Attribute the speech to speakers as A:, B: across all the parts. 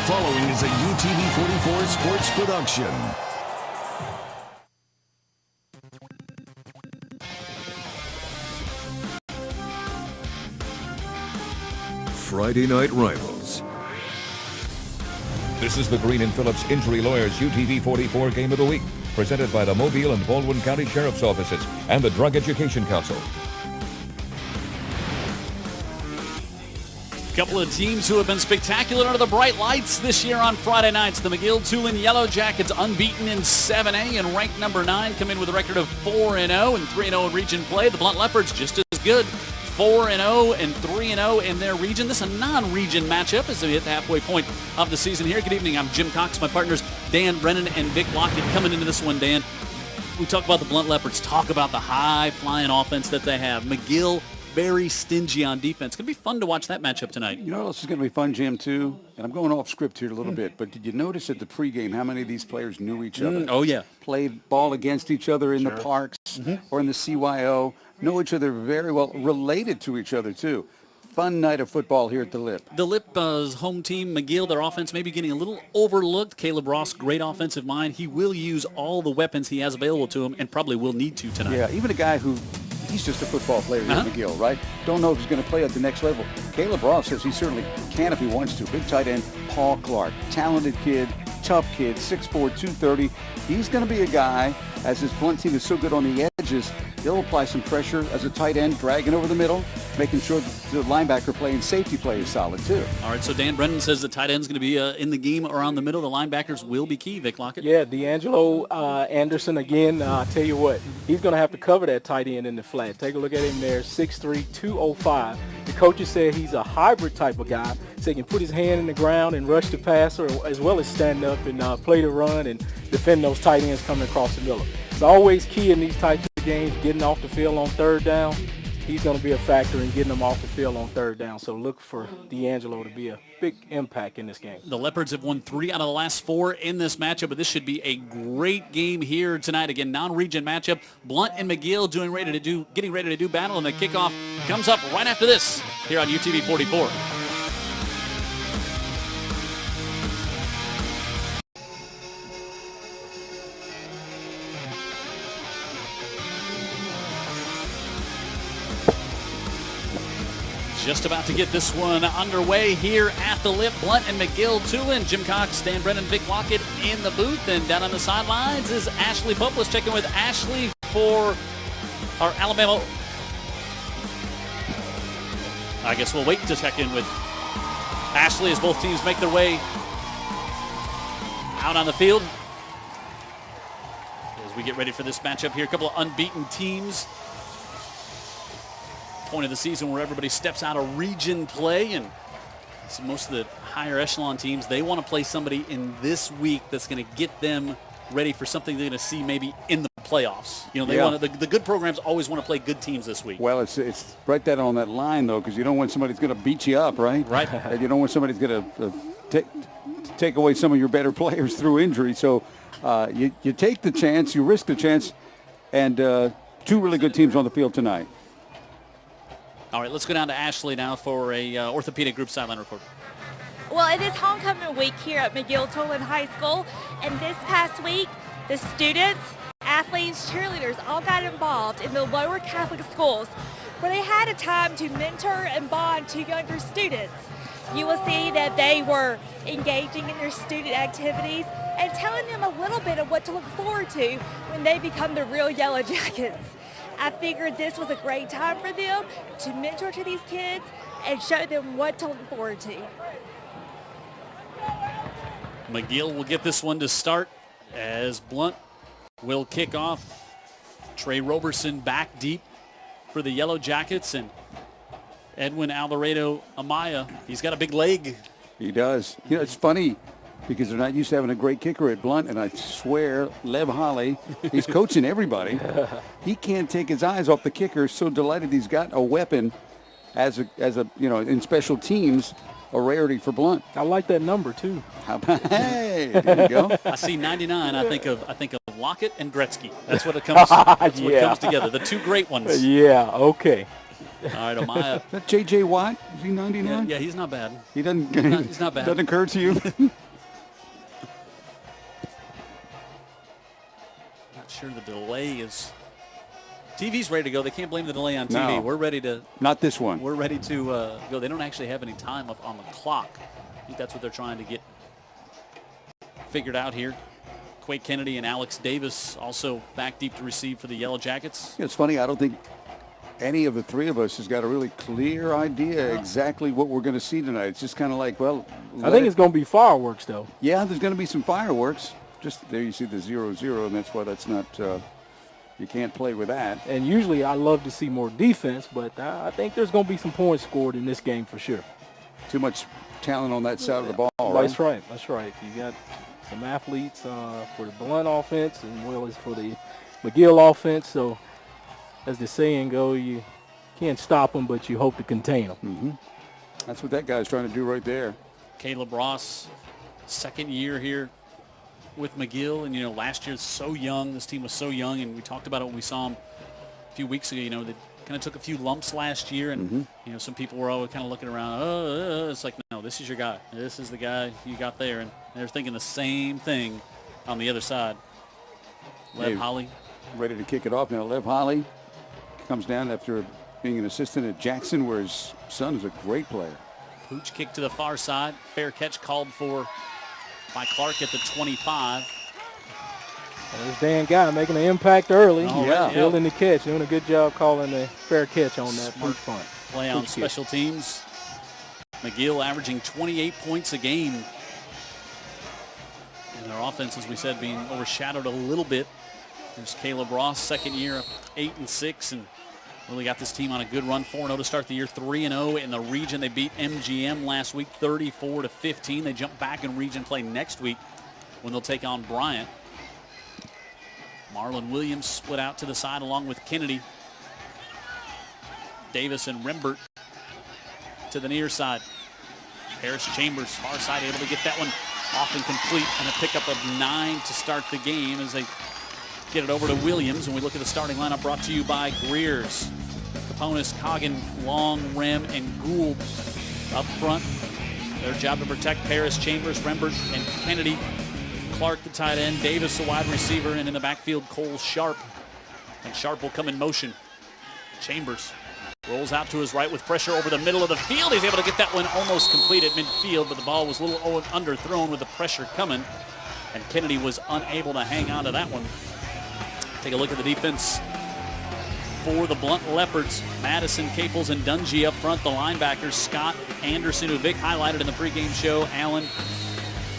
A: following is a UTV 44 sports production.
B: Friday Night Rivals.
C: This is the Green and Phillips Injury Lawyers UTV 44 Game of the Week, presented by the Mobile and Baldwin County Sheriff's Offices and the Drug Education Council.
D: A couple of teams who have been spectacular under the bright lights this year on Friday nights. The McGill-Toolen Yellow Jackets unbeaten in 7A and ranked number 9, come in with a record of 4-0 and 3-0 in region play. The Blount Leopards just as good, 4-0 and 3-0 in their region. This is a non-region matchup as we hit the halfway point of the season here. Good evening, I'm Jim Cox. My partners Dan Brennan and Vic Lockett coming into this one. Dan, we talk about the Blount Leopards, talk about the high-flying offense that they have. McGill very stingy on defense. It's going to be fun to watch that matchup tonight.
E: You know what else is going to be fun, Jim, too? And I'm going off script here a little bit, but did you notice at the pregame how many of these players knew each other?
D: Oh, yeah.
E: Played ball against each other in the parks or in the CYO, know each other very well, related to each other, too. Fun night of football here at the Lip.
D: The Lip's home team, McGill, their offense may be getting a little overlooked. Caleb Ross, great offensive mind. He will use all the weapons he has available to him and probably will need to tonight.
E: Yeah, even a guy who, he's just a football player here at McGill, right? Don't know if he's going to play at the next level. Caleb Ross says he certainly can if he wants to. Big tight end, Paul Clark. Talented kid, tough kid, 6'4", 230. He's going to be a guy, as his Blount team is so good on the edges, they'll apply some pressure as a tight end, dragging over the middle, making sure the linebacker play and safety play is solid, too.
D: All right, so Dan Brennan says the tight end's going to be in the game around the middle. The linebackers will be key, Vic Lockett.
F: Yeah, D'Angelo Anderson, again, I'll tell you what, he's going to have to cover that tight end in the flat. Take a look at him there, 6'3", 205. The coaches said he's a hybrid type of guy, so he can put his hand in the ground and rush the passer, as well as stand up and play the run and defend those tight ends coming across the middle. It's always key in these types of games, getting off the field on third down. He's going to be a factor in getting them off the field on third down. So look for D'Angelo to be a big impact in this game.
D: The Leopards have won 3 out of the last 4 in this matchup, but this should be a great game here tonight. Again, non-region matchup. Blount and McGill getting ready to do battle, and the kickoff comes up right after this here on UTV 44. Just about to get this one underway here at the Lip. Blount and McGill-Toolen. Jim Cox, Dan Brennan, Vic Lockett in the booth. And down on the sidelines is Ashley Pope. Let's check in with Ashley for our Alabama. I guess we'll wait to check in with Ashley as both teams make their way out on the field. As we get ready for this matchup here, a couple of unbeaten teams. Point of the season where everybody steps out of region play, and so most of the higher echelon teams, they want to play somebody in this week that's going to get them ready for something they're going to see maybe in the playoffs. You know, they want the good programs always want to play good teams this week.
E: Well, it's right that on that line though, because you don't want somebody's going to beat you up, right?
D: Right.
E: And you don't want somebody's going to take away some of your better players through injury. So you take the chance, you risk the chance, and 2 really good teams on the field tonight.
D: All right, let's go down to Ashley now for a orthopedic group sideline report.
G: Well, it is homecoming week here at McGill-Toolen High School, and this past week, the students, athletes, cheerleaders all got involved in the lower Catholic schools where they had a time to mentor and bond to younger students. You will see that they were engaging in their student activities and telling them a little bit of what to look forward to when they become the real Yellow Jackets. I figured this was a great time for them to mentor to these kids and show them what to look forward to.
D: McGill will get this one to start as Blount will kick off. Trey Roberson back deep for the Yellow Jackets, and Edwin Alvarado Amaya, he's got a big leg.
E: He does. You know, it's funny because they're not used to having a great kicker at Blount, and I swear, Lev Holly, he's coaching everybody. He can't take his eyes off the kicker. So delighted he's got a weapon as a in special teams, a rarity for Blount.
F: I like that number too.
E: How about, hey, there you go.
D: I see 99. I think of Lockett and Gretzky. That's what it comes. That's what comes together. The 2 great ones.
F: Yeah. Okay.
D: right, Amaya.
E: That J.J. Watt, is he 99?
D: Yeah, he's not bad.
E: He doesn't.
D: He's not bad.
E: Doesn't occur to you?
D: Not sure the delay is. TV's ready to go. They can't blame the delay on TV.
E: No.
D: We're ready to.
E: Not this one.
D: We're ready to go. They don't actually have any time up on the clock. I think that's what they're trying to get figured out here. Quake Kennedy and Alex Davis also back deep to receive for the Yellow Jackets.
E: It's funny. I don't think any of the three of us has got a really clear idea exactly what we're going to see tonight. It's just kind of like, well,
F: I think it's going to be fireworks, though.
E: Yeah, there's going to be some fireworks. Just there you see the 0-0, and that's why that's not, you can't play with that.
F: And usually I love to see more defense, but I think there's going to be some points scored in this game for sure.
E: Too much talent on that side of the ball, right?
F: That's right. That's right. You got some athletes for the Blount offense and well as for the McGill offense. So as the saying goes, you can't stop them, but you hope to contain them.
E: Mm-hmm. That's what that guy's trying to do right there.
D: Caleb Ross, second year here with McGill, and last year so young. This team was so young, and we talked about it when we saw him a few weeks ago. They kind of took a few lumps last year, and some people were always kind of looking around. It's like, no, this is your guy. This is the guy you got there, and they're thinking the same thing on the other side. Lev Holly,
E: ready to kick it off now. Lev Holly comes down after being an assistant at Jackson, where his son is a great player.
D: Pooch kick to the far side. Fair catch called for by Clark at the 25.
F: There's Dan Guy making an impact early.
E: Yeah.
F: Fielding the catch. Doing a good job calling the fair catch on that Pooch punt.
D: Play on special teams. McGill averaging 28 points a game. And their offense, as we said, being overshadowed a little bit. There's Caleb Ross, second year, 8-6, and really got this team on a good run. 4-0 to start the year, 3-0 in the region. They beat MGM last week, 34-15. They jump back in region play next week when they'll take on Bryant. Marlon Williams split out to the side along with Kennedy. Davis and Rembert to the near side. Harris Chambers, far side, able to get that one off and complete, and a pickup of 9 to start the game as they get it over to Williams. And we look at the starting lineup brought to you by Greer's. Caponis, Coggin, Long, Rem, and Gould up front. Their job to protect Paris, Chambers, Rembert, and Kennedy. Clark, the tight end. Davis, the wide receiver. And in the backfield, Cole Sharp. And Sharp will come in motion. Chambers rolls out to his right with pressure over the middle of the field. He's able to get that one almost complete at midfield, but the ball was a little underthrown with the pressure coming. And Kennedy was unable to hang on to that one. Take a look at the defense for the Blount Leopards. Madison, Caples, and Dungy up front. The linebackers, Scott, Anderson, who Vic highlighted in the pregame show. Allen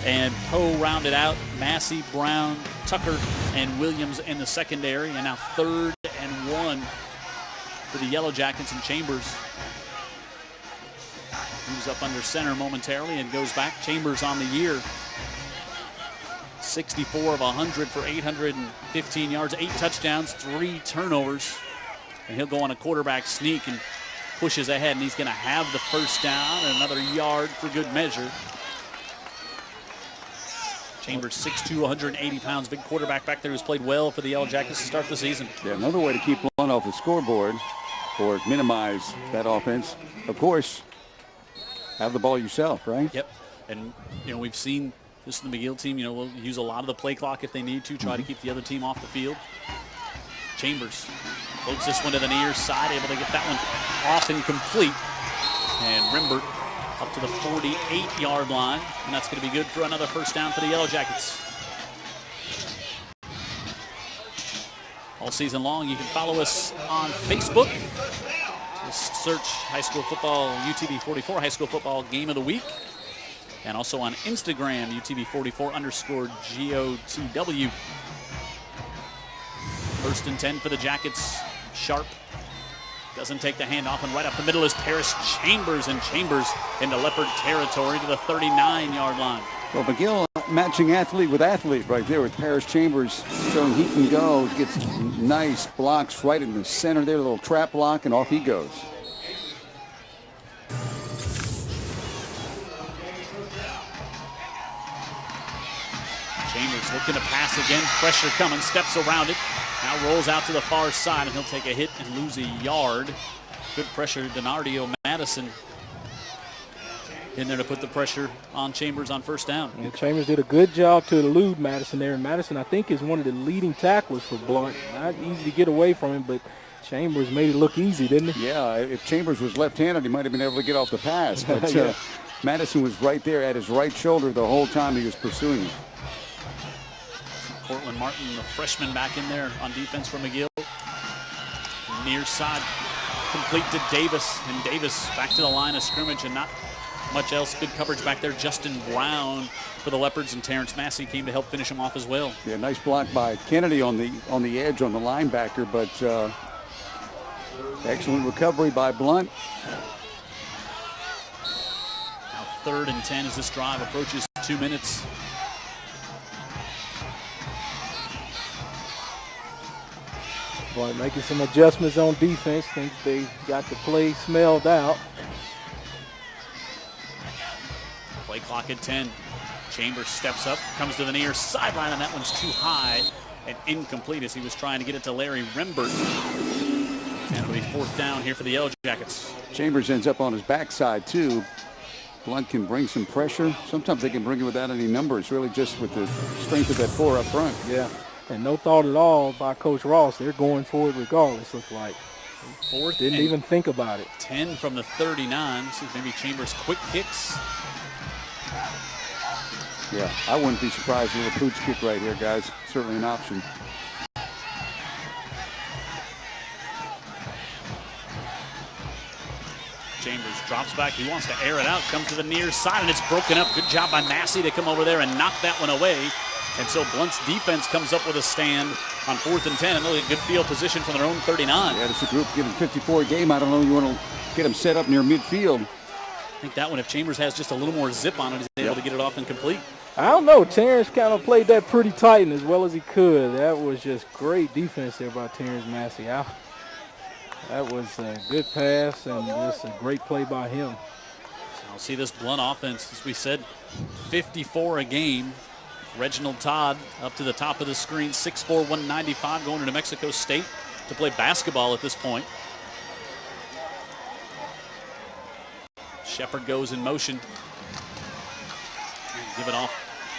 D: and Poe rounded out. Massey, Brown, Tucker, and Williams in the secondary. And now 3rd and 1 for the Yellow Jackets, and Chambers moves up under center momentarily and goes back. Chambers on the year. 64 of 100 for 815 yards, 8 touchdowns, 3 turnovers. And he'll go on a quarterback sneak and pushes ahead, and he's going to have the first down and another yard for good measure. Chambers, 6'2", 180 pounds, big quarterback back there who's played well for the Yellow Jackets to start the season.
E: Yeah, another way to keep Blount off the scoreboard or minimize that offense, of course, have the ball yourself, right?
D: Yep. And, we've seen this in the McGill team, will use a lot of the play clock if they need to, try to keep the other team off the field. Chambers floats this one to the near side, able to get that one off and complete. And Rembert up to the 48-yard line, and that's going to be good for another first down for the Yellow Jackets. All season long, you can follow us on Facebook. Just search high school football, UTV 44, high school football game of the week. And also on Instagram, UTV44_GOTW. 1st and 10 for the Jackets. Sharp doesn't take the handoff, and right up the middle is Paris Chambers, and Chambers into Leopard territory to the 39-yard line.
E: Well, McGill matching athlete with athlete right there with Paris Chambers showing he can go. Gets nice blocks right in the center there, a little trap block, and off he goes.
D: Chambers looking to pass again. Pressure coming, steps around it. Now rolls out to the far side, and he'll take a hit and lose a yard. Good pressure. Donardio Madison in there to put the pressure on Chambers on first down.
F: And Chambers did a good job to elude Madison there. And Madison, I think, is one of the leading tacklers for Blount. Not easy to get away from him, but Chambers made it look easy, didn't he?
E: Yeah, if Chambers was left-handed, he might have been able to get off the pass. But Madison was right there at his right shoulder the whole time he was pursuing him.
D: Cortland Martin, the freshman, back in there on defense for McGill. Near side, complete to Davis. And Davis back to the line of scrimmage and not much else. Good coverage back there. Justin Brown for the Leopards, and Terrence Massey came to help finish him off as well.
E: Yeah, nice block by Kennedy on the edge on the linebacker, but excellent recovery by Blount.
D: Now 3rd and 10 as this drive approaches 2 minutes.
F: Blount making some adjustments on defense. Think they got the play smelled out.
D: Play clock at 10. Chambers steps up, comes to the near sideline, and that one's too high and incomplete as he was trying to get it to Larry Rembert. And it'll be 4th down here for the Yellow Jackets.
E: Chambers ends up on his backside too. Blount can bring some pressure. Sometimes they can bring it without any numbers, really just with the strength of that 4 up front.
F: Yeah, and no thought at all by Coach Ross. They're going for it regardless, look like.
D: 4th
F: Didn't even think about it.
D: 10 from the 39. See if maybe Chambers quick kicks.
E: Yeah, I wouldn't be surprised with a pooch kick right here, guys. Certainly an option.
D: Chambers drops back. He wants to air it out. Comes to the near side, and it's broken up. Good job by Massey to come over there and knock that one away. And so Blount's defense comes up with a stand on 4th and 10. And really a good field position from their own 39.
E: Yeah, it's a group getting 54 a game. I don't know, you want to get them set up near midfield.
D: I think that one, if Chambers has just a little more zip on it, he's able to get it off and complete.
F: I don't know. Terrence kind of played that pretty tight and as well as he could. That was just great defense there by Terrence Massey. That was a good pass and just a great play by him.
D: I'll see this Blount offense, as we said, 54 a game. Reginald Todd up to the top of the screen, 6'4", 195, going to New Mexico State to play basketball at this point. Shepard goes in motion. Give it off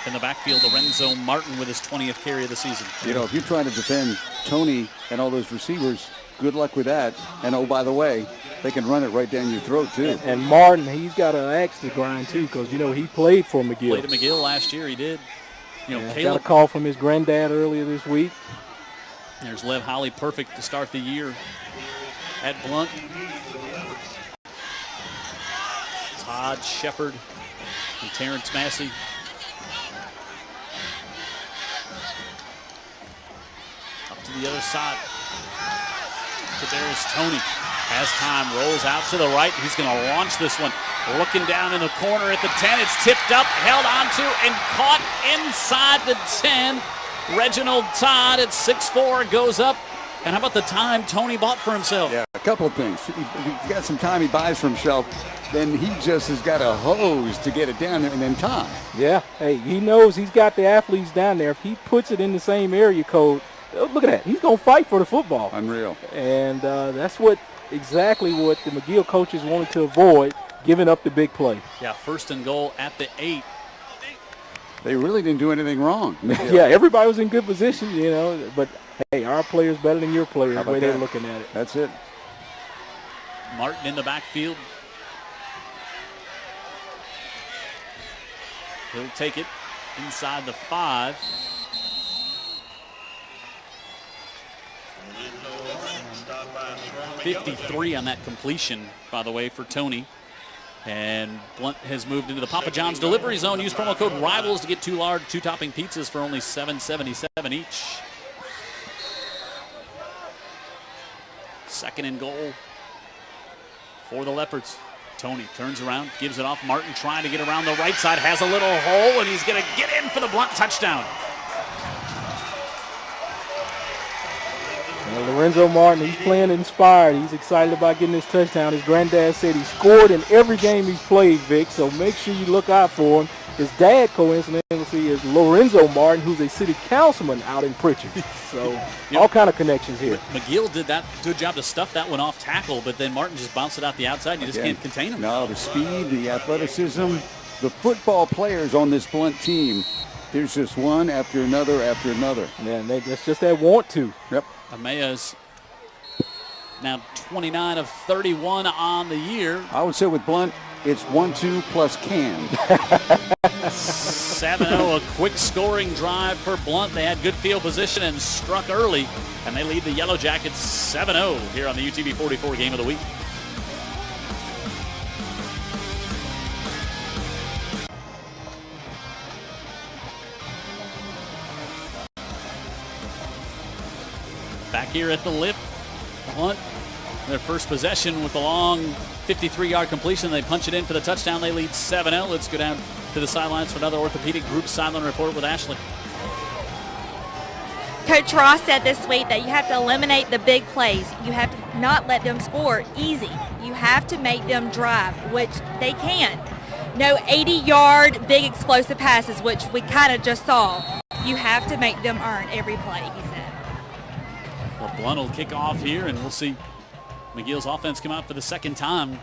D: in the backfield. Lorenzo Martin with his 20th carry of the season.
E: You know, if you're trying to defend Tony and all those receivers, good luck with that. And oh, by the way, they can run it right down your throat too.
F: And Martin, he's got an axe to grind too, because you know he played for McGill.
D: Played at McGill last year. He did. You know,
F: Caleb got a call from his granddad earlier this week.
D: There's Lev Holly, perfect to start the year at Blount. Todd, Shepard, and Terrence Massey. Up to the other side. But there is Tony. Has time, rolls out to the right. He's going to launch this one. Looking down in the corner at the 10. It's tipped up, held onto, and caught inside the 10. Reginald Todd at 6'4" goes up. And how about the time Tony bought for himself?
E: Yeah, a couple of things. He got some time he buys for himself. Then he just has got a hose to get it down there, and then time.
F: Yeah, hey, he knows he's got the athletes down there. If he puts it in the same area code, look at that. He's going to fight for the football.
E: Unreal.
F: And that's exactly what the McGill coaches wanted to avoid, giving up the big play.
D: Yeah, 1st and goal at the 8.
E: They really didn't do anything wrong.
F: Yeah, everybody was in good position, you know, but hey, our player's better than your player, the way they're looking at it.
E: That's it.
D: Martin in the backfield. He'll take it inside the 5. .53 on that completion, by the way, for Tony. And Blount has moved into the Papa John's delivery zone. Use promo code RIVALS to get 2 large 2-topping pizzas for only $7.77 each. 2nd and goal for the Leopards. Tony turns around, gives it off. Martin trying to get around the right side, has a little hole, and he's going to get in for the Blount touchdown.
F: Lorenzo Martin, he's playing inspired. He's excited about getting his touchdown. His granddad said he scored in every game he's played, Vic, so make sure you look out for him. His dad, coincidentally, is Lorenzo Martin, who's a city councilman out in Pritchard. So all kind of connections here.
D: McGill did that good job to stuff that one off tackle, but then Martin just bounced it out the outside. And you just can't contain him.
E: No, the speed, the athleticism, the football players on this Blount team. There's just one after another after another.
F: Yeah, and that's just that want to.
E: Yep.
D: Amaya's now 29 of 31 on the year.
E: I would say with Blount, it's 1-2 plus can.
D: 7-0, a quick scoring drive for Blount. They had good field position and struck early, and they lead the Yellow Jackets 7-0 here on the UTV 44 Game of the Week. Back here at the lip, Blount, their first possession with the long 53-yard completion. They punch it in for the touchdown. They lead 7-0. Let's go down to the sidelines for another orthopedic group sideline report with Ashley.
G: Coach Ross said this week that you have to eliminate the big plays. You have to not let them score easy. You have to make them drive, which they can. No 80-yard big explosive passes, which we kind of just saw. You have to make them earn every play, he said.
D: Well, Blount will kick off here, and we'll see McGill's offense come out for the second time.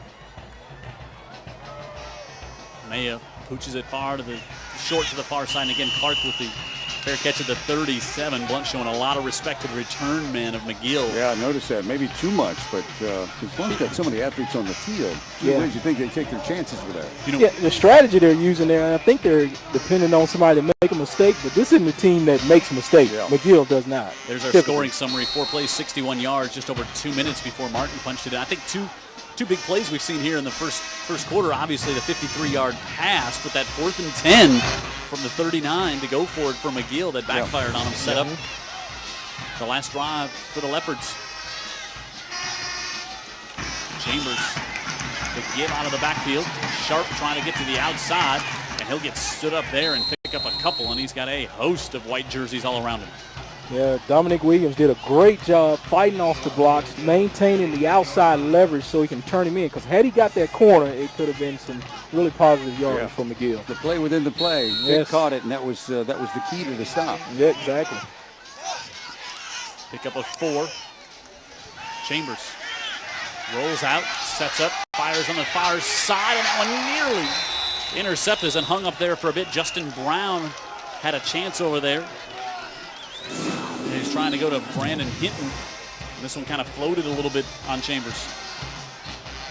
D: Maya pooches it short to the far side, and again Clark with the fair catch at the 37. Blount showing a lot of respect to the return man of McGill.
E: Yeah, I noticed that. Maybe too much, but Blount's got so many athletes on the field. You think they take their chances with that?
F: The strategy they're using there, I think they're depending on somebody to make a mistake, but this isn't a team that makes mistakes. Yeah. McGill does not.
D: There's our scoring summary. 4 plays, 61 yards, just over 2 minutes before Martin punched it in. I think two big plays we've seen here in the first quarter. Obviously, the 53-yard pass, but that 4th and 10 from the 39 to go for it for McGill that backfired on him. Set up the last drive for the Leopards. Chambers to get out of the backfield. Sharp trying to get to the outside, and he'll get stood up there and pick up a couple, and he's got a host of white jerseys all around him.
F: Yeah, Dominic Williams did a great job fighting off the blocks, maintaining the outside leverage so he can turn him in. Because had he got that corner, it could have been some really positive yards for McGill.
E: The play within the play. They caught it, and that was the key to the stop.
F: Yeah, exactly.
D: Pick up a 4. Chambers rolls out, sets up, fires on the far side, and that one nearly intercepted and hung up there for a bit. Justin Brown had a chance over there. He's trying to go to Brandon Hinton. This one kind of floated a little bit on Chambers.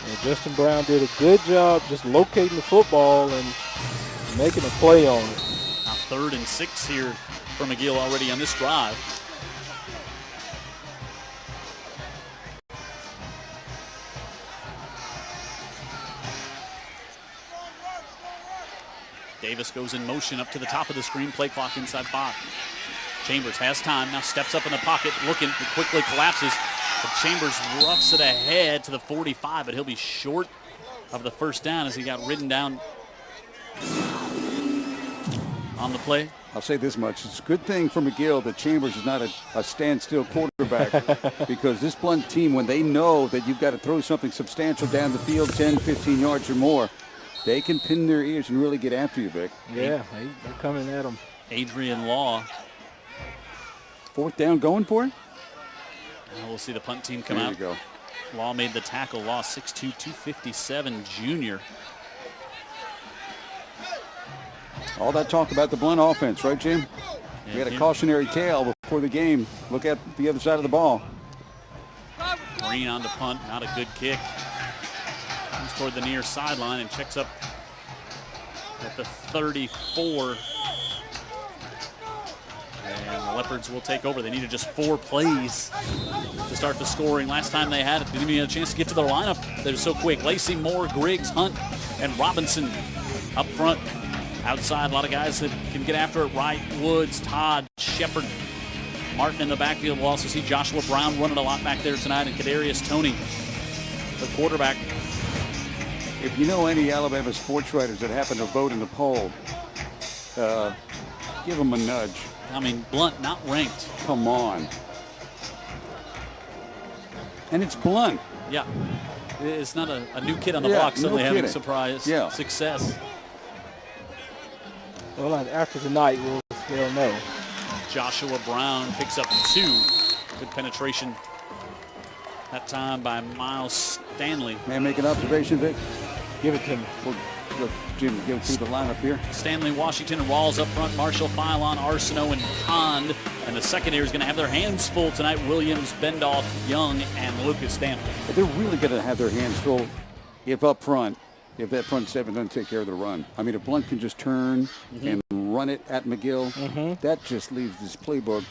F: Yeah, Justin Brown did a good job just locating the football and making a play on it.
D: Now 3rd and 6 here for McGill already on this drive. Davis goes in motion up to the top of the screen. Play clock inside 5. Chambers has time, now steps up in the pocket, looking, quickly collapses. But Chambers roughs it ahead to the 45, but he'll be short of the first down as he got ridden down on the play.
E: I'll say this much. It's a good thing for McGill that Chambers is not a standstill quarterback because this Blount team, when they know that you've got to throw something substantial down the field, 10, 15 yards or more, they can pin their ears and really get after you, Vic.
F: Yeah, they're coming at them.
D: Adrian Law.
E: 4th down going for it?
D: We'll see the punt team come out.
E: There you go.
D: Law made the tackle. Law 6'2", 257 junior.
E: All that talk about the Blount offense, right, Jim? We had a cautionary tale before the game. Look at the other side of the ball.
D: Green on the punt, not a good kick. Comes toward the near sideline and checks up at the 34. And the Leopards will take over. They needed just 4 plays to start the scoring. Last time they had it, didn't even have a chance to get to their lineup. They were so quick. Lacey, Moore, Griggs, Hunt, and Robinson up front. Outside, a lot of guys that can get after it. Wright, Woods, Todd, Shepard, Martin in the backfield. We'll also see Joshua Brown running a lot back there tonight, and Kadarius Toney, the quarterback.
E: If you know any Alabama sports writers that happen to vote in the poll, give them a nudge.
D: I mean, Blount not ranked.
E: Come on. And it's Blount.
D: Yeah. It's not a new kid on the block suddenly having surprise success.
F: Well, after tonight, we'll know.
D: Joshua Brown picks up 2. Good penetration that time by Miles Stanley.
E: May I make an observation, Vic?
F: Give it to me.
E: Look, Jim, give it through the lineup here.
D: Stanley, Washington, and Rawls up front. Marshall, Philon, Arsenault, and Pond. And the secondary is going to have their hands full tonight. Williams, Bendoff, Young, and Lucas Stanley.
E: But they're really going to have their hands full if up front, if that front seven doesn't take care of the run. I mean, if Blount can just turn and run it at McGill, that just leaves this playbook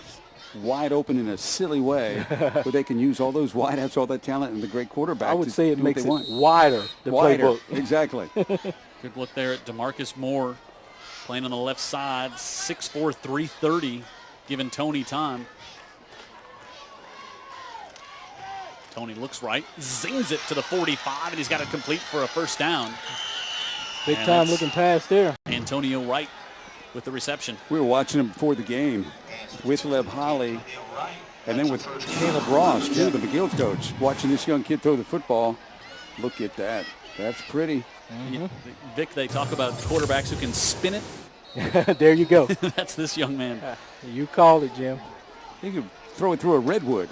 E: wide open in a silly way where they can use all those wideouts, all that talent, and the great quarterback.
F: I would say it makes it
E: wider,
F: playbook.
E: Exactly.
D: Good look there at DeMarcus Moore playing on the left side, 6'4", 330, giving Tony time. Tony looks right, zings it to the 45, and he's got it complete for a first down.
F: Big time looking pass there.
D: Antonio Wright with the reception.
E: We were watching him before the game with Lev Holly and then with Caleb Ross, too, the McGill coach, watching this young kid throw the football. Look at that. That's pretty.
D: Vic, they talk about quarterbacks who can spin it.
F: There you go.
D: That's this young man.
F: You called it, Jim.
E: He could throw it through a redwood.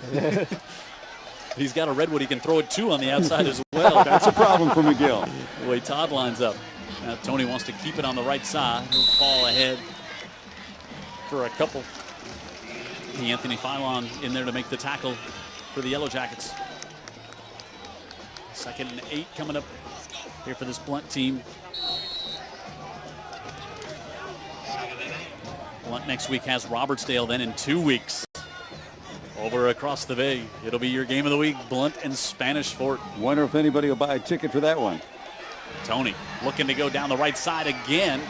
D: He's got a redwood he can throw it to on the outside as well.
E: That's a problem for McGill.
D: The way Todd lines up. Now Tony wants to keep it on the right side. He'll fall ahead for a couple. Anthony Philon in there to make the tackle for the Yellow Jackets. 2nd and 8 coming up here for this Blount team. Blount next week has Robertsdale, then in 2 weeks. Over across the bay. It'll be your game of the week, Blount and Spanish Fort.
E: Wonder if anybody will buy a ticket for that one.
D: Tony looking to go down the right side again.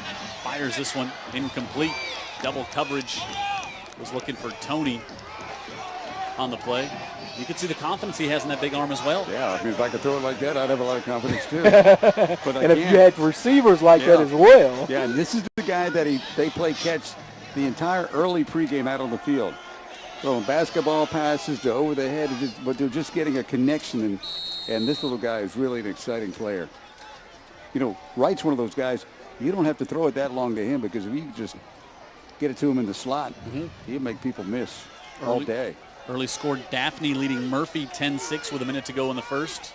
D: Fires this one incomplete. Double coverage. Was looking for Tony on the play. You can see the confidence he has in that big arm as well.
E: Yeah, I mean, if I could throw it like that, I'd have a lot of confidence too. But
F: and if you had receivers like that as well.
E: Yeah, and this is the guy that they play catch the entire early pregame out on the field. Throwing basketball passes to over the head, but they're just getting a connection, and this little guy is really an exciting player. You know, Wright's one of those guys, you don't have to throw it that long to him because if you just get it to him in the slot, he'll make people miss all day.
D: Early score, Daphne leading Murphy 10-6 with a minute to go in the first.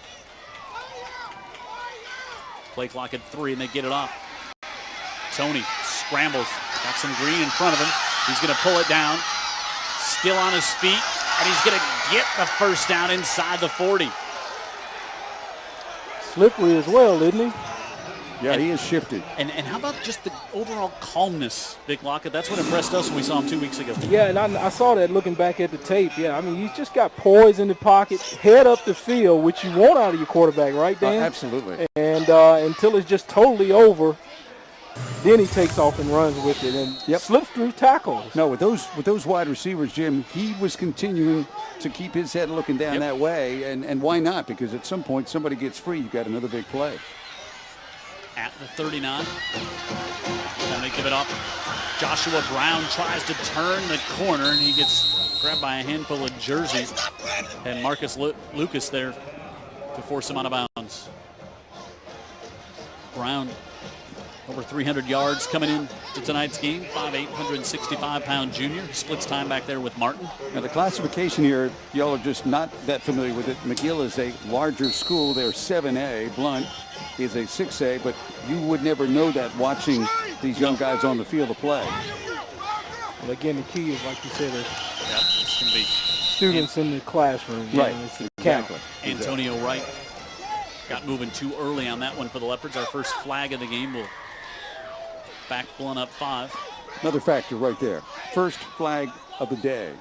D: Play clock at 3, and they get it off. Tony scrambles, got some green in front of him. He's going to pull it down. Still on his feet, and he's going to get the first down inside the 40.
F: Slippery as well, isn't he?
E: Yeah, he is shifted.
D: And how about just the overall calmness, Vic Lockett? That's what impressed us when we saw him 2 weeks ago.
F: Yeah, and I saw that looking back at the tape. Yeah, I mean, he's just got poise in the pocket, head up the field, which you want out of your quarterback, right, Dan?
E: Absolutely.
F: And until it's just totally over, then he takes off and runs with it and slips through tackles.
E: No, with those wide receivers, Jim, he was continuing to keep his head looking down that way, and why not? Because at some point somebody gets free, you got another big play.
D: At the 39, and they give it off. Joshua Brown tries to turn the corner, and he gets grabbed by a handful of jerseys, and Marcus Lucas there to force him out of bounds. Brown, over 300 yards coming in to tonight's game. 5'8", 165-pound junior. Splits time back there with Martin.
E: Now the classification here, y'all are just not that familiar with it. McGill is a larger school. They're 7A. Blount is a 6A, but you would never know that watching these young guys on the field of play.
F: Well, again, the key is, like you said,
D: It's going to be
F: students in the classroom.
E: Right.
F: Exactly.
D: Antonio Wright got moving too early on that one for the Leopards. Our first flag of the game will back Blount up 5.
E: Another factor right there. First flag of the day.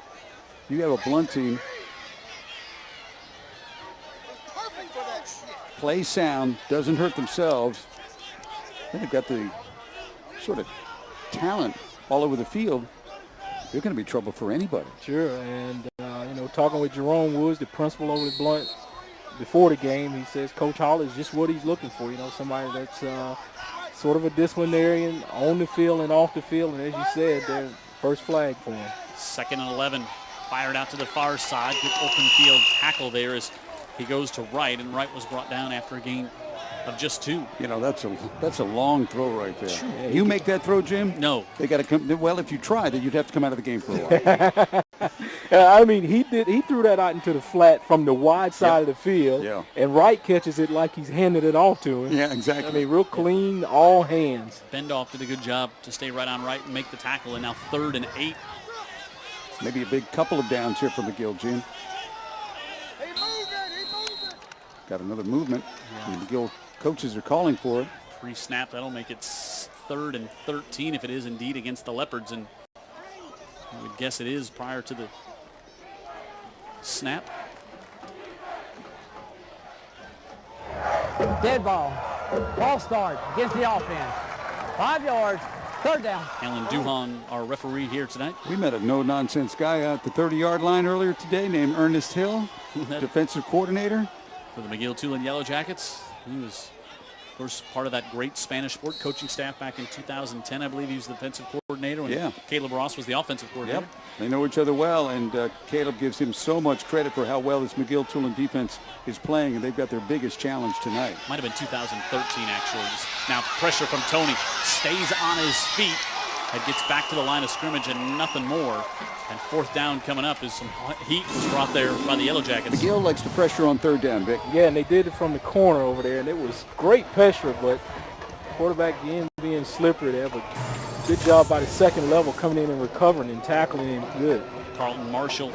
E: You have a Blount team. Play sound, doesn't hurt themselves. Then they've got the sort of talent all over the field. They're going to be trouble for anybody.
F: Sure, and talking with Jerome Woods, the principal over at Blount, before the game, he says Coach Hall is just what he's looking for. Somebody that's sort of a disciplinarian on the field and off the field, and as you said, their first flag for him.
D: 2nd and 11, fired out to the far side. Good open field tackle there as he goes to Wright, and Wright was brought down after a gain of just 2.
E: You know, that's a long throw right there.
F: Yeah,
E: You make that throw, Jim?
D: No.
E: They got to come. Well, if you try, then you'd have to come out of the game for a while.
F: I mean, he threw that out into the flat from the wide side of the field.
E: Yeah.
F: And Wright catches it like he's handed it off to him.
E: Yeah, exactly.
F: I mean, real clean, all hands.
D: Bendoff did a good job to stay right on right and make the tackle, and now 3rd and 8.
E: Maybe a big couple of downs here for McGill, Jim. Got another movement.
D: Yeah.
E: The McGill coaches are calling for it.
D: Pre-snap, that'll make it 3rd and 13 if it is indeed against the Leopards, and I would guess it is prior to the snap.
H: Dead ball. Ball start against the offense. 5 yards, 3rd down.
D: Alan Duhan, our referee here tonight.
E: We met a no-nonsense guy out the 30-yard line earlier today named Ernest Hill, defensive coordinator.
D: For the McGill-Toolen Yellow Jackets. He was, of course, part of that great Spanish sport coaching staff back in 2010. I believe he was the defensive coordinator when Caleb Ross was the offensive coordinator.
E: Yep, they know each other well, and Caleb gives him so much credit for how well this McGill-Toolen defense is playing, and they've got their biggest challenge tonight.
D: Might have been 2013, actually. Now pressure from Tony. Stays on his feet and gets back to the line of scrimmage and nothing more. And 4th down coming up as some heat was brought there by the Yellow Jackets.
E: McGill likes to pressure on 3rd down, Vic.
F: Yeah, and they did it from the corner over there, and it was great pressure, but quarterback again being slippery. They have a good job by the 2nd level coming in and recovering and tackling him good.
D: Carlton Marshall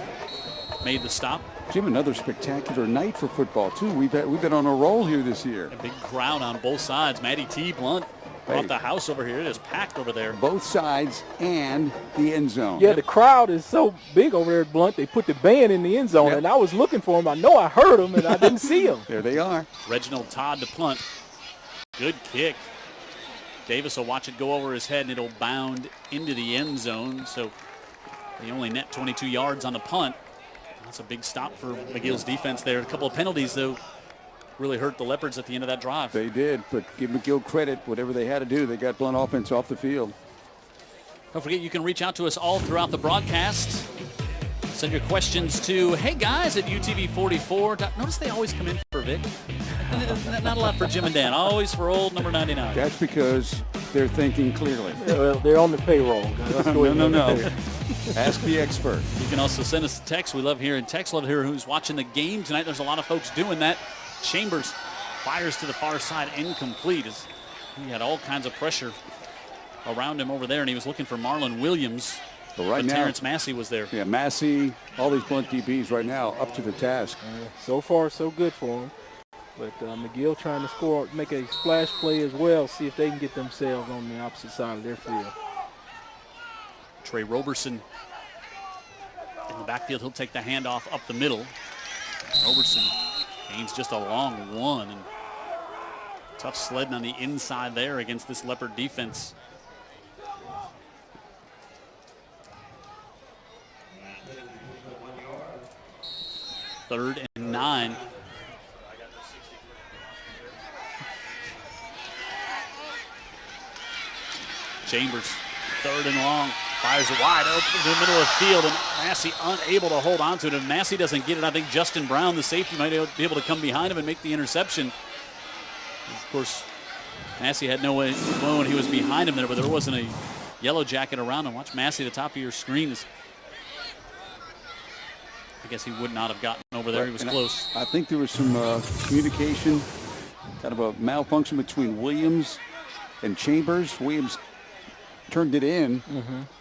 D: made the stop.
E: Jim, another spectacular night for football, too. We've been on a roll here this year.
D: A big crowd on both sides. Matty T. Blount brought the house over here. It is packed over there.
E: Both sides and the end zone.
F: Yeah, the crowd is so big over there at Blount. They put the band in the end zone, and I was looking for him. I know I heard him, and I didn't see him.
E: There they are.
D: Reginald Todd to punt. Good kick. Davis will watch it go over his head, and it'll bound into the end zone. So they only net 22 yards on the punt. That's a big stop for McGill's defense there. A couple of penalties, though, really hurt the Leopards at the end of that drive.
E: They did, but give McGill credit. Whatever they had to do, they got Blount offense off the field.
D: Don't forget, you can reach out to us all throughout the broadcast. Send your questions to heyguys@utv44. Notice they always come in for Vic. Not a lot for Jim and Dan. Always for old number 99.
E: That's because they're thinking clearly.
F: Yeah, well, they're on the payroll. Let's go ahead.
E: No. Ask the expert.
D: You can also send us a text. We love hearing text. Love hearing who's watching the game tonight. There's a lot of folks doing that. Chambers fires to the far side, incomplete. As he had all kinds of pressure around him over there, and he was looking for Marlon Williams.
E: But right now,
D: Terrence Massey was there.
E: Yeah, Massey, all these Blount DBs right now up to the task.
F: So far, so good for him. But McGill trying to score, make a splash play as well, see if they can get themselves on the opposite side of their field.
D: Trey Roberson in the backfield. He'll take the handoff up the middle. Roberson gains just a long one. And tough sledding on the inside there against this Leopard defense. Third and 9. Chambers, 3rd and long, fires it wide open in the middle of the field, and Massey unable to hold on to it. If Massey doesn't get it, I think Justin Brown, the safety, might be able to come behind him and make the interception. Of course, Massey had no way when he was behind him there, but there wasn't a Yellow Jacket around him. Watch Massey at the top of your screen. I guess he would not have gotten over there. He was close.
E: I think there was some communication, kind of a malfunction between Williams and Chambers. Williams turned it in,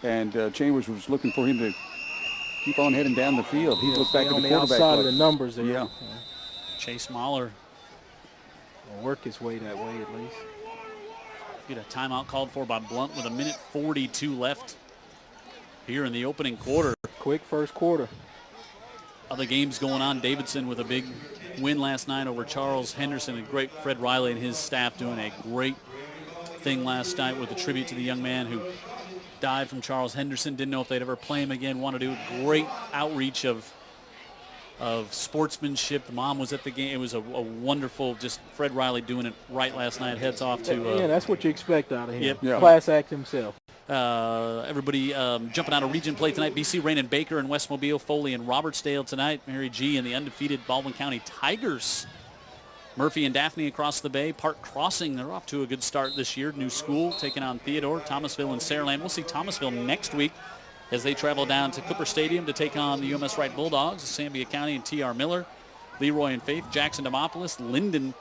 E: and Chambers was looking for him to keep on heading down the field. He looked back at
F: on
E: the
F: the
E: quarterback.
F: outside of the numbers there.
E: Yeah.
D: Chase Mahler
F: will work his way that way at least.
D: Get a timeout called for by Blount with 1:42 left here in the opening quarter.
F: Quick first quarter.
D: Other games going on. Davidson with a big win last night over Charles Henderson, and great Fred Riley and his staff doing a great thing last night with a tribute to the young man who died from Charles Henderson. Didn't know if they'd ever play him again. Want to do a great outreach of sportsmanship. The mom was at the game. It was a wonderful, just Fred Riley doing it right last night. Heads off to
F: yeah, that's what you expect out of him.
D: Yep.
E: Yeah.
F: Class act himself.
D: Everybody jumping out of region play tonight. BC, Rain and Baker and Westmobile, Foley and Robertsdale tonight. Mary G and the undefeated Baldwin County Tigers Murphy and Daphne across the bay. Park Crossing, they're off to a good start this year. New school taking on Theodore. Thomasville and Saraland. We'll see Thomasville next week as they travel down to Cooper Stadium to take on the UMS Wright Bulldogs, Escambia County and T.R. Miller, Leroy and Faith, Jackson Demopolis, Linden,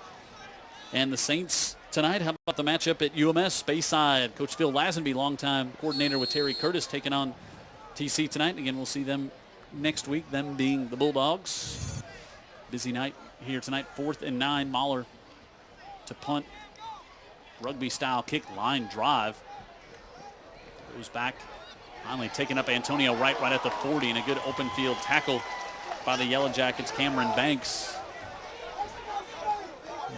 D: and the Saints tonight. How about the matchup at UMS Bayside? Coach Phil Lazenby, longtime coordinator with Terry Curtis, taking on TC tonight. Again, we'll see them next week, them being the Bulldogs. Busy night here tonight. 4th and 9. Mahler to punt. Rugby-style kick, line drive. Goes back. Finally taking up Antonio Wright right at the 40, and a good open field tackle by the Yellow Jackets, Cameron Banks.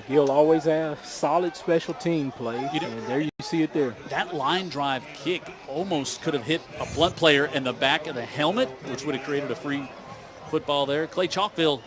F: McGill always has solid special team play, and there you see it there.
D: That line drive kick almost could have hit a Blount player in the back of the helmet, which would have created a free football there. Clay Chalkville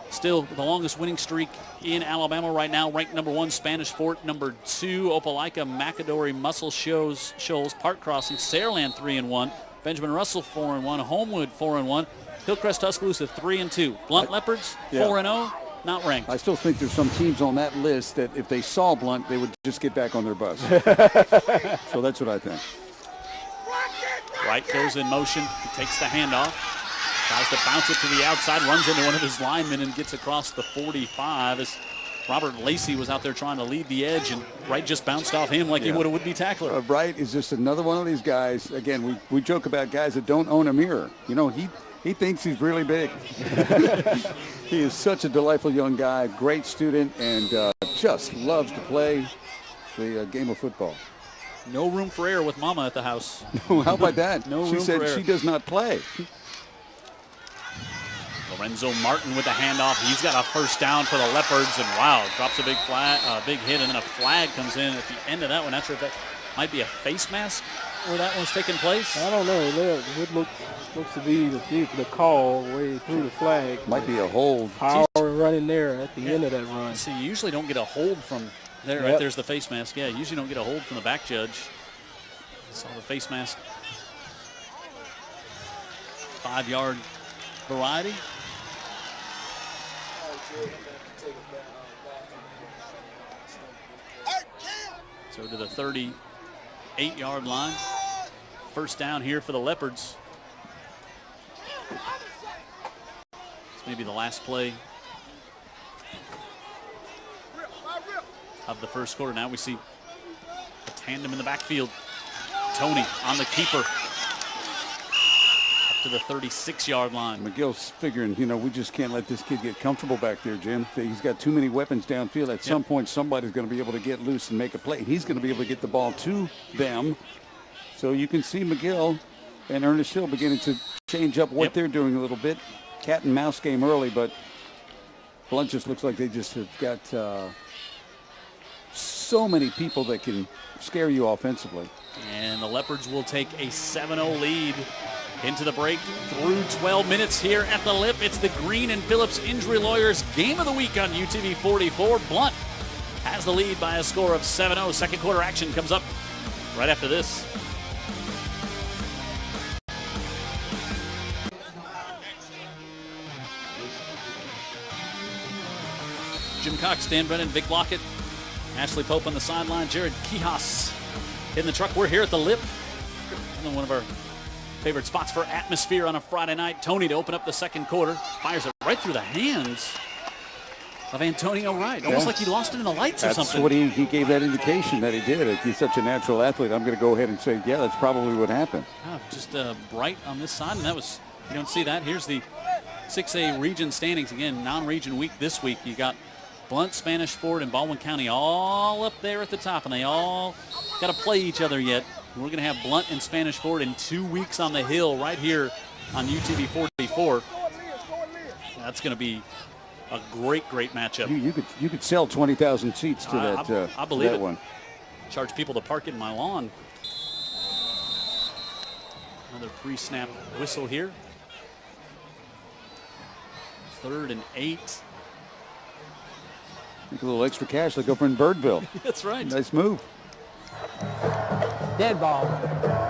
D: still the longest winning streak in Alabama right now, ranked number 1, Spanish Fort number 2, Opelika, McAdory, Muscle Shoals, Park Crossing, Saraland 3-1, Benjamin Russell 4-1, Homewood 4-1, Hillcrest Tuscaloosa 3-2, Blount Leopards 4-0, not ranked.
E: I still think there's some teams on that list that if they saw Blount, they would just get back on their bus. So that's what I think.
D: Wright goes in motion, he takes the handoff. Tries to bounce it to the outside, runs into one of his linemen and gets across the 45 as Robert Lacey was out there trying to lead the edge, and Wright just bounced off him like he would a would-be tackler.
E: Wright is just another one of these guys. Again, we joke about guys that don't own a mirror. You know, he thinks he's really big. He is such a delightful young guy, great student, and just loves to play the game of football.
D: No room for error with Mama at the house.
E: How about that?
D: No
E: she
D: room
E: said
D: for error.
E: she does not play.
D: Lorenzo Martin with the handoff. He's got a first down for the Leopards, and wow, drops a big hit, and then a flag comes in at the end of that one. Not sure if that might be a face mask where that one's taking place.
F: I don't know. It looks to be the call way through the flag.
E: Might be a hold.
F: Power running there at the end of that run.
D: See, you usually don't get a hold from there. Right there's the face mask. Yeah, you usually don't get a hold from the back judge. Saw the face mask. 5-yard variety. So to the 38-yard line. First down here for the Leopards. This may be the last play of the first quarter. Now we see a tandem in the backfield. Tony on the keeper. To the 36-yard line.
E: McGill's figuring, we just can't let this kid get comfortable back there, Jim. He's got too many weapons downfield. At some point, somebody's going to be able to get loose and make a play. He's going to be able to get the ball to them. So you can see McGill and Ernest Hill beginning to change up what they're doing a little bit. Cat and mouse game early, but Blount just looks like they just have got so many people that can scare you offensively.
D: And the Leopards will take a 7-0 lead into the break through 12 minutes here at the Lip. It's the Green and Phillips Injury Lawyers Game of the Week on UTV 44. Blount has the lead by a score of 7-0. Second quarter action comes up right after this. Jim Cox, Dan Brennan, Vic Lockett, Ashley Pope on the sideline, Jared Kihas in the truck. We're here at the Lip. One of our favorite spots for atmosphere on a Friday night. Tony to open up the second quarter. Fires it right through the hands of Antonio Wright. Almost like he lost it in the lights or something.
E: That's what he gave that indication that he did. He's such a natural athlete. I'm going to go ahead and say, yeah, that's probably what happened.
D: Just bright on this side. And that was, you don't see that. Here's the 6A region standings. Again, non-region week this week. You got Blount, Spanish Fort, and Baldwin County all up there at the top. And they all got to play each other yet. We're going to have Blount and Spanish Fort in 2 weeks on the Hill right here on UTV 44. That's going to be a great matchup.
E: You could sell 20,000 seats to that.
D: I believe
E: that
D: it.
E: One.
D: Charge people to park it in my lawn. Another pre-snap whistle here. 3rd and 8.
E: Think a little extra cash like over in Birdville.
D: That's right.
E: Nice move.
H: Dead ball.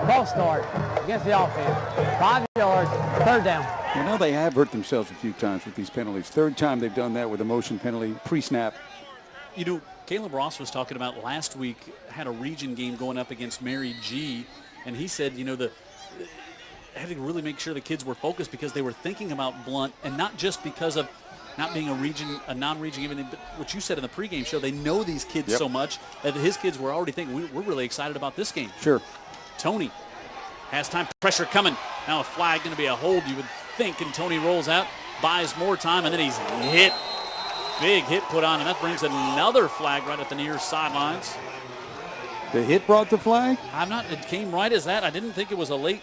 H: Ball start against the offense. 5 yards, 3rd down.
E: They have hurt themselves a few times with these penalties. 3rd time they've done that with a motion penalty, pre-snap.
D: You know, Caleb Ross was talking about last week, had a region game going up against Mary G, and he said, you know, had to really make sure the kids were focused because they were thinking about Blount, and not just because of not being a non-region game, but what you said in the pregame show, they know these kids so much that his kids were already thinking, we're really excited about this game.
E: Sure.
D: Tony has time, pressure coming. Now a flag going to be a hold, you would think, and Tony rolls out, buys more time, and then he's hit. Big hit put on, and that brings another flag right at the near sidelines.
E: The hit brought the flag?
D: It came right as that. I didn't think it was a late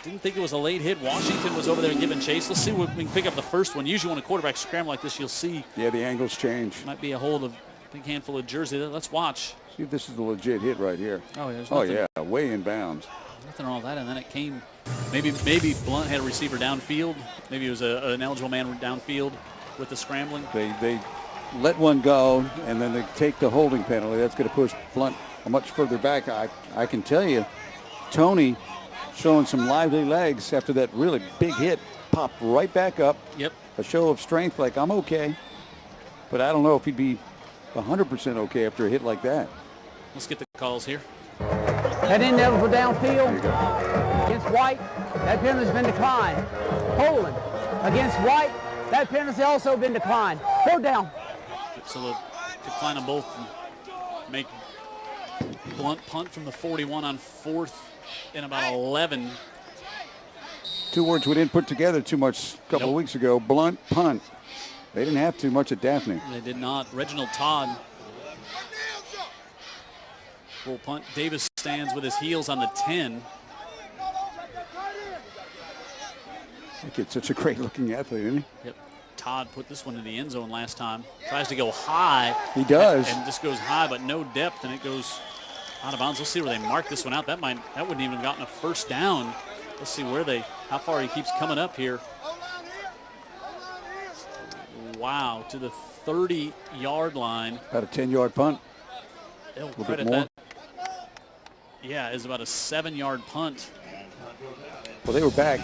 D: hit. Washington was over there giving chase. Let's see if we can pick up the first one. Usually when a quarterback scramble like this, you'll see.
E: Yeah, the angles change.
D: Might be a hold of a big handful of jersey. Let's watch.
E: See if this is a legit hit right here.
D: Oh, yeah. Oh,
E: yeah, way in bounds.
D: Nothing wrong with that. And then it came. Maybe Blount had a receiver downfield. Maybe it was an eligible man downfield with the scrambling.
E: They let one go, and then they take the holding penalty. That's going to push Blount much further back. I can tell you, Tony showing some lively legs after that really big hit, popped right back up.
D: Yep.
E: A show of strength, like I'm okay, but I don't know if he'd be 100% okay after a hit like that.
D: Let's get the calls here.
H: Head ineligible downfield against White. That penalty's been declined. Poland against White. That penalty's also been declined. 4 down.
D: So the decline on both and make Blount punt from the 41 on 4th and about 11.
E: Two words we didn't put together too much a couple of weeks ago. Blount, punt. They didn't have too much at Daphne.
D: They did not. Reginald Todd will punt. Davis stands with his heels on the 10.
E: That kid's such a great-looking athlete, isn't he?
D: Yep. Todd put this one in the end zone last time. Tries to go high.
E: He does.
D: And just goes high, but no depth, and it goes out of bounds. Let's see where they mark this one out. That wouldn't even have gotten a first down. Let's see how far he keeps coming up here. Wow, to the 30-yard line.
E: About a 10-yard punt.
D: They'll credit that. Yeah, it's about a 7-yard punt.
E: Well, they were back.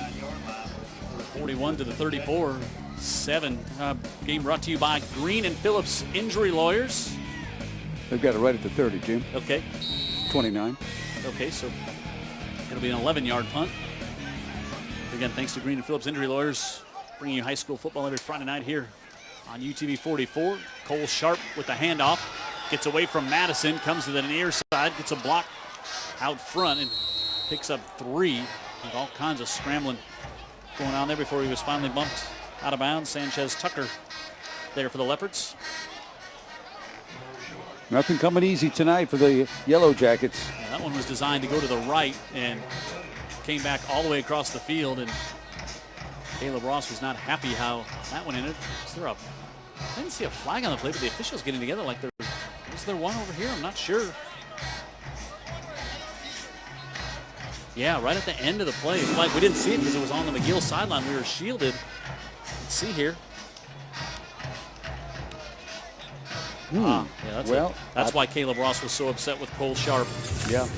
D: 41 to the 34. 7. Game brought to you by Green and Phillips Injury Lawyers.
E: They've got it right at the 30, Jim.
D: Okay.
E: 29.
D: Okay, so it'll be an 11-yard punt. Again, thanks to Green and Phillips Injury Lawyers, bringing you high school football every Friday night here on UTV 44. Cole Sharp with the handoff. Gets away from Madison, comes to the near side, gets a block out front, and picks up 3. With all kinds of scrambling going on there before he was finally bumped out of bounds. Sanchez Tucker there for the Leopards.
E: Nothing coming easy tonight for the Yellow Jackets.
D: Yeah, that one was designed to go to the right and came back all the way across the field, and Caleb Ross was not happy how that one ended. I didn't see a flag on the play, but the officials getting together like is there one over here? I'm not sure. Yeah, right at the end of the play. Flag, we didn't see it because it was on the McGill sideline. We were shielded. Let's see here. Yeah, that's why Caleb Ross was so upset with Cole Sharp.
E: Yeah,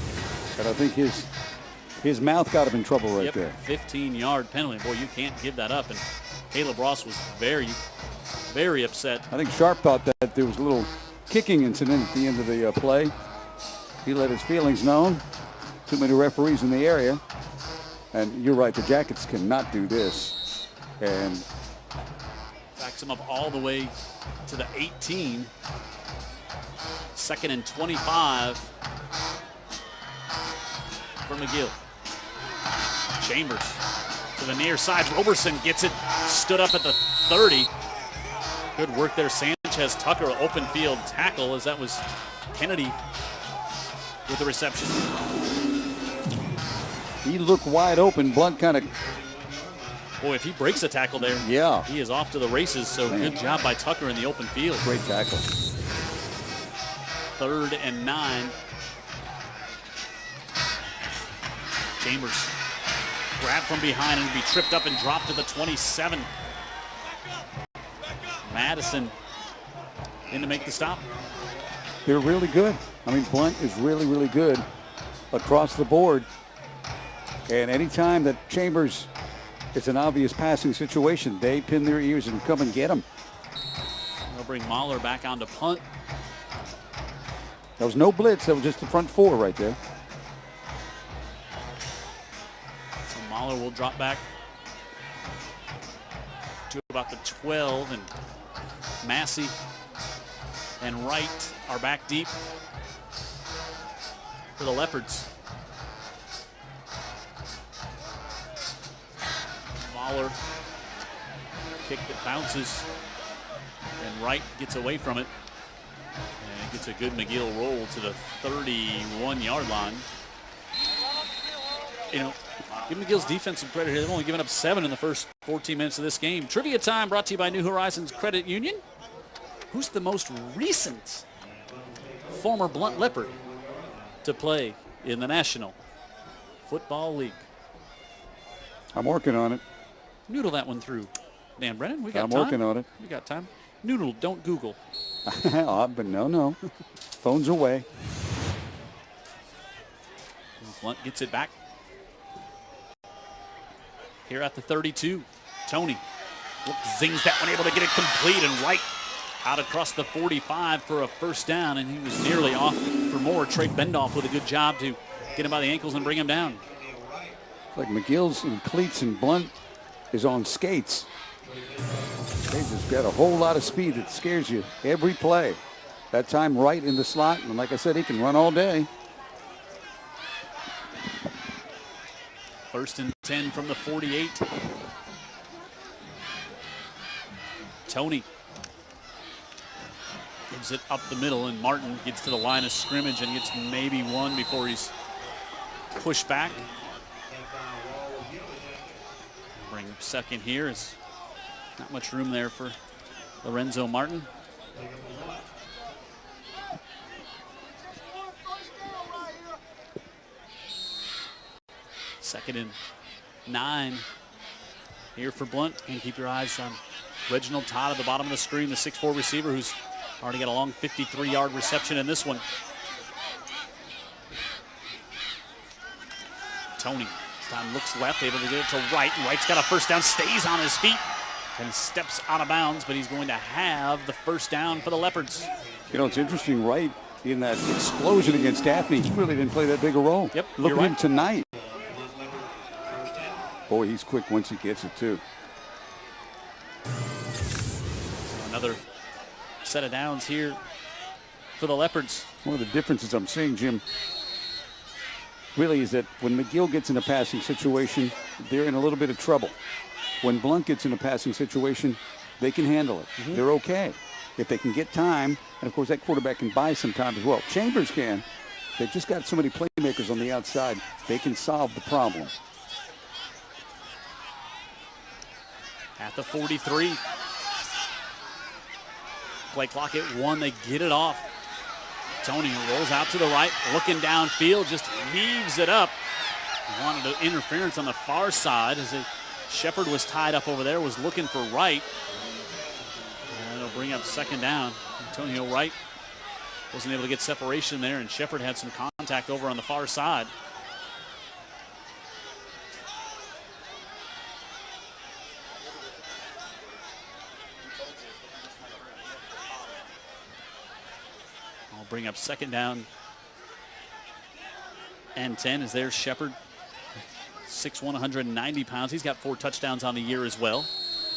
E: but I think his mouth got him in trouble right there.
D: 15-yard penalty. Boy, you can't give that up. And Caleb Ross was very, very upset.
E: I think Sharp thought that there was a little kicking incident at the end of the play. He let his feelings known. Too many referees in the area. And you're right, the Jackets cannot do this. And
D: backs him up all the way to the 18. 2nd and 25 for McGill. Chambers to the near side. Roberson gets it, stood up at the 30. Good work there. Sanchez Tucker, open field tackle, as that was Kennedy with the reception.
E: He looked wide open. Blount kind of.
D: Boy, if he breaks a tackle there, he is off to the races. So good job by Tucker in the open field.
E: Great tackle.
D: 3rd and 9. Chambers grabbed from behind and be tripped up and dropped to the 27. Madison in to make the stop.
E: They're really good. I mean, Blount is really, really good across the board. And anytime that Chambers, it's an obvious passing situation, they pin their ears and come and get him.
D: Well, That'll bring Mahler back on to punt.
E: There was no blitz. That was just the front four right there.
D: So Mahler will drop back to about the 12, and Massey and Wright are back deep for the Leopards. Mahler, kick that bounces, and Wright gets away from it. And gets a good McGill roll to the 31-yard line. You know, give McGill's defense some credit here. They've only given up 7 in the first 14 minutes of this game. Trivia time brought to you by New Horizons Credit Union. Who's the most recent former Blount Leopard to play in the National Football League?
E: I'm working on it.
D: Noodle that one through. Dan Brennan, we got
E: I'm
D: time.
E: working on it.
D: We got time. Noodle, don't Google.
E: But no. Phone's away.
D: Blount gets it back. Here at the 32, Tony zings that one, able to get it complete, and Wright out across the 45 for a first down, and he was nearly off for more. Trey Bendoff with a good job to get him by the ankles and bring him down.
E: Like McGill's in cleats and Blount is on skates. They just got a whole lot of speed that scares you every play. That time Wright in the slot, and like I said, he can run all day.
D: 1st and 10 from the 48. Tony gives it up the middle, and Martin gets to the line of scrimmage and gets maybe one before he's pushed back. Bring up second here. Is not much room there for Lorenzo Martin. Second and 9 here for Blount. And keep your eyes on Reginald Todd at the bottom of the screen, the 6'4" receiver who's already got a long 53-yard reception in this one. Tony this time looks left, able to get it to Wright. And Wright's got a first down, stays on his feet, and steps out of bounds, but he's going to have the first down for the Leopards.
E: You know, it's interesting, Wright, in that explosion against Daphne, he really didn't play that big a role.
D: Yep,
E: Look at
D: right.
E: him tonight. Boy, he's quick once he gets it, too.
D: So another set of downs here for the Leopards.
E: One of the differences I'm seeing, Jim, really is that when McGill gets in a passing situation, they're in a little bit of trouble. When Blount gets in a passing situation, they can handle it. They're okay. If they can get time, and of course that quarterback can buy some time as well. Chambers can. They've just got so many playmakers on the outside. They can solve the problem.
D: At the 43. Play clock at 1. They get it off. Tony rolls out to the right, looking downfield, just heaves it up. Wanted an interference on the far side as Shepard was tied up over there, was looking for Wright. And it'll bring up second down. Antonio Wright wasn't able to get separation there, and Shepard had some contact over on the far side. I'll bring up second down and 10 as there's Shepard. 6'1", 190 pounds. He's got 4 touchdowns on the year as well.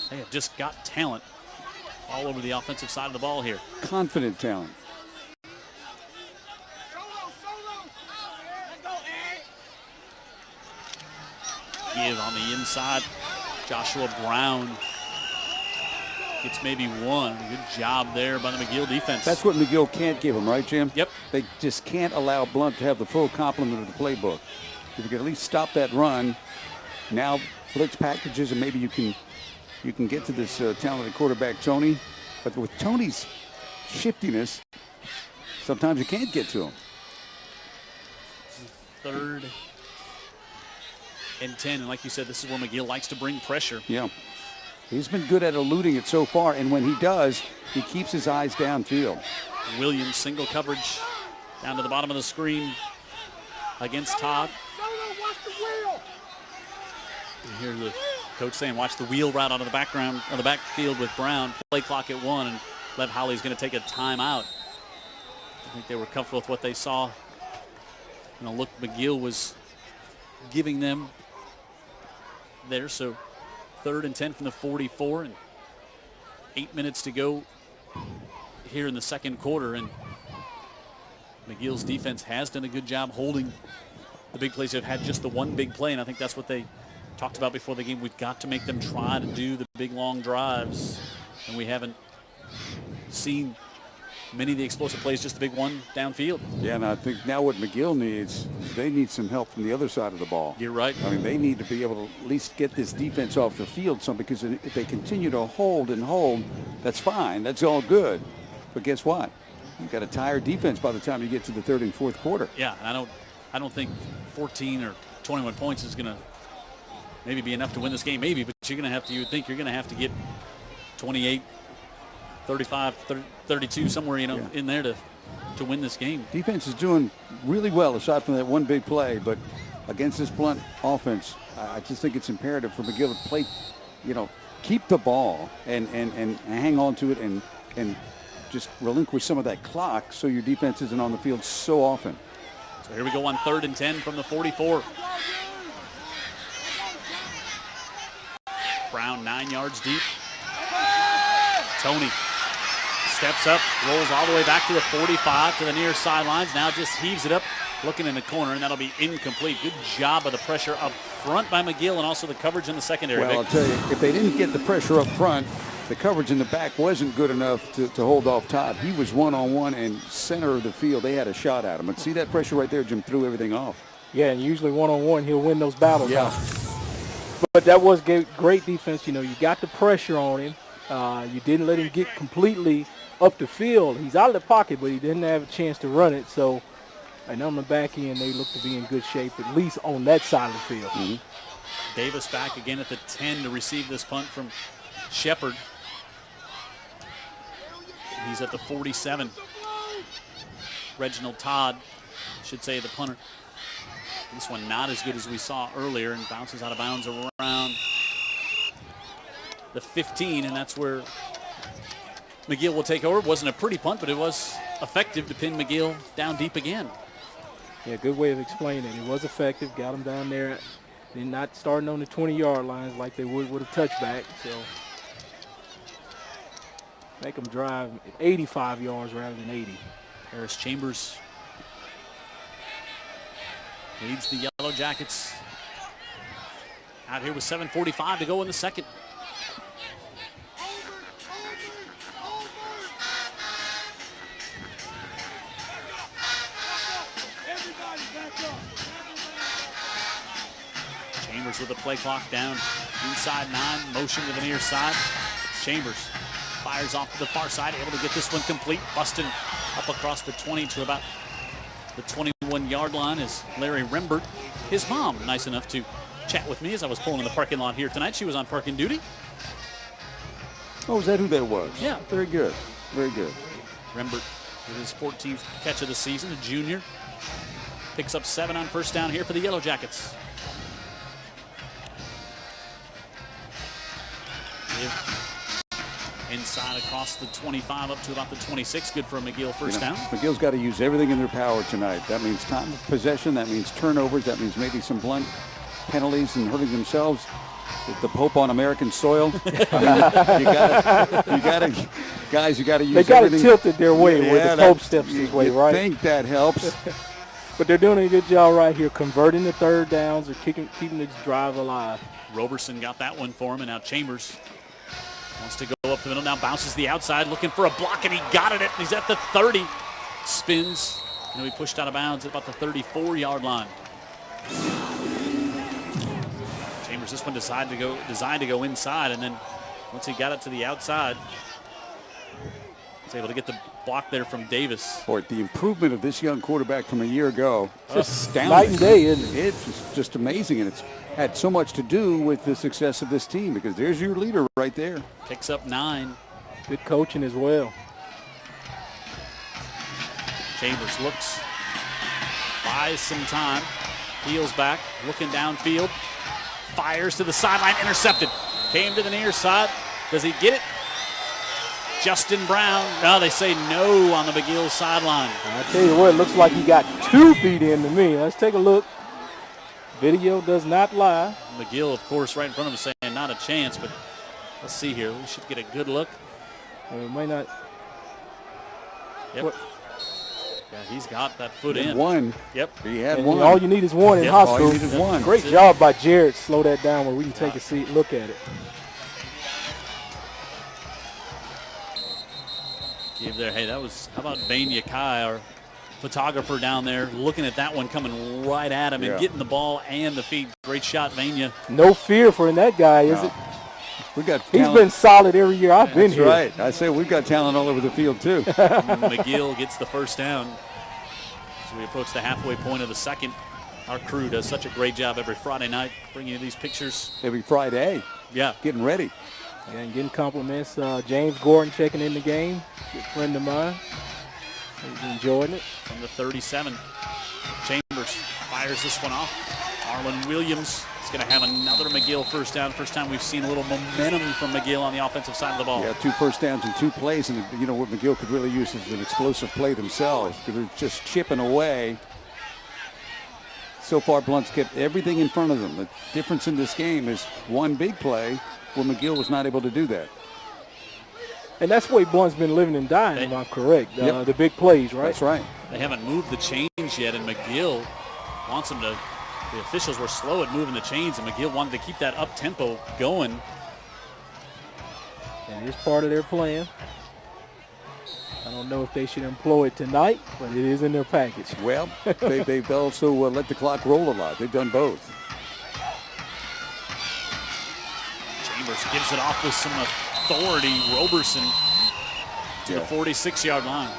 D: They have just got talent all over the offensive side of the ball here.
E: Confident talent.
D: Give on the inside. Joshua Brown gets maybe one. Good job there by the McGill defense.
E: That's what McGill can't give them, right, Jim?
D: Yep.
E: They just can't allow Blount to have the full complement of the playbook. If you can at least stop that run, now blitz packages, and maybe you can get to this talented quarterback, Tony. But with Tony's shiftiness, sometimes you can't get to him.
D: 3rd and 10, and like you said, this is where McGill likes to bring pressure.
E: Yeah. He's been good at eluding it so far, and when he does, he keeps his eyes downfield.
D: Williams single coverage down to the bottom of the screen against Todd. You hear the coach saying, watch the wheel route out of the background, or the backfield with Brown. Play clock at 1, and Lev Holly's going to take a timeout. I think they were comfortable with what they saw. Look, McGill was giving them there. So 3rd and 10 from the 44 and 8 minutes to go here in the second quarter. And McGill's defense has done a good job holding the big plays. They've had just the one big play, and I think that's what they talked about before the game. We've got to make them try to do the big long drives, and we haven't seen many of the explosive plays, just the big one downfield.
E: Yeah, and I think now what McGill needs, they need some help from the other side of the ball.
D: You're right.
E: I mean, they need to be able to at least get this defense off the field some, because if they continue to hold and hold, that's fine. That's all good. But guess what? You've got a tired defense by the time you get to the 3rd and 4th quarter.
D: Yeah, I don't think 14 or 21 points is going to maybe be enough to win this game. Maybe, but you would think you're going to have to get 28, 35, 32, somewhere, in there to win this game.
E: Defense is doing really well aside from that one big play, but against this Blount offense, I just think it's imperative for McGill to play, keep the ball and hang on to it and just relinquish some of that clock so your defense isn't on the field so often.
D: So here we go on 3rd and 10 from the 44. Brown 9 yards deep. Tony steps up, rolls all the way back to the 45 to the near sidelines. Now just heaves it up, looking in the corner, and that'll be incomplete. Good job of the pressure up front by McGill and also the coverage in the secondary.
E: Well, I'll tell you, if they didn't get the pressure up front, the coverage in the back wasn't good enough to hold off Todd. He was one-on-one and center of the field. They had a shot at him. And see that pressure right there, Jim, threw everything off.
F: Yeah, and usually one-on-one, he'll win those battles.
E: Yeah.
F: But that was great defense. You got the pressure on him. You didn't let him get completely up the field. He's out of the pocket, but he didn't have a chance to run it. So, and on the back end, they look to be in good shape, at least on that side of the field.
E: Mm-hmm.
D: Davis back again at the 10 to receive this punt from Shepard. He's at the 47. Reginald Todd, should say, the punter. This one not as good as we saw earlier, and bounces out of bounds around the 15, and that's where McGill will take over. It wasn't a pretty punt, but it was effective to pin McGill down deep again.
F: Yeah, good way of explaining it. It was effective, got them down there, and not starting on the 20-yard lines like they would with a touchback. So make them drive 85 yards rather than 80.
D: Harris Chambers leads the Yellow Jackets out here with 7:45 to go in the second. Chambers with the play clock down inside 9, motion to the near side. Chambers fires off to the far side, able to get this one complete, busting up across the 20 to about the 21-yard line is Larry Rembert. His mom, nice enough to chat with me as I was pulling in the parking lot here tonight. She was on parking duty.
E: Oh, is that who that was?
D: Yeah.
E: Very good. Very good.
D: Rembert with his 14th catch of the season, a junior. Picks up 7 on first down here for the Yellow Jackets. Inside across the 25 up to about the 26. Good for a McGill first down.
E: McGill's got to use everything in their power tonight. That means time of possession. That means turnovers. That means maybe some blunt penalties and hurting themselves. The Pope on American soil. You got to, guys, you got to use everything.
F: They got to tilt it their way where the Pope steps his way, right?
E: I think that helps.
F: But they're doing a good job right here, converting the third downs or keeping this drive alive.
D: Roberson got that one for him, and now Chambers wants to go up the middle, now bounces the outside, looking for a block, and he got it. He's at the 30. Spins, and he pushed out of bounds at about the 34-yard line. Chambers, this one designed to go inside, and then once he got it to the outside, was able to get the block there from Davis.
E: Boy, the improvement of this young quarterback from a year ago, just astounding.
F: Night and day, isn't it?
E: It's just amazing, and it's had so much to do with the success of this team, because there's your leader right there.
D: Picks up 9.
F: Good coaching as well.
D: Chambers looks, buys some time, heels back, looking downfield, fires to the sideline, intercepted. Came to the near side. Does he get it? Justin Brown. No, they say no on the McGill sideline.
F: I tell you what, it looks like he got 2 feet in to me. Let's take a look. Video does not lie.
D: McGill, of course, right in front of him saying not a chance, but let's see here. We should get a good look.
F: It might not.
D: Yep.
F: What?
D: Yeah, he's got that foot in.
E: One.
D: Yep.
E: He had
F: And
E: one.
F: all you need is one in
D: Yep.
F: high
E: All
F: school.
E: you need is one.
F: Great job by Jared. Slow that down where we can take a seat, look at it.
D: Give there. Hey, that was, how about Vanya Kai, our photographer down there, looking at that one coming right at him and getting the ball and the feet. Great shot, Vanya.
F: No fear for that guy, is it?
E: We got
F: He's
E: talent.
F: been solid every year I've been here.
E: That's right. I say we've got talent all over the field, too.
D: McGill gets the first down. As we approach the halfway point of the second, our crew does such a great job every Friday night bringing you these pictures.
E: Every Friday.
D: Yeah.
E: Getting ready.
F: Yeah, and getting compliments. James Gordon checking in the game. Good friend of mine. He's enjoying it.
D: From the 37, Chambers fires this one off. Arlen Williams is going to have another McGill first down. First time we've seen a little momentum from McGill on the offensive side of the ball.
E: Yeah, 2 first downs in 2 plays, and you know what McGill could really use is an explosive play themselves. They're just chipping away. So far, Blount's kept everything in front of them. The difference in this game is one big play where McGill was not able to do that.
F: And that's the way Blount's been living and dying, if I'm correct. The big plays, right?
E: That's right.
D: They haven't moved the chains yet, and McGill wants them to. The officials were slow at moving the chains, and McGill wanted to keep that up-tempo going.
F: And it's part of their plan. I don't know if they should employ it tonight, but it is in their package.
E: Well, they've also let the clock roll a lot. They've done both.
D: Chambers gives it off with some authority. Roberson to the 46-yard line.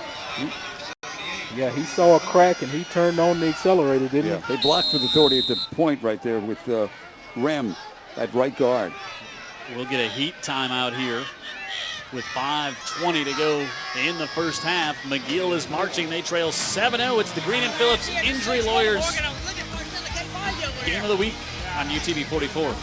F: Yeah, he saw a crack and he turned on the accelerator, didn't he?
E: They blocked with authority at the point right there with Rem at right guard.
D: We'll get a heat timeout here with 5:20 to go in the first half. McGill is marching. They trail 7-0. It's the Green and Phillips Injury Lawyers Game of the Week on UTV 44.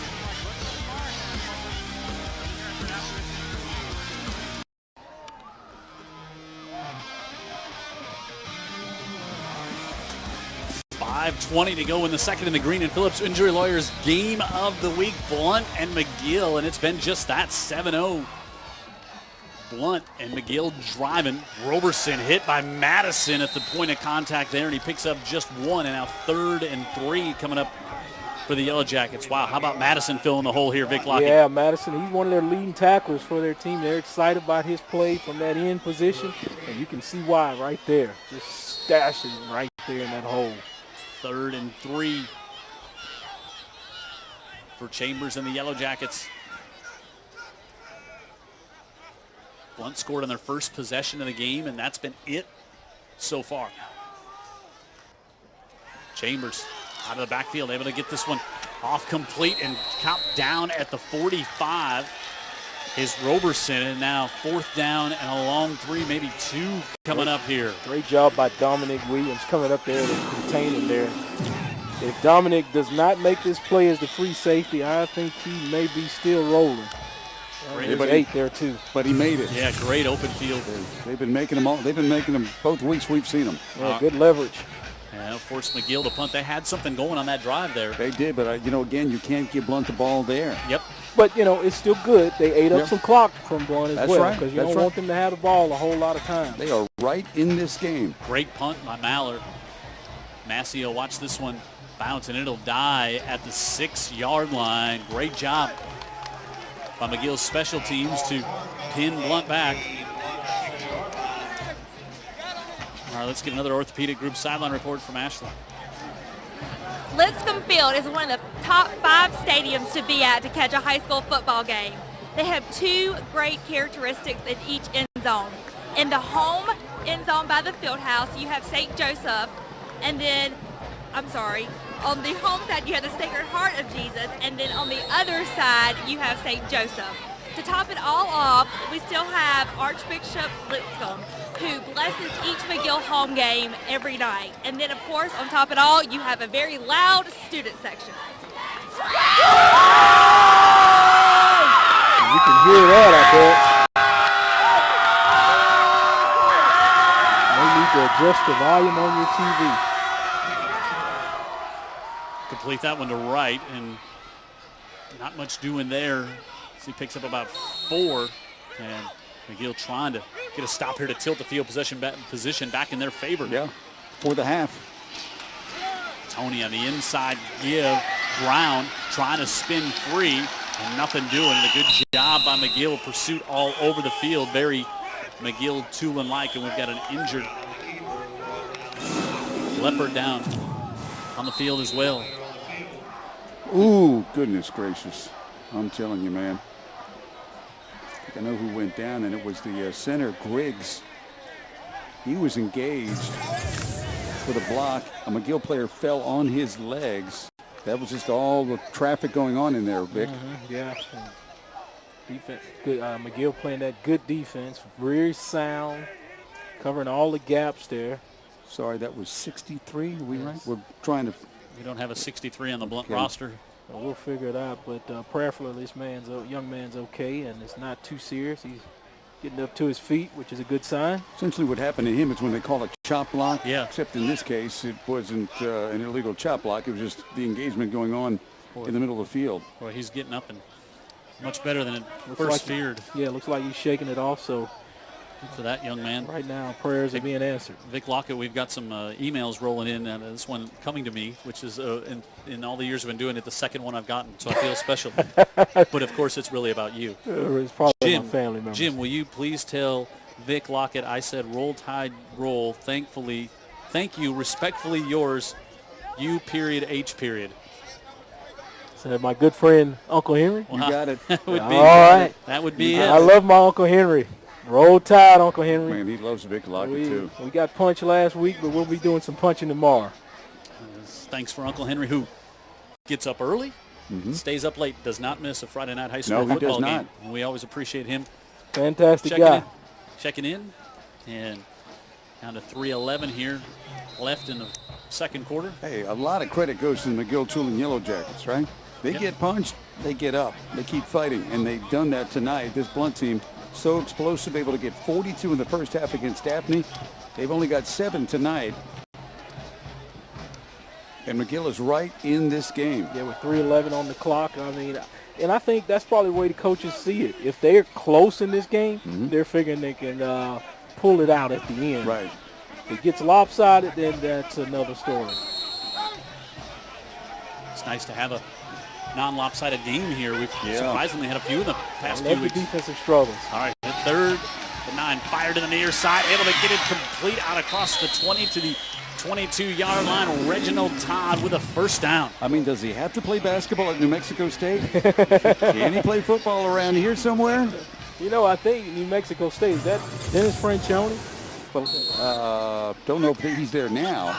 D: .520 to go in the second in the Green and Phillips Injury Lawyers Game of the Week. Blount and McGill, and it's been just that, 7-0. Blount and McGill driving. Roberson hit by Madison at the point of contact there, and he picks up just one, and now 3rd and 3 coming up for the Yellow Jackets. Wow, how about Madison filling the hole here, Vic Lockett?
F: Yeah, Madison, he's one of their leading tacklers for their team. They're excited about his play from that end position, and you can see why right there. Just stashing right there in that hole.
D: 3rd and 3 for Chambers and the Yellow Jackets. Blount scored on their first possession of the game, and that's been it so far. Chambers out of the backfield, able to get this one off complete and cop down at the 45 is Roberson, and now 4th down and a long 3, maybe 2 coming up here.
F: Great job by Dominic Williams coming up there to contain him there. If Dominic does not make this play as the free safety, I think he may be still rolling. There's 8 there too.
E: But he made it.
D: Yeah, great open field.
E: They've been making them all. They've been making them both weeks we've seen them.
F: Yeah, good leverage.
D: Yeah, forced McGill to punt. They had something going on that drive there.
E: They did, but again, you can't give Blount the ball there.
D: Yep.
F: But, it's still good. They ate up some clock from Blount as
E: That's
F: well,
E: right.
F: because you
E: That's
F: don't
E: right.
F: want them to have the ball a whole lot of time.
E: They are right in this game.
D: Great punt by Mallard. Massio, watch this one bounce, and it'll die at the 6-yard line. Great job by McGill's special teams to pin Blount back. All right, let's get another orthopedic group sideline report from Ashley.
G: Lipscomb Field is one of the top 5 stadiums to be at to catch a high school football game. They have 2 great characteristics in each end zone. In the home end zone by the field house, you have St. Joseph, and then, on the home side you have the Sacred Heart of Jesus, and then on the other side you have St. Joseph. To top it all off, we still have Archbishop Lipscomb, who blesses each McGill home game every night. And then, of course, on top of it all, you have a very loud student section.
F: You can hear that, I bet. to adjust the volume on your TV.
D: Complete that one to right, and not much doing there. So he picks up about 4, and McGill trying to get a stop here to tilt the field position back in their favor.
E: Yeah, for the half.
D: Tony on the inside give. Brown trying to spin free, and nothing doing. And a good job by McGill. Pursuit all over the field. Very McGill-Toolen-like, and we've got an injured Leopard down on the field as well.
E: Ooh, goodness gracious. I'm telling you, man. I think I know who went down, and it was the center, Griggs. He was engaged for the block. A McGill player fell on his legs. That was just all the traffic going on in there, Vic.
F: Yeah. Defense. Good. McGill playing that good defense. Very sound. Covering all the gaps there.
E: Sorry, that was 63. Are we right? We're trying to.
D: We don't have a 63 on the Blount roster.
F: Well, we'll figure it out, but prayerfully this young man's okay, and it's not too serious. He's getting up to his feet, which is a good sign.
E: Essentially what happened to him is when they call a chop block.
D: Yeah.
E: Except in this case, it wasn't an illegal chop block. It was just the engagement going on in the middle of the field.
D: Boy, he's getting up and much better than it first feared.
F: Yeah, looks like he's shaking it off, so.
D: For that young man.
F: Right now, prayers are being answered.
D: Vic Lockett, we've got some emails rolling in, and this one coming to me, which is in all the years I've been doing it, the second one I've gotten, so I feel special. But, of course, it's really about you.
F: It's probably my family members.
D: Jim, will you please tell Vic Lockett I said roll tide roll, thank you, respectfully yours, U.H.
F: So my good friend, Uncle Henry.
E: You got it.
D: That would be,
F: all right.
D: That would be it.
F: I love my Uncle Henry. Roll Tide, Uncle Henry.
E: Man, he loves Vic Lockett, too.
F: We got punched last week, but we'll be doing some punching tomorrow.
D: Thanks for Uncle Henry, who gets up early, stays up late, does not miss a Friday night high school football game. And we always appreciate him.
F: Fantastic guy.
D: Checking in, and down to 3:11 here left in the second quarter.
E: Hey, a lot of credit goes to the McGill-Toolen Yellow Jackets, right? They get punched, they get up, they keep fighting, and they've done that tonight. This Blount team, so explosive, able to get 42 in the first half against Daphne. They've only got 7 tonight. And McGill is right in this game.
F: Yeah, with 3:11 on the clock. I mean, and I think that's probably the way the coaches see it. If they're close in this game, they're figuring they can pull it out at the end.
E: Right.
F: If it gets lopsided, then that's another story.
D: It's nice to have a non-lopsided game here. We've surprisingly had a few in the past few weeks.
F: Defensive struggles.
D: All right, the third, the 9 fired to the near side, able to get it complete out across the 20 to the 22-yard line. Reginald Todd with a first down.
E: I mean, does he have to play basketball at New Mexico State? Can he play football around here somewhere?
F: You know, I think New Mexico State, is that Dennis Franchione?
E: Don't know if he's there now.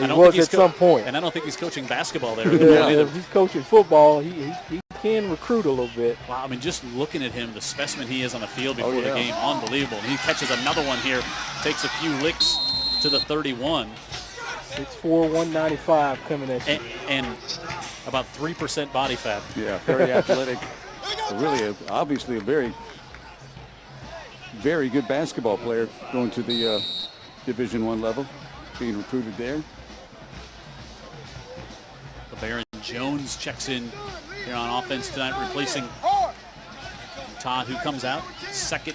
F: He was at some point.
D: And I don't think he's coaching basketball there.
F: If he's coaching football, he can recruit a little bit.
D: Wow, I mean, just looking at him, the specimen he is on the field before the game, unbelievable. And he catches another one here, takes a few licks to the 31.
E: 6'4",
F: 195 coming at you.
D: And about 3% body fat.
E: Yeah, very athletic. Really, obviously a very, very good basketball player going to the Division I level, being recruited there.
D: LeBaron Jones checks in here on offense tonight, replacing Todd, who comes out. 2nd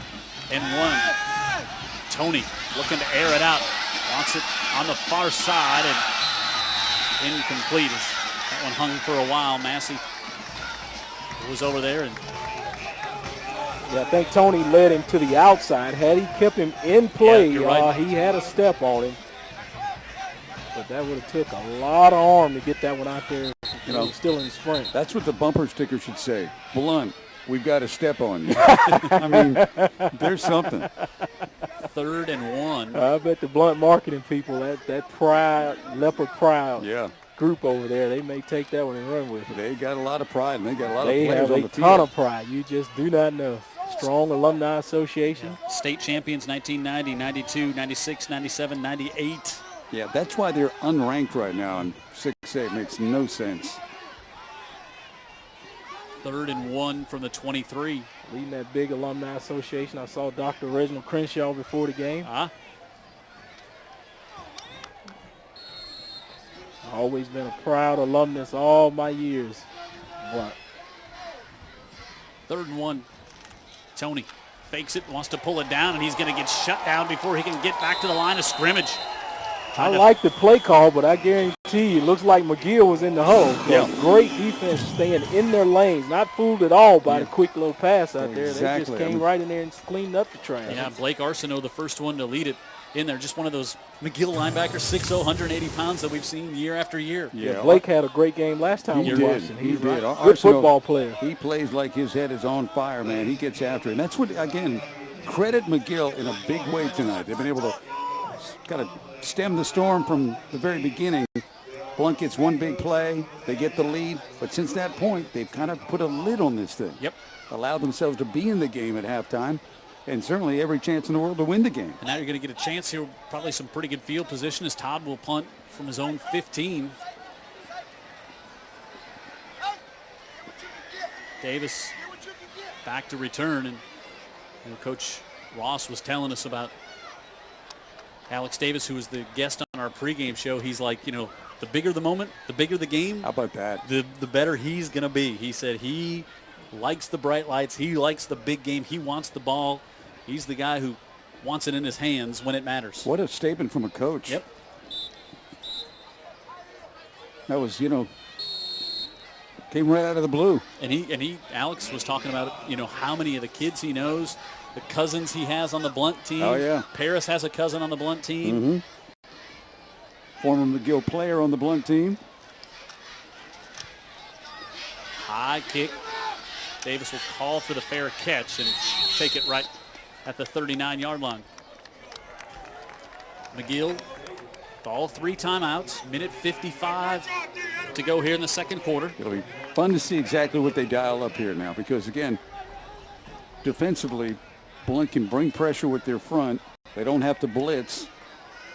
D: and 1. Tony looking to air it out. Wants it on the far side and incomplete. That one hung for a while. Massey was over there. And
F: yeah, I think Tony led him to the outside. Had he kept him in play,
D: right.
F: He had a step on him. But that would have took a lot of arm to get that one out there. Still in the sprint.
E: That's what the bumper sticker should say. Blunt, we've got to step on you. I mean, there's something.
D: 3rd and 1.
F: I bet the Blount marketing people, that pride, Leopard Pride group over there, they may take that one and run with it.
E: They got a lot of pride, and they got a lot of players on the field.
F: They have a ton of pride. You just do not know. Strong Alumni Association.
D: State champions 1990, 92, 96, 97, 98.
E: Yeah, that's why they're unranked right now in 6A. It makes no sense.
D: 3rd and 1 from the 23.
F: Leading that big Alumni Association. I saw Dr. Reginald Crenshaw before the game. Always been a proud alumnus all my years. Blount.
D: 3rd and 1. Tony fakes it, wants to pull it down, and he's going to get shut down before he can get back to the line of scrimmage.
F: I like the play call, but I guarantee you, it looks like McGill was in the hole.
D: Yeah.
F: Great defense staying in their lanes, not fooled at all by the quick little pass out there. They just came right in there and cleaned up the trash.
D: Yeah, Blake Arsenault, the first one to lead it in there. Just one of those McGill linebackers, 6'0", 180 pounds that we've seen year after year.
F: Yeah, Blake had a great game last time we watched him.
E: He did.
F: Good football player.
E: He plays like his head is on fire, man. He gets after it. And that's what, again, credit McGill in a big way tonight. They've been able to kind of stem the storm from the very beginning. Blount gets one big play. They get the lead. But since that point, they've kind of put a lid on this thing.
D: Yep.
E: Allowed themselves to be in the game at halftime. And certainly every chance in the world to win the game.
D: And now you're going to get a chance here, probably some pretty good field position as Todd will punt from his own 15. Davis back to return, and Coach Ross was telling us about Alex Davis, who was the guest on our pregame show. He's like, the bigger the moment, the bigger the game.
E: How about that?
D: The better he's going to be. He said he likes the bright lights. He likes the big game. He wants the ball. He's the guy who wants it in his hands when it matters.
E: What a statement from a coach.
D: Yep.
E: That was, came right out of the blue.
D: And Alex was talking about, how many of the kids he knows, the cousins he has on the Blount team.
E: Oh, yeah.
D: Paris has a cousin on the Blount team.
E: Former McGill player on the Blount team.
D: High kick. Davis will call for the fair catch and take it right at the 39-yard line. McGill, with all 3 timeouts, minute 55 to go here in the second quarter.
E: It'll be fun to see exactly what they dial up here now because, again, defensively, Blount can bring pressure with their front. They don't have to blitz,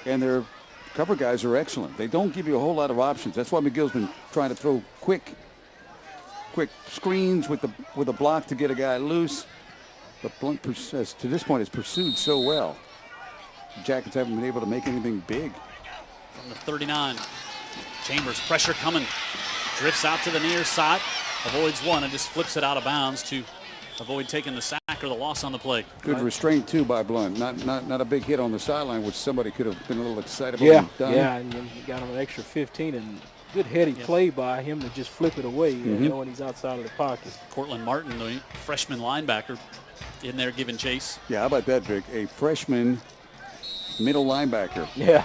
E: and their cover guys are excellent. They don't give you a whole lot of options. That's why McGill's been trying to throw quick screens with a block to get a guy loose. But Blount, to this point, has pursued so well. The Jackets haven't been able to make anything big.
D: From the 39, Chambers, pressure coming. Drifts out to the near side, avoids one, and just flips it out of bounds to avoid taking the sack or the loss on the play.
E: Good restraint, too, by Blount. Not a big hit on the sideline, which somebody could have been a little excited about.
F: Yeah, and you got him an extra 15, and good heady play by him to just flip it away, knowing he's outside of the pocket.
D: Cortland Martin, the freshman linebacker, in there giving chase.
E: Yeah, how about that, Vic? A freshman middle linebacker.
F: Yeah.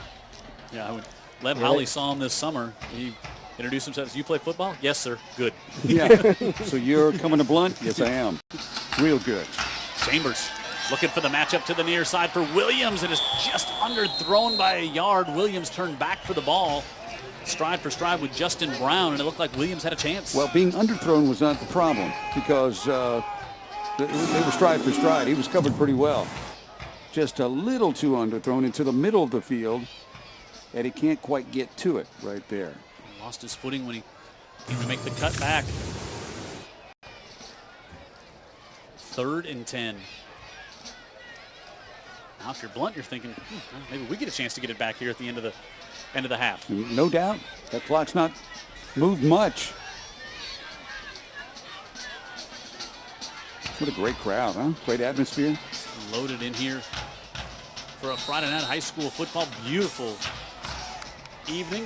D: Yeah, when Lev Howley saw him this summer, he introduced himself as, "You play football?" "Yes, sir." "Good."
E: Yeah. So you're coming to Blount? "Yes, I am." Real good.
D: Chambers looking for the matchup to the near side for Williams, and is just underthrown by a yard. Williams turned back for the ball, stride for stride with Justin Brown, and it looked like Williams had a chance.
E: Well, being underthrown was not the problem because they were stride for stride. He was covered pretty well. Just a little too underthrown into the middle of the field, and he can't quite get to it right there.
D: Lost his footing when he came to make the cut back. 3rd and 10. Now, if you're Blount, you're thinking, maybe we get a chance to get it back here at the end of the half.
E: No doubt. That clock's not moved much. What a great crowd, huh? Great atmosphere.
D: Loaded in here for a Friday night high school football. Beautiful evening.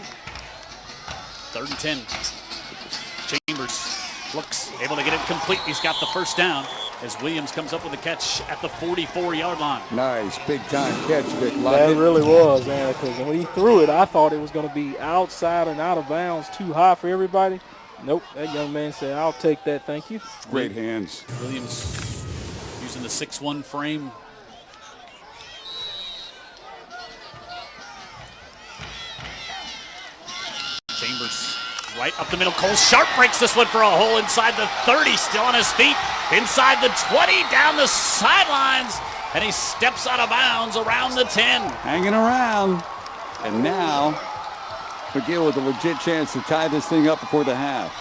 D: 3rd and 10. Chambers looks able to get it complete. He's got the first down as Williams comes up with a catch at the 44-yard line.
E: Nice, big-time catch, Vic.
F: That really was, man, because when he threw it, I thought it was going to be outside and out of bounds, too high for everybody. Nope, that young man said, "I'll take that, thank you."
E: Great hands.
D: Williams using the 6'1" frame. Chambers right up the middle. Cole Sharp breaks this one for a hole inside the 30, still on his feet. Inside the 20, down the sidelines, and he steps out of bounds around the 10.
E: Hanging around. And now, McGill with a legit chance to tie this thing up before the half.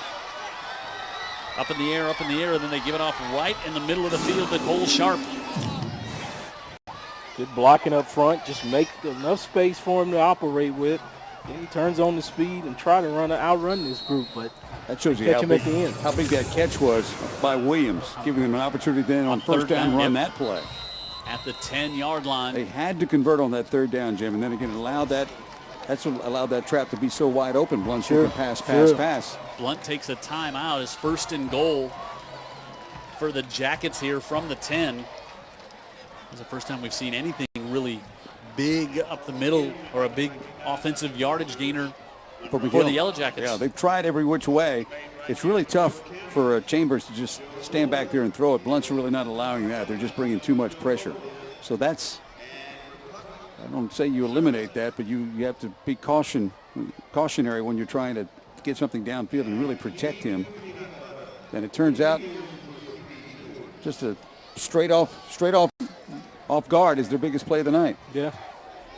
D: Up in the air, and then they give it off right in the middle of the field to Cole Sharp.
F: Good blocking up front. Just make enough space for him to operate with. Then he turns on the speed and try to outrun this group, but
E: that shows you
F: catch
E: how
F: him
E: big,
F: at the end.
E: how big that catch was by Williams, giving them an opportunity then on first down run that play.
D: At the 10-yard line.
E: They had to convert on that third down, Jim, and then again that's what allowed that trap to be so wide open. Blount can pass.
D: Blount takes a timeout. His first and goal for the Jackets here from the 10. It's the first time we've seen anything really big up the middle or a big offensive yardage gainer for the Yellow Jackets.
E: Yeah, they've tried every which way. It's really tough for Chambers to just stand back there and throw it. Blount's really not allowing that. They're just bringing too much pressure. So that's, I don't say you eliminate that, but you have to be cautionary when you're trying to get something downfield and really protect him. And it turns out just a straight off guard is their biggest play of the night.
F: Yeah.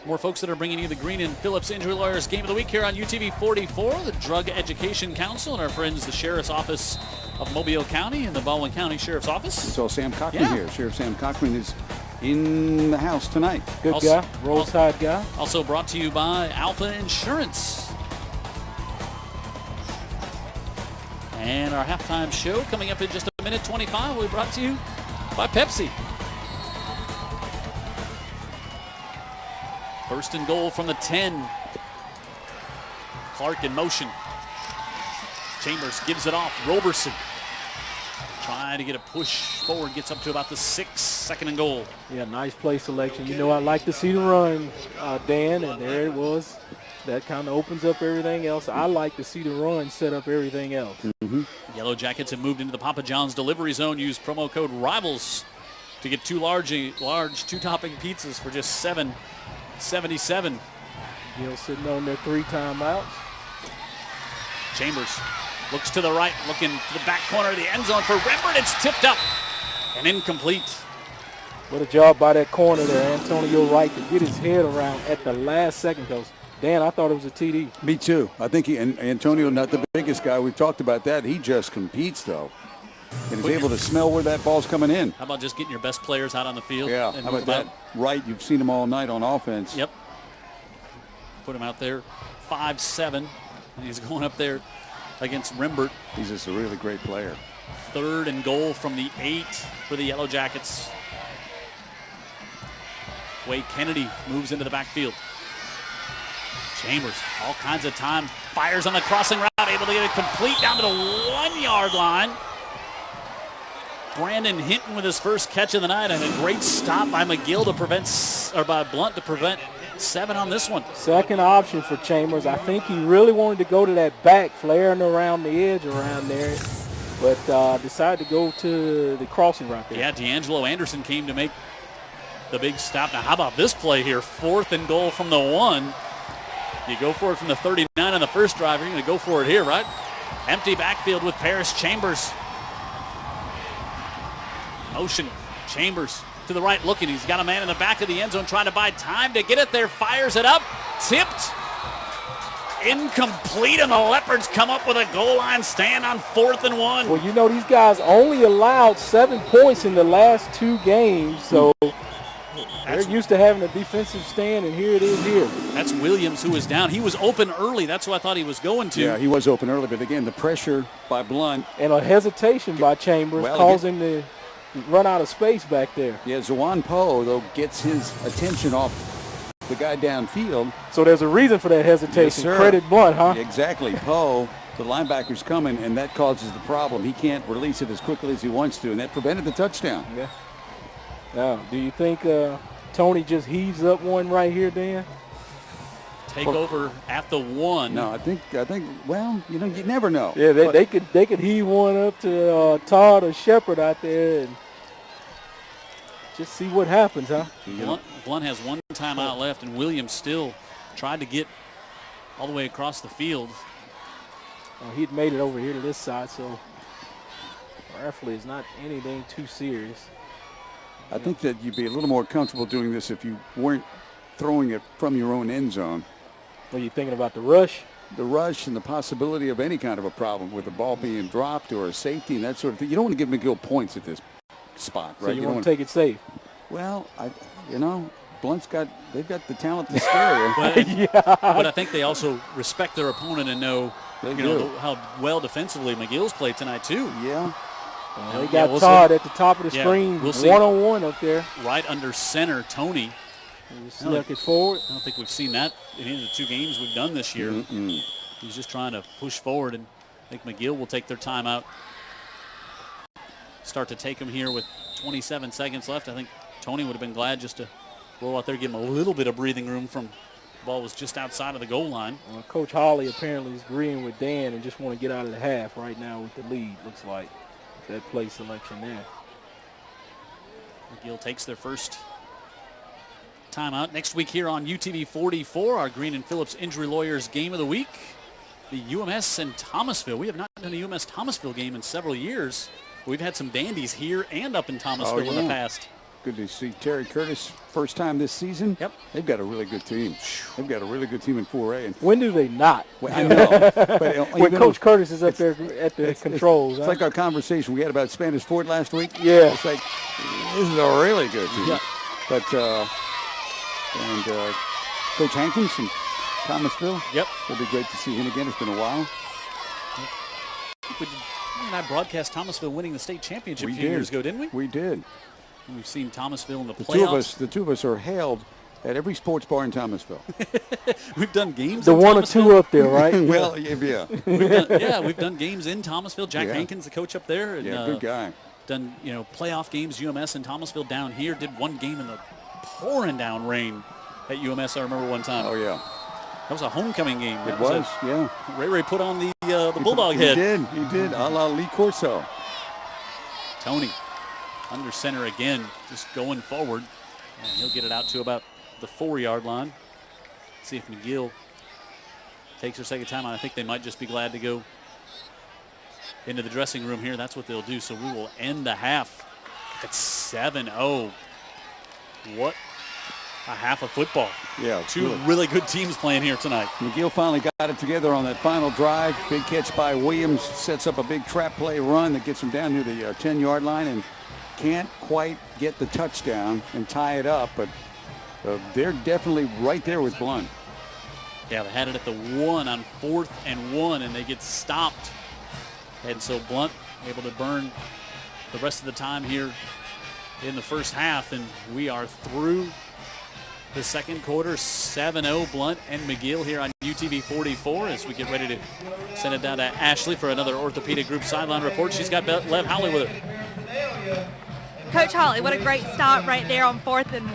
D: More folks that are bringing you the Green and Phillips Injury Lawyers Game of the Week here on UTV 44, the Drug Education Council, and our friends, the Sheriff's Office of Mobile County and the Baldwin County Sheriff's Office.
E: We saw Sam Cochran here. Sheriff Sam Cochran is in the house tonight.
F: Good guy, Roll Tide guy.
D: Also brought to you by Alpha Insurance. And our halftime show coming up in just a minute 25 will be brought to you by Pepsi. First and goal from the 10. Clark in motion. Chambers gives it off. Roberson trying to get a push forward. Gets up to about the 6. Second and goal.
F: Yeah, nice play selection. You know, I like to see the run, Dan, and there it was. That kind of opens up everything else. I like to see the run set up everything else.
E: Mm-hmm.
D: Yellow Jackets have moved into the Papa John's delivery zone. Use promo code RIVALS to get two large two-topping pizzas for just $7.77.
F: Gill sitting on their 3 timeouts.
D: Chambers looks to the right, looking to the back corner of the end zone for Rembert. It's tipped up and incomplete.
F: What a job by that corner there, Antonio Wright, to get his head around at the last second. Because Dan, I thought it was a TD.
E: Me too. I think Antonio, not the biggest guy. We've talked about that. He just competes, though. And is able to smell where that ball's coming in.
D: How about just getting your best players out on the field?
E: Yeah,
D: and
E: how about that? Right, you've seen him all night on offense.
D: Yep. Put him out there, 5'7", and he's going up there against Rembert.
E: He's just a really great player.
D: Third and goal from the 8 for the Yellow Jackets. Wade Kennedy moves into the backfield. Chambers, all kinds of time, fires on the crossing route, able to get it complete down to the 1-yard line. Brandon Hinton with his first catch of the night, and a great stop by McGill to by Blount to prevent 7 on this one.
F: Second option for Chambers. I think he really wanted to go to that back, flaring around the edge around there, but decided to go to the crossing route there.
D: Yeah, D'Angelo Anderson came to make the big stop. Now, how about this play here? 4th and goal from the 1. You go for it from the 39 on the first drive. You're going to go for it here, right? Empty backfield with Paris Chambers. Motion. Chambers to the right looking. He's got a man in the back of the end zone trying to buy time to get it there. Fires it up. Tipped. Incomplete, and the Leopards come up with a goal line stand on 4th and 1.
F: Well, you know, these guys only allowed 7 points in the last 2 games, so they're used to having a defensive stand, and here it is here.
D: That's Williams who is down. He was open early. That's who I thought he was going to.
E: Yeah, he was open early, but again, the pressure by Blount.
F: And a hesitation by Chambers caused him to run out of space back there.
E: Yeah, Zawan Poe, though, gets his attention off the guy downfield.
F: So there's a reason for that hesitation.
E: Yes, sir.
F: Credit Blount, huh?
E: Exactly. Poe, the linebacker's coming, and that causes the problem. He can't release it as quickly as he wants to, and that prevented the touchdown.
F: Yeah. Now, do you think Tony just heaves up one right here, Dan?
D: Take over at the 1.
E: No, I think. Well, you know, you never know.
F: Yeah, they could heave one up to Todd or Shepard out there and just see what happens, huh?
D: Blount has 1 timeout left, and Williams still tried to get all the way across the field.
F: He'd made it over here to this side, so prayerfully it's not anything too serious.
E: I think that you'd be a little more comfortable doing this if you weren't throwing it from your own end zone.
F: What are you thinking about, the rush?
E: The rush and the possibility of any kind of a problem with the ball being dropped or a safety and that sort of thing. You don't want to give McGill points at this spot, right?
F: So you want to take it safe?
E: Well, they've got the talent to scare you.
D: But I think they also respect their opponent and know, how well defensively McGill's played tonight too.
E: Yeah.
F: They got Todd at the top of the screen, one-on-one up there.
D: Right under center, Tony.
F: Snuck it forward.
D: I don't think we've seen that in any of the 2 games we've done this year. He's just trying to push forward, and I think McGill will take their timeout. Start to take them here with 27 seconds left. I think Tony would have been glad just to roll out there, give him a little bit of breathing room from the ball was just outside of the goal line.
F: Well, Coach Holly apparently is agreeing with Dan and just want to get out of the half right now with the lead, looks like. That play selection there.
D: McGill takes their first timeout. Next week here on UTV 44, our Green and Phillips Injury Lawyers Game of the Week, the UMS and Thomasville. We have not done a UMS Thomasville game in several years. We've had some dandies here and up in Thomasville in the past.
E: Good to see Terry Curtis first time this season.
D: Yep.
E: They've got a really good team. They've got a really good team in 4A. And
F: when do they not?
E: Well, I know. But
F: when Coach Curtis is up there at the controls.
E: It's like our conversation we had about Spanish Fort last week.
F: Yeah.
E: It's like, this is a really good team.
F: Yeah.
E: But, Coach Hankins from Thomasville.
D: Yep.
E: It'll be great to see him again. It's been a while.
D: And I broadcast Thomasville winning the state championship a few years ago, didn't we?
E: We did.
D: And we've seen Thomasville in the playoffs.
E: The two of us are hailed at every sports bar in Thomasville.
D: We've done games
F: the
D: in
F: one
D: Thomasville.
F: or two up there, right?
E: Well, yeah.
D: We've done games in Thomasville. Jack Hankins, the coach up there. And,
E: good guy.
D: Done, playoff games, UMS and Thomasville down here. Did one game in the pouring down rain at UMS, I remember one time.
E: Oh, yeah.
D: That was a homecoming game.
E: It was, yeah.
D: Ray put on the Bulldog head.
E: He did, a la Lee Corso.
D: Tony under center again, just going forward. And he'll get it out to about the 4-yard line. See if McGill takes their second time out. I think they might just be glad to go into the dressing room here. That's what they'll do. So we will end the half at 7-0. What a half of football.
E: Yeah.
D: Two really good teams playing here tonight.
E: McGill finally got it together on that final drive. Big catch by Williams. Sets up a big trap play run that gets him down near the 10-yard line and can't quite get the touchdown and tie it up. But they're definitely right there with Blount.
D: Yeah, they had it at the 1 on 4th and 1, and they get stopped. And so Blount able to burn the rest of the time here in the first half, and we are through the second quarter. 7-0 Blount and McGill here on UTV 44 as we get ready to send it down to Ashley for another orthopedic group sideline report. She's got Lev Howley with her.
G: Coach Hawley, what a great stop right there on 4th and 1.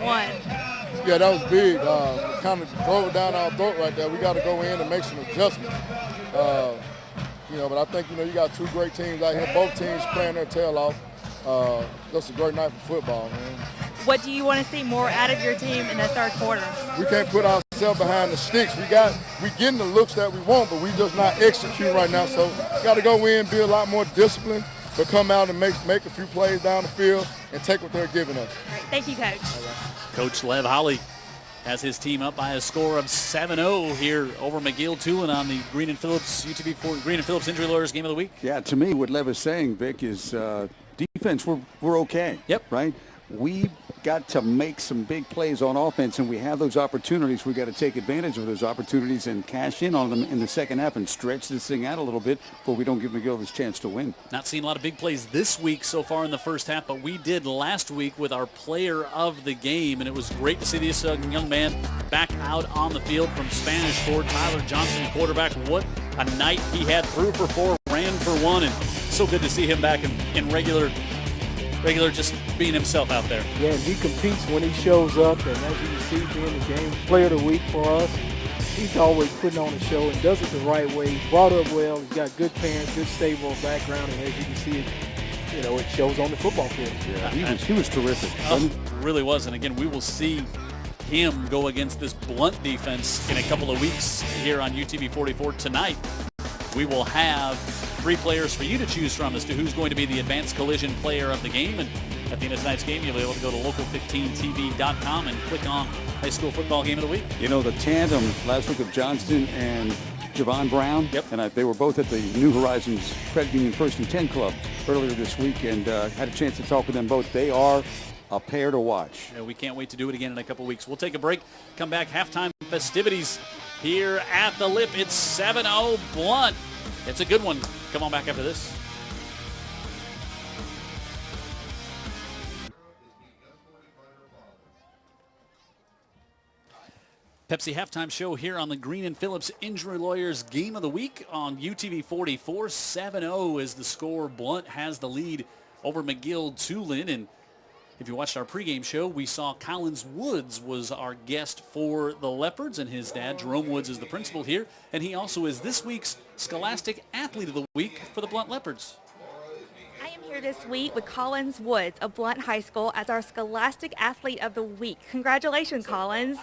I: Yeah, that was big. Kind of drove it down our throat right there. We got to go in and make some adjustments. But I think, you got two great teams out here. Both teams playing their tail off. That's a great night for football, man.
G: What do you want to see more out of your team in the third quarter?
I: We can't put ourselves behind the sticks. We getting the looks that we want, but we just not executing right now. So got to go in, be a lot more disciplined, but come out and make a few plays down the field and take what they're giving us.
G: Right, thank you, Coach.
D: Coach Lev Howley has his team up by a score of 7-0 here over McGill-Toolen on the Green and Phillips UTV Green and Phillips Injury Lawyers Game of the Week.
E: Yeah, to me, what Lev is saying, Vic, is defense. We're okay.
D: Yep.
E: Right. We got to make some big plays on offense, and we have those opportunities. We got to take advantage of those opportunities and cash in on them in the second half and stretch this thing out a little bit, but we don't give McGill this chance to win.
D: Not seeing a lot of big plays this week so far in the first half, but we did last week with our player of the game, and it was great to see this young man back out on the field from Spanish Fort. Tyler Johnson, quarterback. What a night he had. Threw for 4, ran for 1, and so good to see him back in regular just being himself out there.
F: Yeah, and he competes when he shows up, and as you can see, being the game player of the week for us, he's always putting on a show and does it the right way. He's brought up well. He's got good parents, good stable background, and as you can see, it shows on the football field.
E: Yeah, he was terrific.
D: Really was, and again, we will see him go against this Blount defense in a couple of weeks here on UTV 44 tonight. We will have 3 players for you to choose from as to who's going to be the Advanced Collision Player of the Game. And at the end of tonight's game, you'll be able to go to local15tv.com and click on High School Football Game of the Week.
E: The tandem last week of Johnston and Javon Brown.
D: Yep.
E: And they were both at the New Horizons Credit Union First and 10 Club earlier this week, and had a chance to talk with them both. They are a pair to watch.
D: Yeah, we can't wait to do it again in a couple weeks. We'll take a break, come back, halftime festivities here at the Lip. It's 7-0 Blount. It's a good one. Come on back after this. Pepsi halftime show here on the Green and Phillips Injury Lawyers Game of the Week on UTV 44. 7-0 is the score. Blount has the lead over McGill-Toolen. And if you watched our pregame show, we saw Collins Woods was our guest for the Leopards, and his dad, Jerome Woods, is the principal here. And he also is this week's Scholastic Athlete of the Week for the Blount Leopards.
G: I am here this week with Collins Woods of Blount High School as our Scholastic Athlete of the Week. Congratulations, Collins.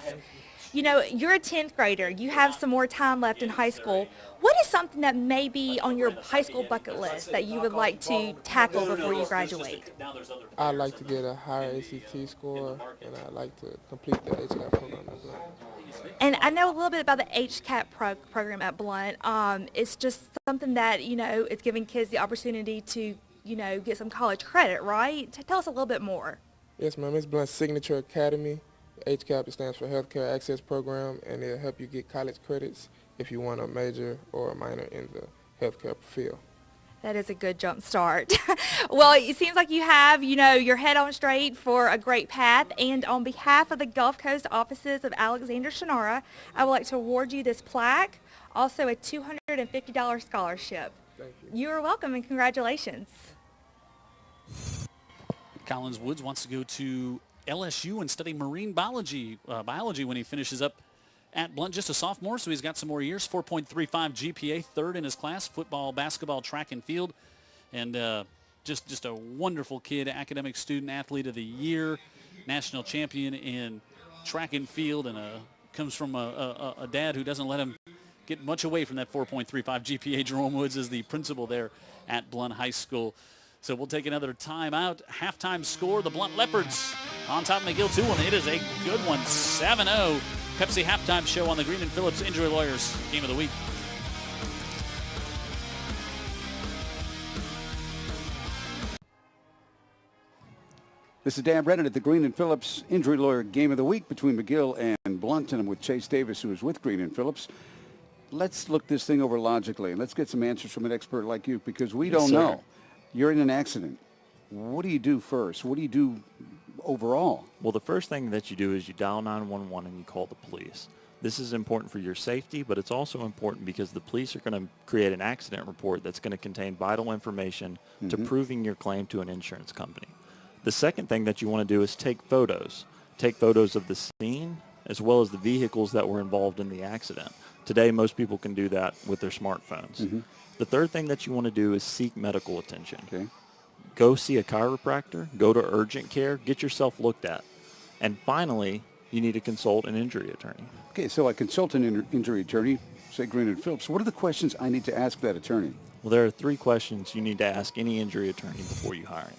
G: You know, you're a 10th grader. You have some more time left in high school. What is something that may be on your high school bucket list that you would like to tackle before you graduate?
J: I'd like to get a higher ACT score, and I'd like to complete the HCAP program at Blount.
G: And I know a little bit about the HCAP program at Blount. It's just something that, you know, it's giving kids the opportunity to, you know, get some college credit, right? Tell us a little bit more.
J: Yes, ma'am. It's Blount's Signature Academy. HCAP stands for Healthcare Access Program, and it'll help you get college credits if you want a major or a minor in the healthcare field.
G: That is a good jump start. Well, it seems like you have, you know, your head on straight for a great path. And on behalf of the Gulf Coast offices of Alexander Shannara, I would like to award you this plaque, also a $250 scholarship.
J: Thank you.
G: You are welcome and congratulations.
D: Collins Woods wants to go to LSU and study marine biology when he finishes up at Blount. Just a sophomore, so he's got some more years. 4.35 GPA, third in his class, football, basketball, track, and field. And just a wonderful kid, academic student, athlete of the year, national champion in track and field, and comes from a dad who doesn't let him get much away from that 4.35 GPA. Jerome Woods is the principal there at Blount High School. So we'll take another timeout. Halftime score, the Blount Leopards on top of McGill-Toolen. It is a good one, 7-0. Pepsi halftime show on the Green and Phillips Injury Lawyers Game of the Week.
E: This is Dan Brennan at the Green and Phillips Injury Lawyer Game of the Week between McGill and Blount, and I'm with Chase Davis, who is with Green and Phillips. Let's look this thing over logically, and let's get some answers from an expert like you, because we don't know. You're in an accident. What do you do first? What do you do overall?
K: Well, the first thing that you do is you dial 911 and you call the police. This is important for your safety, but it's also important because the police are going to create an accident report that's going to contain vital information to proving your claim to an insurance company. The second thing that you want to do is take photos. Take photos of the scene as well as the vehicles that were involved in the accident. Today, most people can do that with their smartphones. The third thing that you want to do is seek medical attention.
E: Okay.
K: Go see a chiropractor, go to urgent care, get yourself looked at. And finally, you need to consult an injury attorney.
E: Okay, so I consult an injury attorney, say Green and Phillips. What are the questions I need to ask that attorney?
K: Well, there are 3 questions you need to ask any injury attorney before you hire him.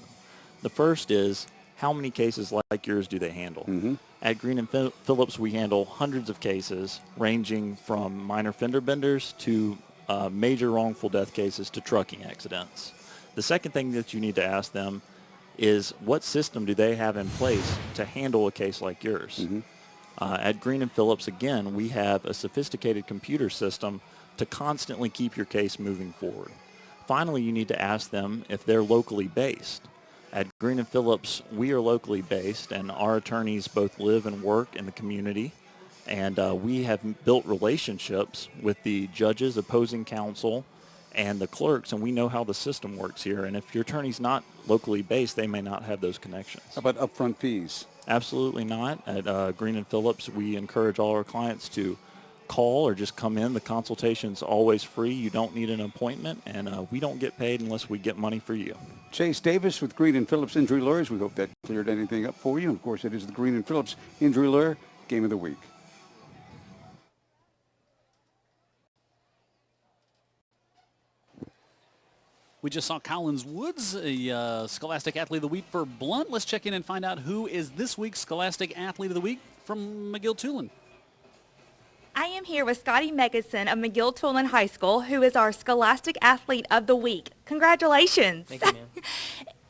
K: The first is, how many cases like yours do they handle? At Green and Phillips, we handle hundreds of cases, ranging from minor fender benders to major wrongful death cases to trucking accidents. The second thing that you need to ask them is, what system do they have in place to handle a case like yours? At Green and Phillips, again, we have a sophisticated computer system to constantly keep your case moving forward. Finally, you need to ask them if they're locally based. At Green and Phillips, we are locally based, and our attorneys both live and work in the community. And we have built relationships with the judges, opposing counsel, and the clerks, and we know how the system works here. And if your attorney's not locally based, they may not have those connections.
E: How about upfront fees?
K: Absolutely not. At Green and Phillips, we encourage all our clients to call or just come in. The consultation's always free. You don't need an appointment, and we don't get paid unless we get money for you.
E: Chase Davis with Green and Phillips Injury Lawyers. We hope that cleared anything up for you. And of course, it is the Green and Phillips Injury Lawyer Game of the Week.
D: We just saw Collins Woods, a Scholastic Athlete of the Week for Blount. Let's check in and find out who is this week's Scholastic Athlete of the Week from McGill-Toolen.
G: I am here with Scotty Megason of McGill-Toolen High School, who is our Scholastic Athlete of the Week. Congratulations.
L: Thank you, ma'am.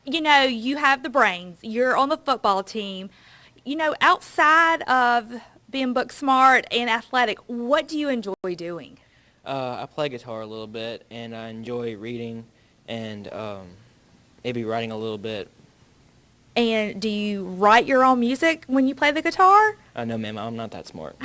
G: you know, you have the brains. You're on the football team. You know, outside of being book smart and athletic, what do you enjoy doing?
L: I play guitar a little bit, and I enjoy reading and maybe writing a little bit.
G: And do you write your own music when you play the guitar?
L: No, ma'am, I'm not that smart.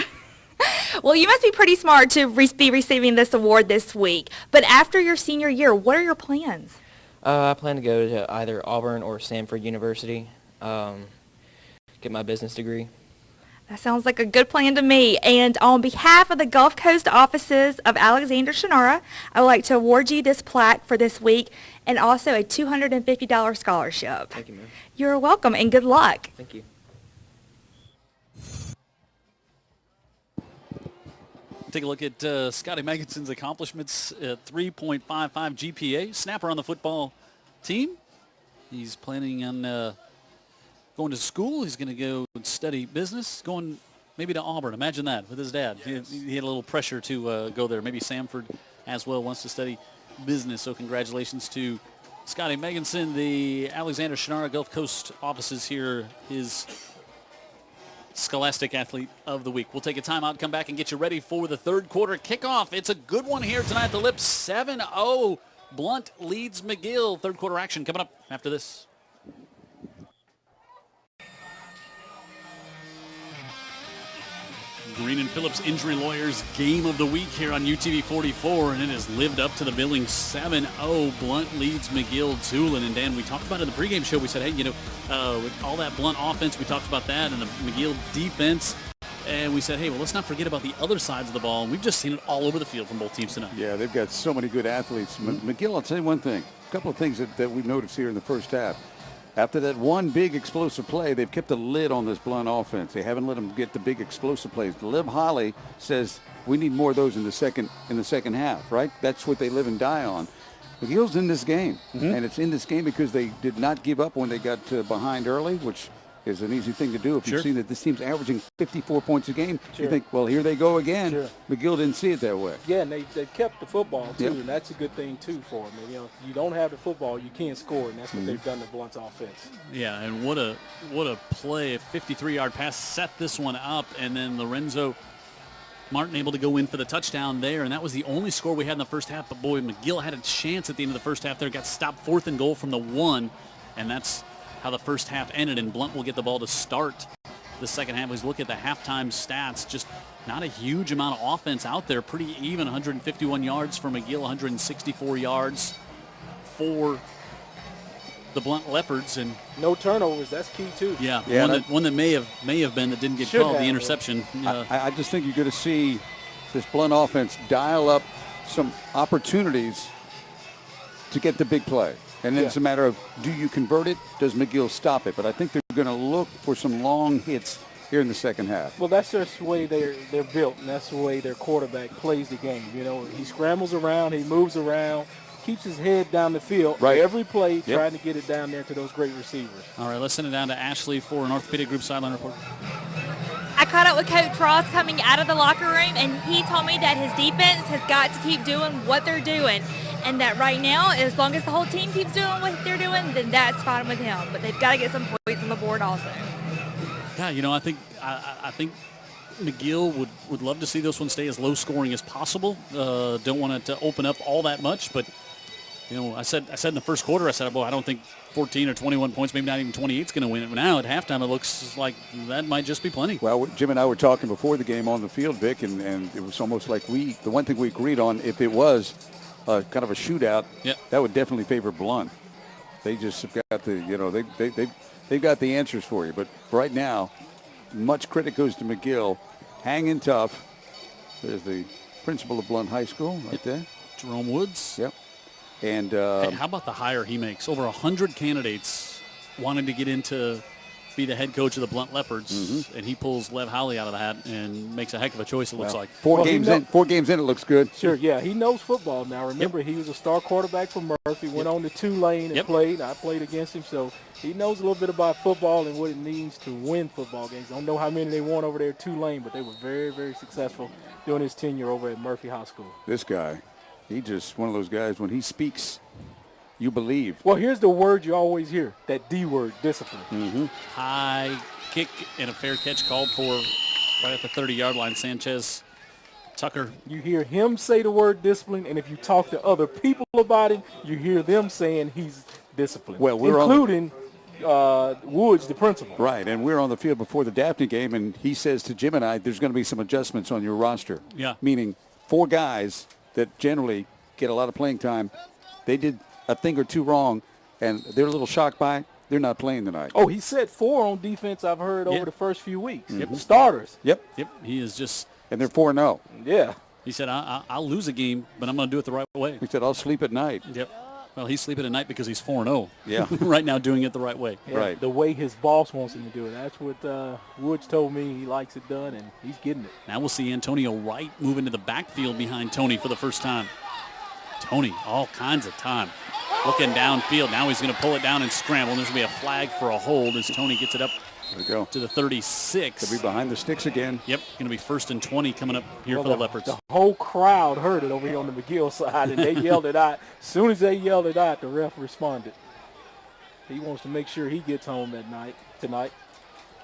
G: Well, you must be pretty smart to be receiving this award this week. But after your senior year, what are your plans?
L: I plan to go to either Auburn or Stanford University, get my business degree.
G: That sounds like a good plan to me. And on behalf of the Gulf Coast offices of Alexander Shannara, I would like to award you this plaque for this week and also a $250 scholarship.
L: Thank you, ma'am.
G: You're welcome, and good luck.
L: Thank you.
D: Take a look at Scotty Megginson's accomplishments. 3.55 GPA. Snapper on the football team. He's planning on going to school. He's going to go and study business. Going maybe to Auburn. Imagine that with his dad.
K: Yes.
D: He had a little pressure to go there. Maybe Samford as well wants to study business. So congratulations to Scotty Megginson. The Alexander Shannara Gulf Coast offices here, his Scholastic Athlete of the Week. We'll take a timeout, come back, and get you ready for the third quarter kickoff. It's a good one here tonight at the Lips. 7-0. Blount leads McGill. Third quarter action coming up after this. Green and Phillips Injury Lawyers Game of the Week here on UTV 44, and it has lived up to the billing. 7-0. Blount leads McGill-Toolen. And Dan, we talked about it in the pregame show. We said, hey, you know, with all that Blount offense, we talked about that, and the McGill defense. And we said, hey, well, let's not forget about the other sides of the ball. And we've just seen it all over the field from both teams tonight.
E: Yeah, they've got so many good athletes. McGill, I'll tell you one thing. A couple of things that we've noticed here in the first half. After that one big explosive play, they've kept a lid on this Blount offense. They haven't let them get the big explosive plays. Lib Holly says we need more of those in the second half, right? That's what they live and die on. McGill's in this game, and it's in this game because they did not give up when they got behind early, which is an easy thing to do. If you've seen that this team's averaging 54 points a game, you think, well, here they go again. McGill didn't see it that way.
F: Yeah, and they kept the football, too, and that's a good thing, too, for them. And, you know, if you don't have the football, you can't score, and that's what they've done to Blount's offense.
D: Yeah, and what a play. A 53-yard pass set this one up, and then Lorenzo Martin able to go in for the touchdown there, and that was the only score we had in the first half. But, boy, McGill had a chance at the end of the first half there. Got stopped 4th and goal from the 1, and that's how the first half ended, and Blount will get the ball to start the second half. As we look at the halftime stats, just not a huge amount of offense out there. Pretty even, 151 yards for McGill, 164 yards for the Blount Leopards, and
F: no turnovers. That's key too.
D: Yeah, one that may have been that didn't get called, the interception.
E: I just think you're going to see this Blount offense dial up some opportunities to get the big play. And then it's a matter of, do you convert it? Does McGill stop it? But I think they're going to look for some long hits here in the second half.
F: Well, that's just the way they're built, and that's the way their quarterback plays the game. You know, he scrambles around, he moves around, keeps his head down the field.
E: Right.
F: Every play, trying to get it down there to those great receivers.
D: All right, let's send it down to Ashley for an Orthopedic Group sideline report.
G: I caught up with Coach Ross coming out of the locker room, and he told me that his defense has got to keep doing what they're doing. And that right now, as long as the whole team keeps doing what they're doing, then that's fine with him. But they've got to get some points on the board also.
D: Yeah, you know, I think McGill would love to see this one stay as low scoring as possible. Don't want it to open up all that much, but you know, I said in the first quarter, I said, well, I don't think 14 or 21 points, maybe not even 28 is going to win it. But now at halftime, it looks like that might just be plenty.
E: Well, Jim and I were talking before the game on the field, Vic, and it was almost like the one thing we agreed on, if it was kind of a shootout, that would definitely favor Blount. They just have got they've got the answers for you. But right now, much credit goes to McGill, hanging tough. There's the principal of Blount High School right there.
D: Jerome Woods.
E: Yep. And
D: hey, how about the hire he makes? Over 100 candidates wanted to get into be the head coach of the Blount Leopards, and he pulls Lev Howley out of the hat and makes a heck of a choice, it looks like.
E: Four games in, it looks good.
F: Sure, yeah, he knows football now. Remember, he was a star quarterback for Murphy, went on to Tulane and played. I played against him, so he knows a little bit about football and what it needs to win football games. I don't know how many they won over there at Tulane, but they were very, very successful during his tenure over at Murphy High School.
E: This guy, he just one of those guys, when he speaks, You believe.
F: Well, here's the word you always hear, that D word, discipline.
D: High kick and a fair catch called for right at the 30-yard line. Sanchez Tucker.
F: You hear him say the word discipline, and if you talk to other people about it, you hear them saying he's disciplined,
E: well, we're
F: including Woods, the principal.
E: Right, and we're on the field before the Daphne game, and he says to Jim and I, there's going to be some adjustments on your roster.
D: Yeah.
E: Meaning 4 guys that generally get a lot of playing time, they did a thing or two wrong, and they're a little shocked by it. They're not playing tonight.
F: Oh, he said 4 on defense, I've heard, over the first few weeks.
E: Yep.
F: Starters.
E: Yep.
D: He is just.
E: And they're 4-0.
F: Yeah.
D: He said, I'll lose a game, but I'm going to do it the right way.
E: He said, I'll sleep at night.
D: Yep. Well, he's sleeping at night because he's 4-0.
E: Yeah.
D: Right now doing it the right way.
F: Yeah, right. The way his boss wants him to do it. That's what Woods told me. He likes it done, and he's getting it.
D: Now we'll see Antonio Wright move into the backfield behind Tony for the first time. Tony, all kinds of time. Looking downfield. Now he's going to pull it down and scramble. There's going to be a flag for a hold as Tony gets it up to the 36.
E: Could be behind the sticks again.
D: Yep, going to be 1st and 20 coming up here for the Leopards.
F: The whole crowd heard it over here on the McGill side, and they yelled it out. As soon as they yelled it out, the ref responded. He wants to make sure he gets home tonight.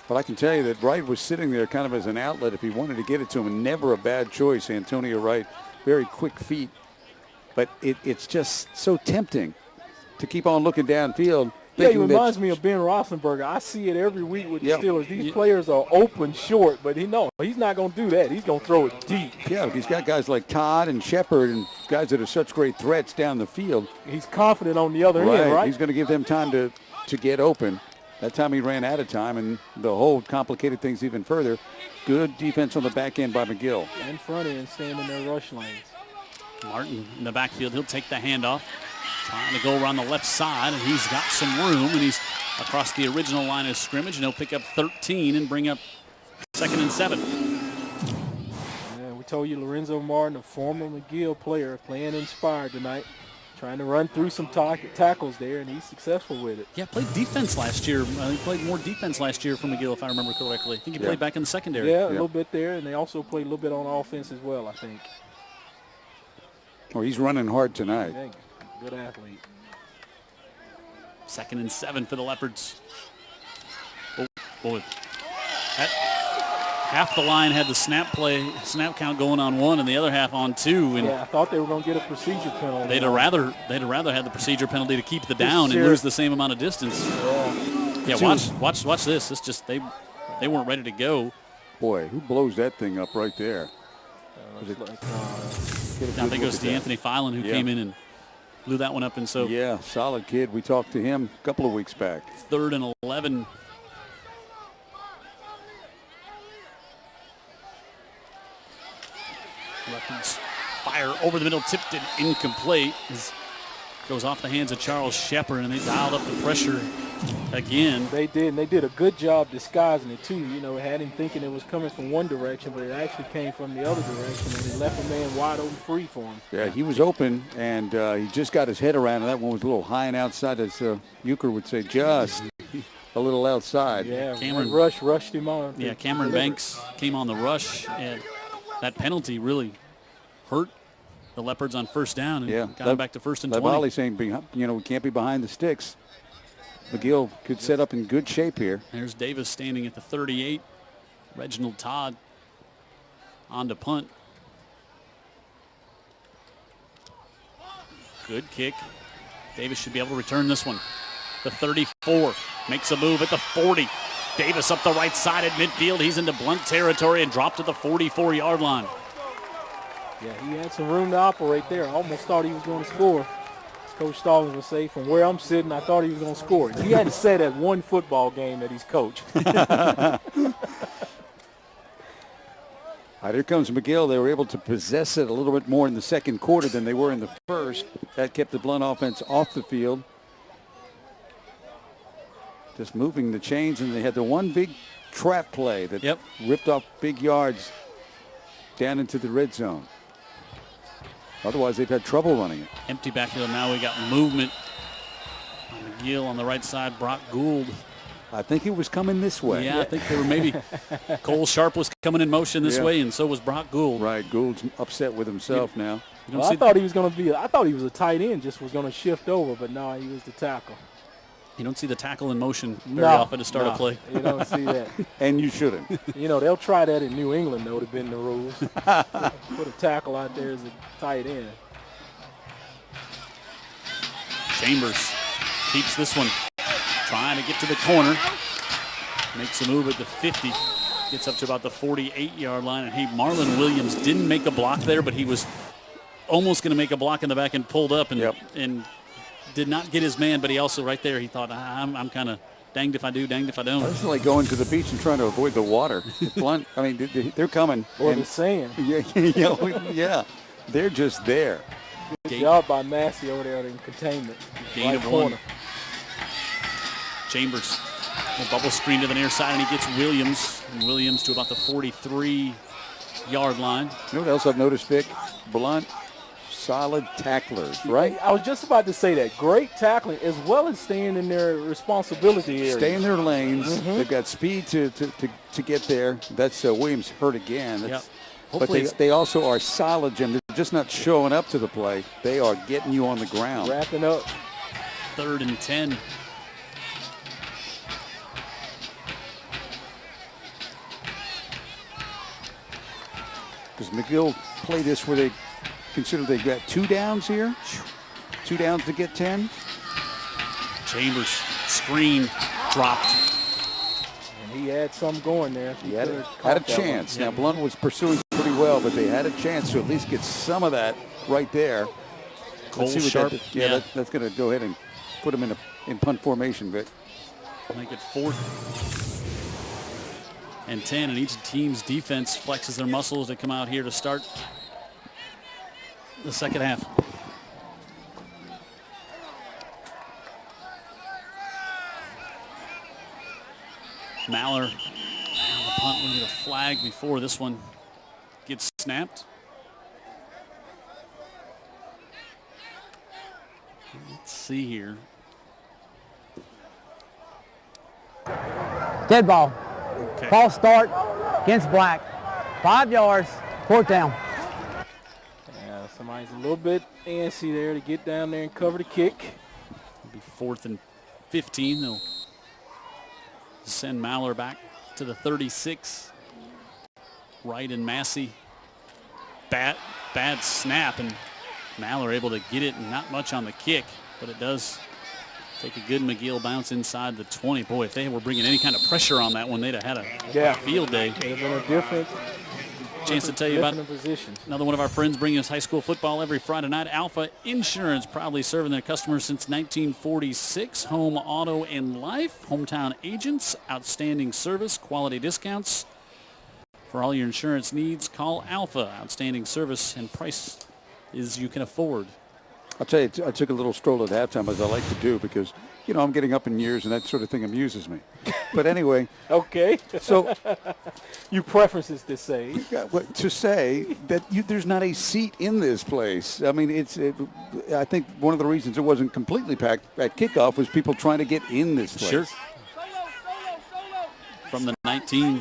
E: But I can tell you that Wright was sitting there kind of as an outlet if he wanted to get it to him, and never a bad choice, Antonio Wright. Very quick feet. But it's just so tempting to keep on looking downfield.
F: Yeah, he reminds me of Ben Roethlisberger. I see it every week with the Steelers. These players are open short, but he's not going to do that. He's going to throw it deep.
E: Yeah, he's got guys like Todd and Shepard and guys that are such great threats down the field.
F: He's confident on the other end, right?
E: He's going to give them time to get open. That time he ran out of time, and the hold complicated things even further. Good defense on the back end by McGill.
F: And front end staying in their rush lanes.
D: Martin in the backfield. He'll take the handoff. Trying to go around the left side, and he's got some room, and he's across the original line of scrimmage, and he'll pick up 13 and bring up 2nd and 7.
F: Yeah, we told you Lorenzo Martin, a former McGill player, playing inspired tonight, trying to run through some tackles there, and he's successful with it.
D: Yeah, played defense last year. He played more defense last year for McGill, if I remember correctly. I think he played back in the secondary.
F: Yeah, a little bit there, and they also played a little bit on offense as well, I think.
E: Well, he's running hard tonight.
F: Yeah, good athlete.
D: 2nd and 7 for the Leopards. Oh, boy. Half the line had the snap count going on 1 and the other half on 2. And
F: yeah, I thought they were going to get a procedure penalty.
D: They'd have rather had the procedure penalty to keep the down and lose the same amount of distance. Yeah, watch this. It's just they weren't ready to go.
E: Boy, who blows that thing up right there?
D: I think it was Anthony Filan who came in and blew that one up. And so
E: yeah, solid kid. We talked to him a couple of weeks back.
D: 3rd and 11. Leopards fire over the middle, tipped it incomplete. Goes off the hands of Charles Shepard, and they dialed up the pressure again.
F: They did, and they did a good job disguising it too. You know, it had him thinking it was coming from one direction, but it actually came from the other direction, and it left a man wide open free for him.
E: Yeah, he was open, and he just got his head around, and that one was a little high and outside, as Euchre would say, just a little outside.
F: Yeah, Cameron rushed him on.
D: Yeah, Cameron Banks came on the rush, and that penalty really hurt the Leopards on 1st down and got them back to 1st and 20.
E: Ollie saying, we can't be behind the sticks. McGill could set up in good shape here.
D: There's Davis standing at the 38. Reginald Todd on to punt. Good kick. Davis should be able to return this one. The 34 makes a move at the 40. Davis up the right side at midfield. He's into Blount territory and dropped to the 44-yard line.
F: Yeah, he had some room to operate there. I almost thought he was going to score. Coach Stallings would say, from where I'm sitting, I thought he was going to score. He hadn't said that one football game that he's coached.
E: Here comes McGill. They were able to possess it a little bit more in the second quarter than they were in the first. That kept the Blount offense off the field. Just moving the chains, and they had the one big trap play that ripped off big yards down into the red zone. Otherwise, they've had trouble running it.
D: Empty backfield now. We got movement. McGill on the right side. Brock Gould.
E: I think he was coming this way.
D: Yeah, I think they were maybe. Cole Sharp was coming in motion this way, and so was Brock Gould.
E: Right, Gould's upset with himself now.
F: Well, I thought he was going to be. I thought he was a tight end, just was going to shift over, but no, he was the tackle.
D: You don't see the tackle in motion very often to start a play.
F: You don't see that.
E: And you shouldn't.
F: They'll try that in New England, though, to bend the rules. Put a tackle out there as a tight end.
D: Chambers keeps this one. Trying to get to the corner. Makes a move at the 50. Gets up to about the 48-yard line. And, hey, Marlon Williams didn't make a block there, but he was almost going to make a block in the back and pulled up and did not get his man, but he also right there, he thought, I'm kind of danged if I do, danged if I don't.
E: It's like going to the beach and trying to avoid the water. Blunt, I mean, they're coming.
F: Or the sand.
E: Yeah, they're just there.
F: Good job by Massey over there in containment.
D: Gain of one. Chambers, a bubble screen to the near side, and he gets Williams. And Williams to about the 43-yard line.
E: You know what else I've noticed, Vic? Blount, solid tacklers, right?
F: I was just about to say that. Great tackling as well as staying in their responsibility area.
E: Stay in their lanes. They've got speed to get there. That's Williams hurt again. But they also are solid, Jim. They're just not showing up to the play. They are getting you on the ground.
F: Wrapping up.
D: 3rd and 10.
E: Does McGill play this where they consider they've got 2 downs here? 2 downs to get 10?
D: Chambers, screen, dropped.
F: And he had some going there.
E: He had a chance. Now, Blount was pursuing pretty well, but they had a chance to at least get some of that right there.
D: Cole Sharp.
E: That's going to go ahead and put him in punt formation, Vic.
D: Make it 4th and 10, and each team's defense flexes their muscles to come out here to start the second half. Maller on the punt will get a flag before this one gets snapped. Let's see here.
H: Dead ball.
D: Okay.
H: False start against Black. 5 yards, 4th down.
F: Yeah, somebody's a little bit antsy there to get down there and cover the kick.
D: It'll be 4th and 15. They'll send Maller back to the 36. Wright and Massey. Bad snap, and Maller able to get it, and not much on the kick, but it does take a good McGill bounce inside the 20. Boy, if they were bringing any kind of pressure on that one, they'd have had a field day.
F: They'd have been a different
D: chance to tell you about
F: position.
D: Another one of our friends bringing us high school football every Friday night. Alpha Insurance, proudly serving their customers since 1946. Home, auto, and life. Hometown agents, outstanding service, quality discounts. For all your insurance needs, call Alpha. Outstanding service and price is you can afford.
E: I'll tell you, I took a little stroll at halftime, as I like to do, because, I'm getting up in years and that sort of thing amuses me. But anyway.
F: Okay.
E: So.
F: You preferences to say.
E: To say that there's not a seat in this place. I mean, I think one of the reasons it wasn't completely packed at kickoff was people trying to get in this place.
D: Sure. From the 19.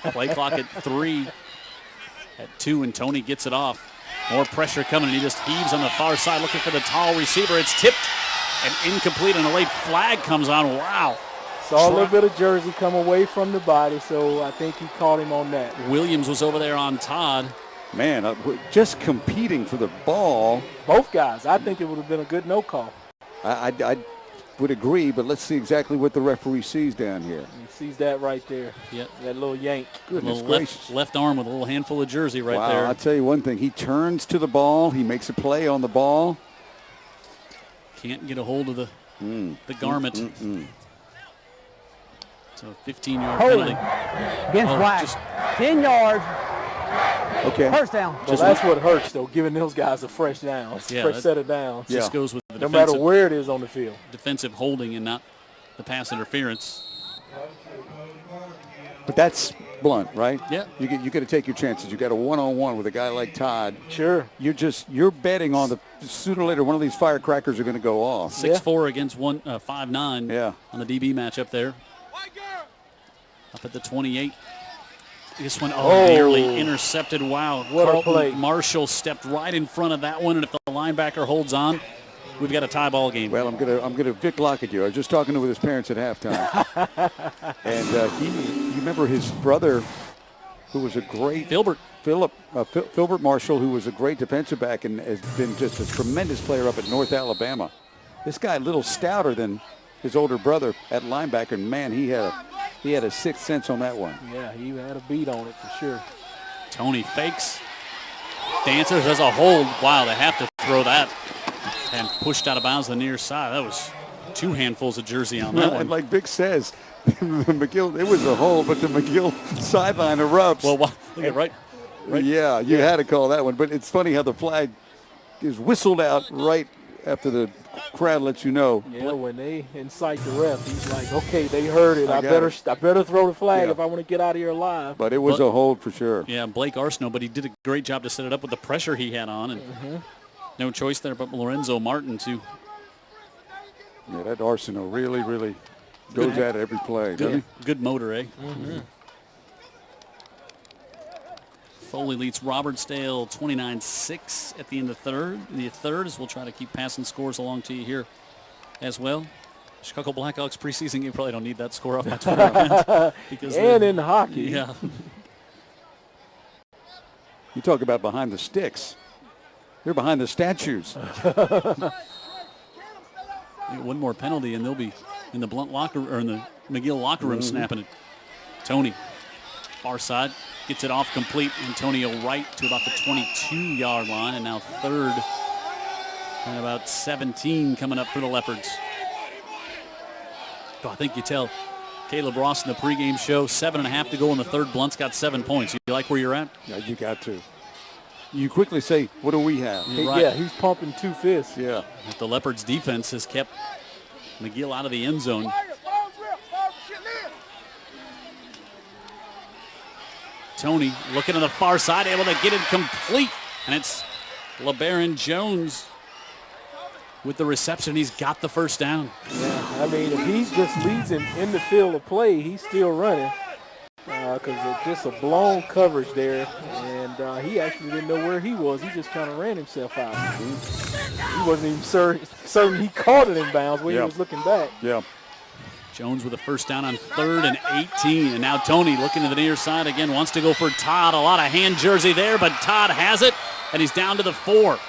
D: Play clock at 3. At 2, and Tony gets it off. More pressure coming, and he just heaves on the far side looking for the tall receiver. It's tipped and incomplete, and a late flag comes on. Wow.
F: Saw a little bit of jersey come away from the body, so I think he caught him on that.
D: Williams was over there on Todd.
E: Man, just competing for the ball.
F: Both guys. I think it would have been a good no call.
E: I would agree, but let's see exactly what the referee sees down here.
F: He sees that right there.
D: Yep.
F: That little yank.
E: Goodness gracious.
D: Left arm with a little handful of jersey right there.
E: I'll tell you one thing. He turns to the ball. He makes a play on the ball.
D: Can't get a hold of the garment. So 15-yard penalty.
H: Against Black. 10 yards.
E: Okay.
H: First down.
F: Well, that's what hurts, though, giving those guys a fresh down, fresh set of downs.
D: Just goes with the
F: no matter where it is on the field.
D: Defensive holding and not the pass interference.
E: But that's Blount, right?
D: Yeah.
E: You got to take your chances. You got a one-on-one with a guy like Todd.
F: Sure.
E: You're betting on sooner or later one of these firecrackers are going to go off.
D: 6'4" against 5'9".
E: Yeah.
D: On the DB matchup there. Up at the 28. This one, nearly intercepted. Wow.
F: What a
D: Carlton
F: play.
D: Marshall stepped right in front of that one, and if the linebacker holds on, we've got a tie ball game.
E: Well, I'm gonna Vic Lockett you. I was just talking with his parents at halftime, and you remember his brother, who was a great Filbert Marshall, who was a great defensive back and has been just a tremendous player up at North Alabama. This guy, a little stouter than his older brother at linebacker, and man, he had a sixth sense on that one.
F: Yeah, he had a beat on it for sure.
D: Tony fakes, dances as a hold. Wow, they have to throw that. And pushed out of bounds the near side. That was 2 handfuls of jersey on that one.
E: And like Vic says, McGill, it was a hole, but the McGill sideline erupts.
D: Well, look at right.
E: Yeah, you had to call that one. But it's funny how the flag is whistled out right after the crowd lets you know.
F: Yeah, when they incite the ref, he's like, okay, they heard it. I better throw the flag if I want to get out of here alive.
E: But it was a hold for sure.
D: Yeah, Blake Arsenault, but he did a great job to set it up with the pressure he had on. And no choice there but Lorenzo Martin to.
E: Yeah, that Arsenault really goes at it every play, doesn't he?
D: Good motor, eh? Foley leads Robertsdale 29-6 at the end of the third, as we'll try to keep passing scores along to you here as well. Chicago Blackhawks preseason game, probably don't need that score off my Twitter account.
F: And in hockey.
D: Yeah.
E: You talk about behind the sticks. They're behind the statues.
D: One more penalty, and they'll be in the Blount locker or in the McGill locker room snapping it. Tony, far side, gets it off complete. Antonio Wright to about the 22-yard line, and now third and about 17 coming up for the Leopards. So I think you tell Caleb Ross in the pregame show, 7.5 to go in the third. Blount's got 7 points. You like where you're at?
E: Yeah, you got to. You quickly say, what do we have?
F: Yeah, he's pumping 2 fists.
E: Yeah.
D: But the Leopards' defense has kept McGill out of the end zone. Tony looking to the far side, able to get it complete. And it's LeBaron Jones with the reception. He's got the first down.
F: Yeah, I mean, if he just leads him in the field of play, he's still running. Because it's just a blown coverage there, and he actually didn't know where he was. He just kind of ran himself out. He wasn't even certain he caught it in bounds when he was looking back.
E: Yeah.
D: Jones with a first down on 3rd and 18, and now Tony looking to the near side again, wants to go for Todd. A lot of hand jersey there, but Todd has it, and he's down to the 4.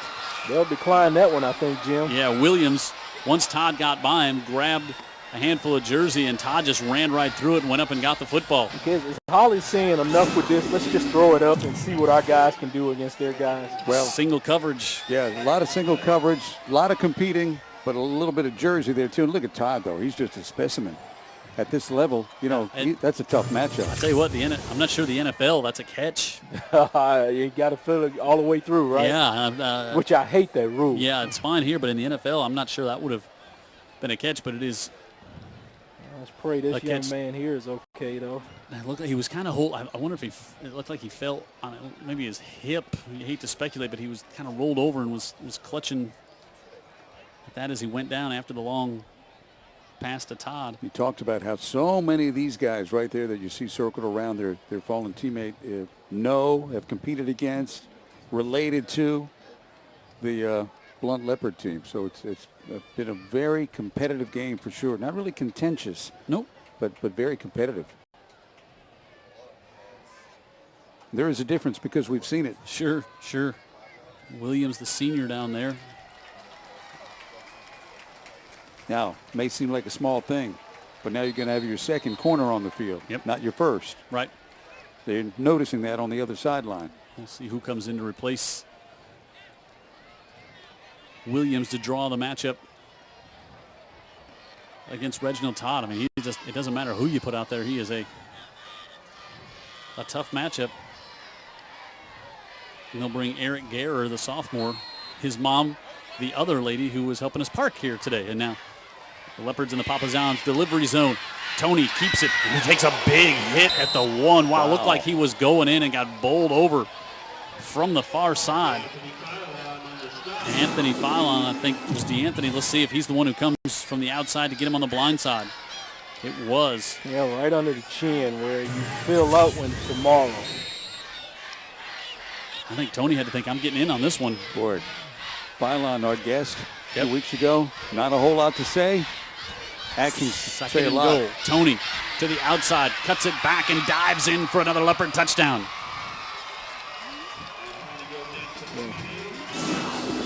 F: They'll decline that one, I think, Jim.
D: Yeah, Williams, once Todd got by him, grabbed a handful of jersey, and Todd just ran right through it and went up and got the football.
F: Because is Holly saying enough with this? Let's just throw it up and see what our guys can do against their guys.
D: Well, single coverage.
E: Yeah, a lot of single coverage, a lot of competing, but a little bit of jersey there too. And look at Todd, though. He's just a specimen. At this level, you know, that's a tough matchup.
D: I tell you what, I'm not sure the NFL, that's a catch.
F: You got to fill it all the way through, right?
D: Yeah.
F: Which I hate that rule.
D: Yeah, it's fine here, but in the NFL, I'm not sure that would have been a catch, but it is.
F: Let's pray this young man here is okay, though.
D: It looked like he was kind of I wonder if it looked like he fell on maybe his hip. You hate to speculate, but he was kind of rolled over and was clutching at that as he went down after the long pass to Todd.
E: He talked about how so many of these guys right there that you see circled around their fallen teammate have competed against, related to the Blount Leopard team. So it's been a very competitive game for sure. Not really contentious.
D: Nope.
E: But very competitive. There is a difference because we've seen it.
D: Sure. Williams, the senior down there.
E: Now, may seem like a small thing, but now you're going to have your second corner on the field, not your first.
D: Right.
E: They're noticing that on the other sideline.
D: We'll see who comes in to replace Williams to draw the matchup against Reginald Todd. I mean, it doesn't matter who you put out there. He is a tough matchup. And they'll bring Eric Guerrer, the sophomore, his mom, the other lady who was helping us park here today. And now the Leopards in the Papa John's delivery zone. Tony keeps it, and he takes a big hit at the 1. Wow, looked like he was going in and got bowled over from the far side. Anthony Filon, I think, was DeAnthony. Let's see if he's the one who comes from the outside to get him on the blind side. It was.
F: Yeah, right under the chin where you fill out when tomorrow.
D: I think Tony had to think, I'm getting in on this one.
E: Board. Phylon, our guest 2 weeks ago. Not a whole lot to say. Actions say a lot.
D: Goal. Tony to the outside, cuts it back and dives in for another Leopard touchdown.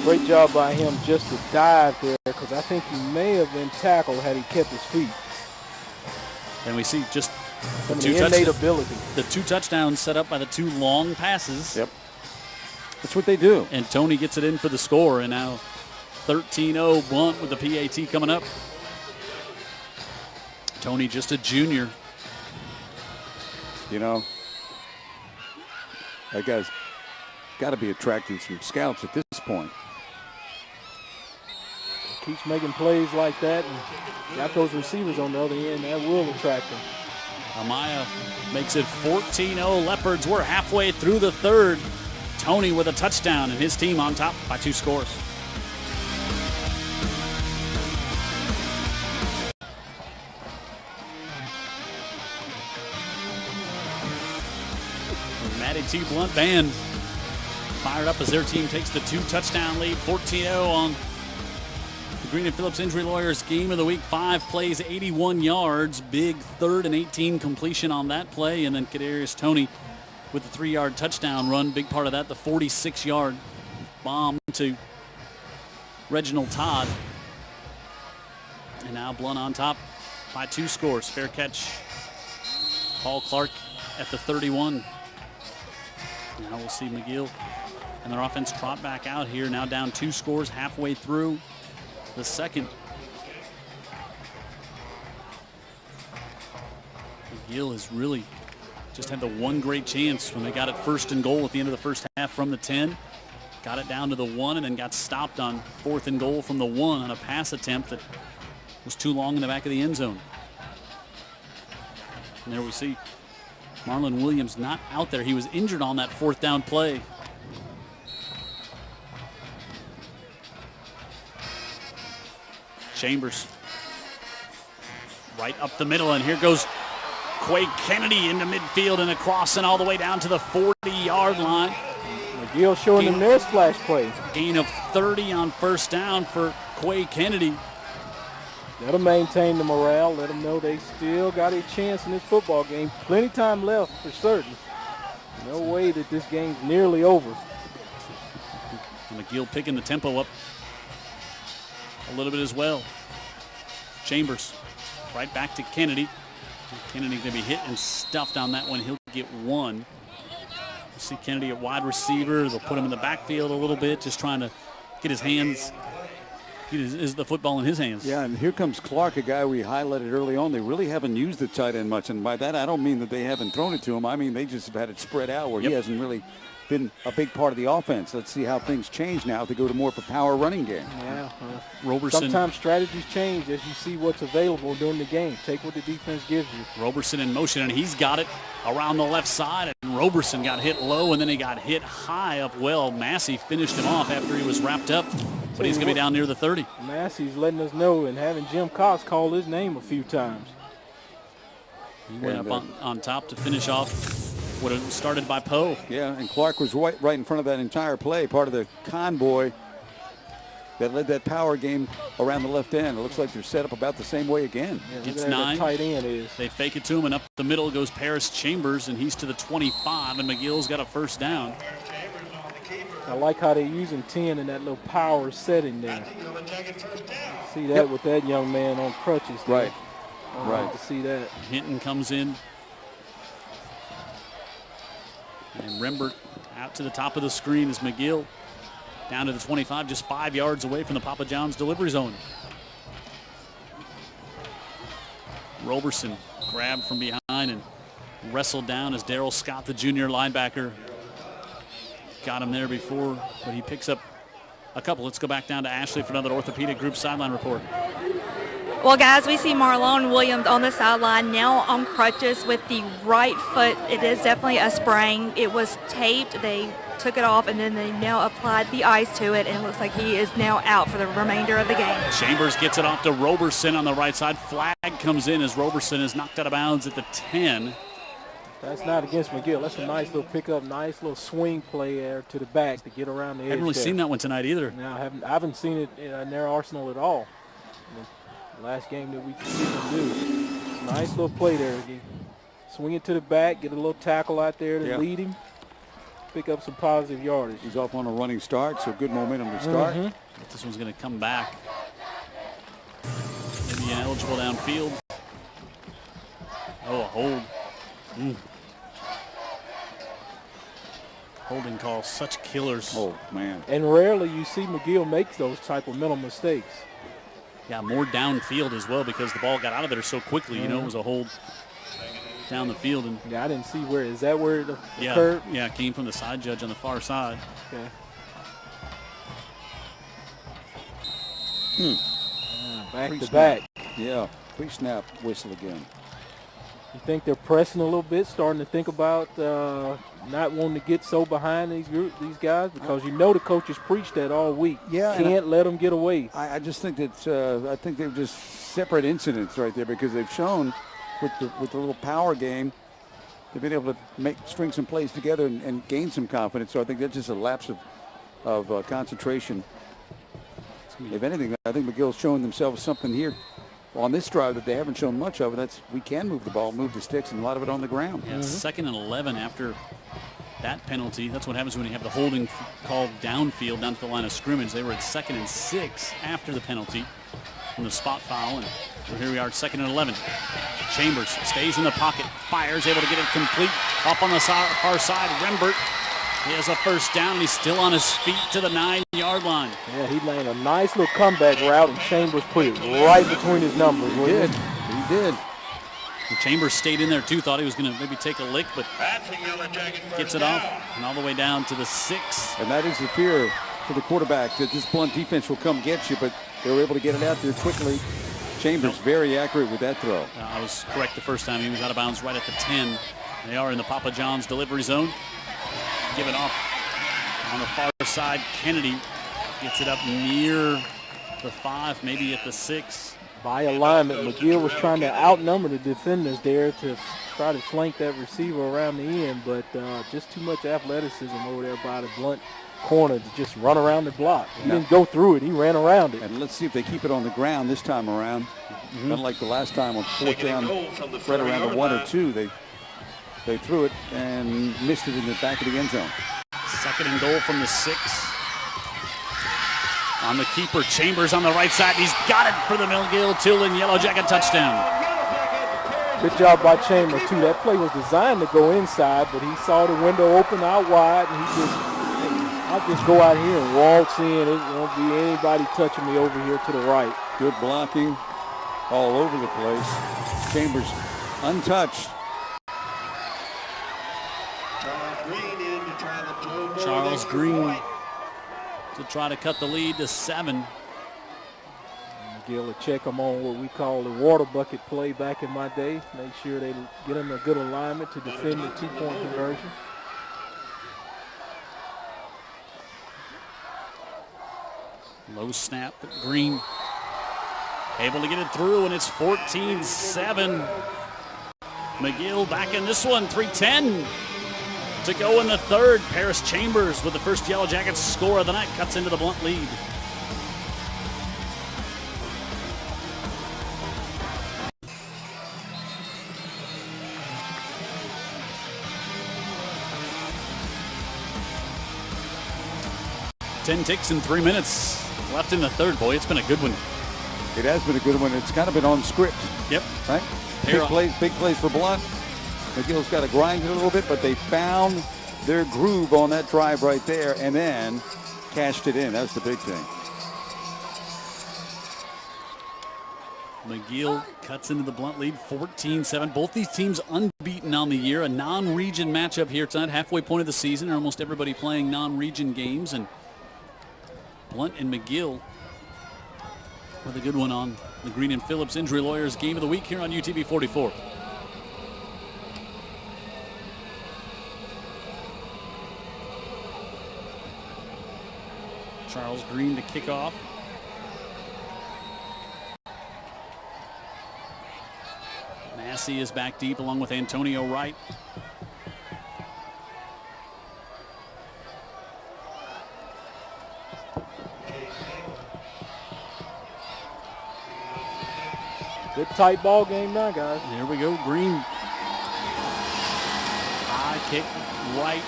F: Great job by him just to dive there, because I think he may have been tackled had he kept his feet.
D: And we see just the
F: innate ability.
D: The 2 touchdowns set up by the 2 long passes.
E: Yep. That's what they do.
D: And Tony gets it in for the score, and now 13-0 Blount with the PAT coming up. Tony just a junior.
E: You know, that guy's got to be attracting some scouts at this point.
F: Keeps making plays like that and got those receivers on the other end. That will attract him.
D: Amaya makes it 14-0 Leopards. We're halfway through the third. Tony with a touchdown and his team on top by 2 scores. Matty T. Blount band fired up as their team takes the 2 touchdown lead, 14-0 on the Green and Phillips Injury Lawyers game of the week. 5 plays, 81 yards. Big 3rd and 18 completion on that play. And then Kadarius Toney with the 3-yard touchdown run. Big part of that, the 46-yard bomb to Reginald Todd. And now Blount on top by 2 scores. Fair catch. Paul Clark at the 31. Now we'll see McGill and their offense trot back out here. Now down 2 scores halfway through the second. McGill has really just had the one great chance when they got it 1st and goal at the end of the first half from the 10. Got it down to the 1 and then got stopped on 4th and goal from the 1 on a pass attempt that was too long in the back of the end zone. And there we see Marlon Williams not out there. He was injured on that 4th down play. Chambers right up the middle, and here goes Quay Kennedy into midfield and across and all the way down to the 40-yard line.
F: McGill showing them their splash play.
D: Gain of 30 on 1st down for Quay Kennedy.
F: That'll maintain the morale. Let them know they still got a chance in this football game. Plenty time left for certain. No way that this game's nearly over.
D: McGill picking the tempo up a little bit as well. Chambers right back to Kennedy. Kennedy's going to be hit and stuffed on that one. He'll get 1. You see Kennedy at wide receiver. They'll put him in the backfield a little bit, just trying to get his hands, the football in his hands.
E: Yeah, and here comes Clark, a guy we highlighted early on. They really haven't used the tight end much, and by that I don't mean that they haven't thrown it to him. I mean they just have had it spread out where he hasn't really been a big part of the offense. Let's see how things change now if they go to more of a power running game.
F: Yeah,
D: Roberson.
F: Sometimes strategies change as you see what's available during the game. Take what the defense gives you.
D: Roberson in motion, and he's got it around the left side, and Roberson got hit low, and then he got hit high up well. Massey finished him off after he was wrapped up, but he's going to be down near the 30.
F: Massey's letting us know and having Jim Cox call his name a few times.
D: He went up on top to finish off what it started by Poe.
E: Yeah, and Clark was right in front of that entire play, part of the convoy that led that power game around the left end. It looks like they're set up about the same way again.
F: Yeah,
D: it's 9.
F: Tight end is.
D: They fake it to him, and up the middle goes Paris Chambers, and he's to the 25, and McGill's got a 1st down.
F: I like how they're using 10 in that little power setting there. See that with that young man on crutches.
E: Right.
F: Right. To see that.
D: Hinton comes in. And Rembert out to the top of the screen as McGill down to the 25, just 5 yards away from the Papa John's delivery zone. Roberson grabbed from behind and wrestled down as Darrell Scott, the junior linebacker, got him there before, but he picks up a couple. Let's go back down to Ashley for another Orthopedic Group sideline report.
G: Well, guys, we see Marlon Williams on the sideline now on crutches with the right foot. It is definitely a sprain. It was taped. They took it off, and then they now applied the ice to it, and it looks like he is now out for the remainder of the game.
D: Chambers gets it off to Roberson on the right side. Flag comes in as Roberson is knocked out of bounds at the 10.
F: That's not against McGill. That's a nice little pickup, nice little swing play there to the back to get around the edge.
D: I haven't really seen that one tonight either.
F: No, I haven't seen it in their arsenal at all. The last game that we see them do. Nice little play there. Swing it to the back, get a little tackle out there to lead him, pick up some positive yardage.
E: He's off on a running start, so good momentum to start.
D: But this one's going to come back. Maybe ineligible downfield. Oh, a hold. Holding calls, such killers.
E: Oh, man.
F: And rarely you see McGill make those type of mental mistakes.
D: Yeah, more downfield as well because the ball got out of there so quickly. You know, it was a hold down the field. And
F: yeah, I didn't see where. Is that where it occurred?
D: Yeah, it came from the side judge on the far side.
F: Okay. Back to back.
E: Yeah, pre-snap whistle again.
F: You think they're pressing a little bit, starting to think about not wanting to get so behind these guys because you know the coaches preach that all week.
E: Yeah,
F: can't let them get away.
E: I just think that I think they're just separate incidents right there because they've shown with the little power game they've been able to string some plays together and gain some confidence. So I think that's just a lapse of concentration. If anything, I think McGill's showing themselves something here on this drive that they haven't shown much of. That's we can move the ball, move the sticks, and a lot of it on the ground.
D: Yeah, 2nd and 11 after that penalty. That's what happens when you have the holding called downfield down to the line of scrimmage. They were at 2nd and 6 after the penalty from the spot foul, and here we are at 2nd and 11. Chambers stays in the pocket, fires, able to get it complete up on the far side. Rembert, he has a first down, and he's still on his feet to the 9-yard line.
F: Yeah, he made a nice little comeback route, and Chambers put it right between his numbers.
E: He did.
D: And Chambers stayed in there too, thought he was going to maybe take a lick, but gets it off and all the way down to the 6.
E: And that is the fear for the quarterback, that this Blount defense will come get you, but they were able to get it out there quickly. Chambers very accurate with that throw.
D: I was correct the first time. He was out of bounds right at the 10. They are in the Papa John's delivery zone. Give it off on the far side. Kennedy gets it up near the 5, maybe at the 6.
F: By alignment, McGill was trying to outnumber the defenders there to try to flank that receiver around the end, but just too much athleticism over there by the Blount corner to just run around the block. He didn't go through it, he ran around it.
E: And let's see if they keep it on the ground this time around. Unlike the last time on 4th down, right around the 1 or 2, they threw it and missed it in the back of the end zone.
D: 2nd and goal from the 6. On the keeper, Chambers on the right side. He's got it for the McGill-Toolen Yellow Jacket touchdown.
F: Good job by Chambers, too. That play was designed to go inside, but he saw the window open out wide, and he just, I'll just go out here and waltz in. It won't be anybody touching me over here to the right.
E: Good blocking all over the place. Chambers untouched.
D: Charles Green to try to cut the lead to 7.
F: McGill will check them on what we call the water bucket play back in my day. Make sure they get them a good alignment to defend the 2-point conversion.
D: Low snap, but Green able to get it through, and it's 14-7. McGill back in this one, 3:10 to go in the 3rd. Paris Chambers with the first Yellow Jackets score of the night cuts into the Blount lead. Ten ticks in 3 minutes left in the 3rd. Boy, it's been a good one.
E: It has been a good one. It's kind of been on script.
D: Yep.
E: Right? Big plays for Blount. McGill's got to grind it a little bit, but they found their groove on that drive right there and then cashed it in. That's the big thing.
D: McGill cuts into the Blount lead, 14-7. Both these teams unbeaten on the year. A non-region matchup here tonight, halfway point of the season. Almost everybody playing non-region games, and Blount and McGill with a good one on the Green and Phillips Injury Lawyers Game of the Week here on UTV 44. Charles Green to kick off. Massey is back deep along with Antonio Wright.
F: Good tight ball game now, guys.
D: Here we go, Green. High kick right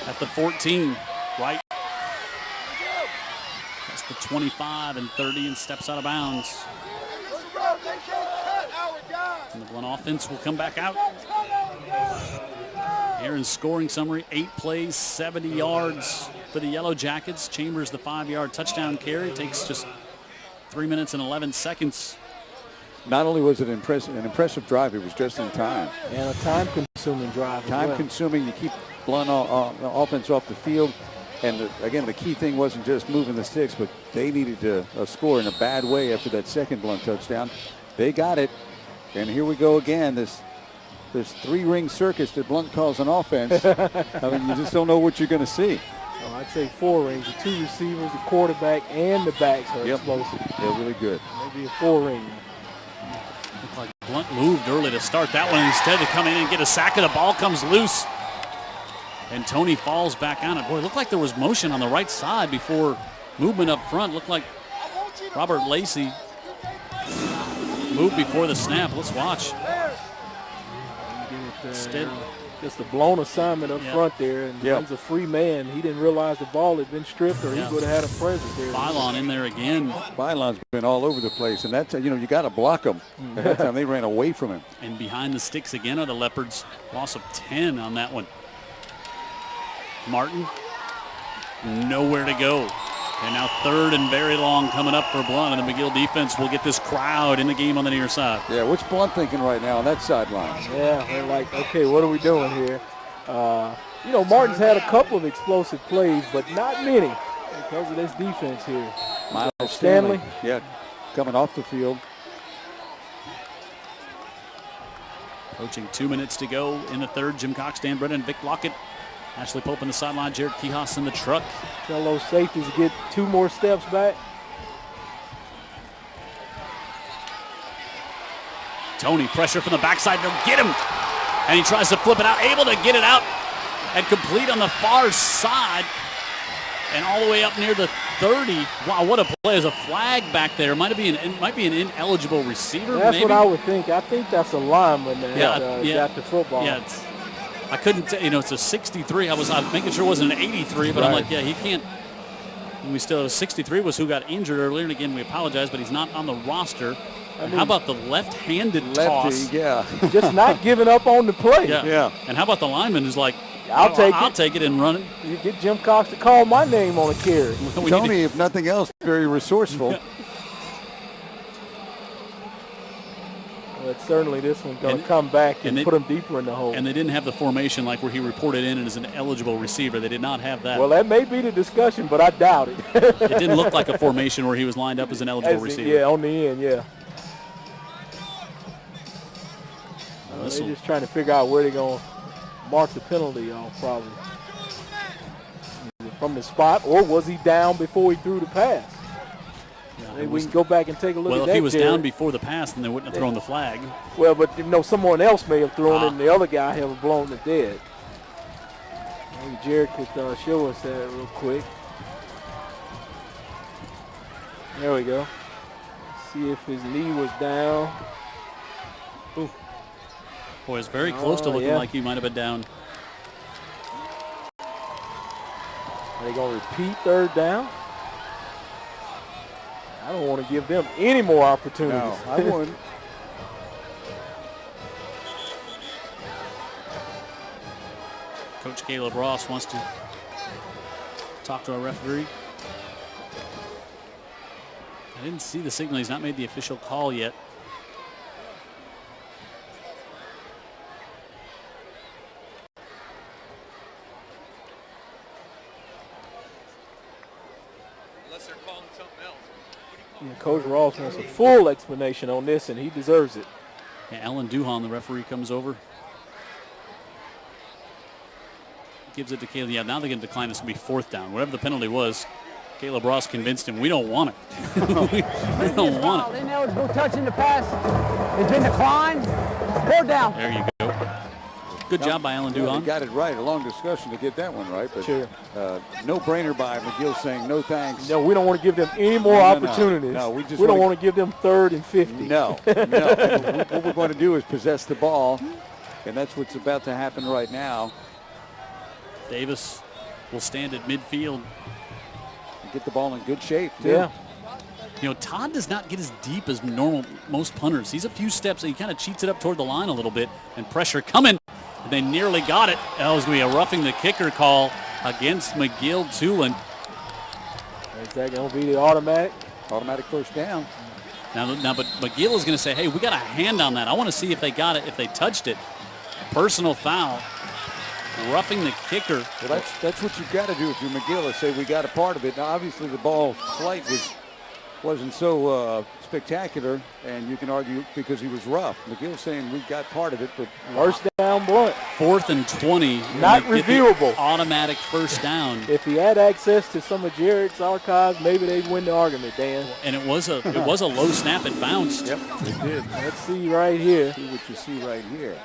D: at the 14. Right. That's the 25 and 30 and steps out of bounds. And the Blount offense will come back out. Aaron's scoring summary, 8 plays, 70 yards for the Yellow Jackets. Chambers the 5-yard touchdown carry. Takes just 3 minutes and 11 seconds.
E: Not only was it an impressive drive, it was just in time.
F: And a time-consuming drive.
E: Time-consuming. You keep Blount offense off the field. And again, the key thing wasn't just moving the sticks, but they needed to score in a bad way after that second Blount touchdown. They got it. And here we go again. This 3-ring circus that Blount calls an offense. I mean, you just don't know what you're going to see.
F: Oh, I'd say 4 rings. The 2 receivers, the quarterback, and the backs are explosive.
E: They're really good.
F: Maybe a 4-ring.
D: Looked like Blount moved early to start that one. Instead of coming in and get a sack, and the ball comes loose. And Tony falls back on it. Boy, it looked like there was motion on the right side before movement up front. Looked like Robert Lacey moved before the snap. Let's watch. Instead,
F: just a blown assignment up front there, and he's a free man. He didn't realize the ball had been stripped, or he would have had a presence there.
D: Bylon in there again.
E: Bylon's been all over the place, and that's, you got to block him. At that time, they ran away from him.
D: And behind the sticks again are the Leopards. Loss of 10 on that one. Martin, nowhere to go. And now 3rd and very long coming up for Blount, and the McGill defense will get this crowd in the game on the near side.
E: Yeah, what's Blount thinking right now on that sideline?
F: Yeah, they're like, okay, what are we doing here? Martin's had a couple of explosive plays, but not many because of this defense here.
E: Miles Stanley. Yeah, coming off the field.
D: Approaching 2 minutes to go in the third. Jim Cox, Dan Brennan, Vic Lockett, Ashley Pope on the sideline, Jared Kihas in the truck.
F: Tell those safeties to get 2 more steps back.
D: Tony, pressure from the backside, they'll get him. And he tries to flip it out, able to get it out and complete on the far side. And all the way up near the 30. Wow, what a play. There's a flag back there. It might be an ineligible receiver.
F: That's
D: maybe.
F: What I would think. I think that's a lineman that got the football.
D: Yeah, I couldn't, it's a 63. I was making sure it wasn't an 83, but I'm like, yeah, he can't. And we still have a 63 was who got injured earlier. And again, we apologize, but he's not on the roster. How about the left-handed toss?
E: Yeah.
F: Just not giving up on the play.
D: Yeah. And how about the lineman who's like,
F: I'll
D: take it and run it.
F: You get Jim Cox to call my name on a carry.
E: Tony, if nothing else, very resourceful.
F: But certainly this one's going to come back and put him deeper in the hole.
D: And they didn't have the formation like where he reported in as an eligible receiver. They did not have that.
F: Well, that may be the discussion, but I doubt it.
D: It didn't look like a formation where he was lined up as an eligible receiver.
F: Yeah, on the end, yeah. They're just trying to figure out where they're going to mark the penalty on, probably. From the spot, or was he down before he threw the pass? Maybe we can go back and take a look at that.
D: Well, if he was down before the pass, then they wouldn't have thrown the flag.
F: Well, but someone else may have thrown it, and the other guy have blown it dead. Maybe Jared could show us that real quick. There we go. Let's see if his knee was down. Ooh.
D: Boy, it's very close to looking like he might have been down.
F: Are they going to repeat 3rd down? I don't want to give them any more opportunities.
E: No, I wouldn't.
D: Coach Caleb Ross wants to talk to our referee. I didn't see the signal. He's not made the official call yet.
F: Yeah, Coach Ross wants a full explanation on this, and he deserves it.
D: Yeah, Alan Duhan, the referee, comes over. Gives it to Caleb. Yeah, now they're going to decline this to be 4th down. Whatever the penalty was, Caleb Ross convinced him, we don't want it. we don't want it.
H: Ineligible touch in the pass. It's been declined. 4th down.
D: There you go. Good job by Alan Duhon.
E: He got it right. A long discussion to get that one right. But
F: sure.
E: No-brainer by McGill saying no thanks.
F: No, we don't want to give them any more opportunities.
E: No, we
F: don't want to give them 3rd and 50.
E: No. What we're going to do is possess the ball, and that's what's about to happen right now.
D: Davis will stand at midfield.
E: And get the ball in good shape, too.
F: Yeah.
D: You know, Todd does not get as deep as most punters. He's a few steps, he kind of cheats it up toward the line a little bit, and pressure coming. And they nearly got it. That was going to be a roughing the kicker call against McGill-Toolen.
F: Is that going to be the automatic?
E: Automatic first down.
D: Now, but McGill is going to say, hey, we got a hand on that. I want to see if they got it, if they touched it. Personal foul. Roughing the kicker.
E: Well, that's what you've got to do if you're McGill, is say we got a part of it. Now, obviously, the ball flight wasn't so spectacular, and you can argue because he was rough. McGill saying we got part of it, but
F: first down Blount.
D: 4th and 20.
F: Not reviewable.
D: Automatic first down.
F: If he had access to some of Jared's archives, maybe they'd win the argument, Dan.
D: And it was a low snap. It bounced.
E: Yep, it did.
F: Let's see right here.
E: See what you see right here.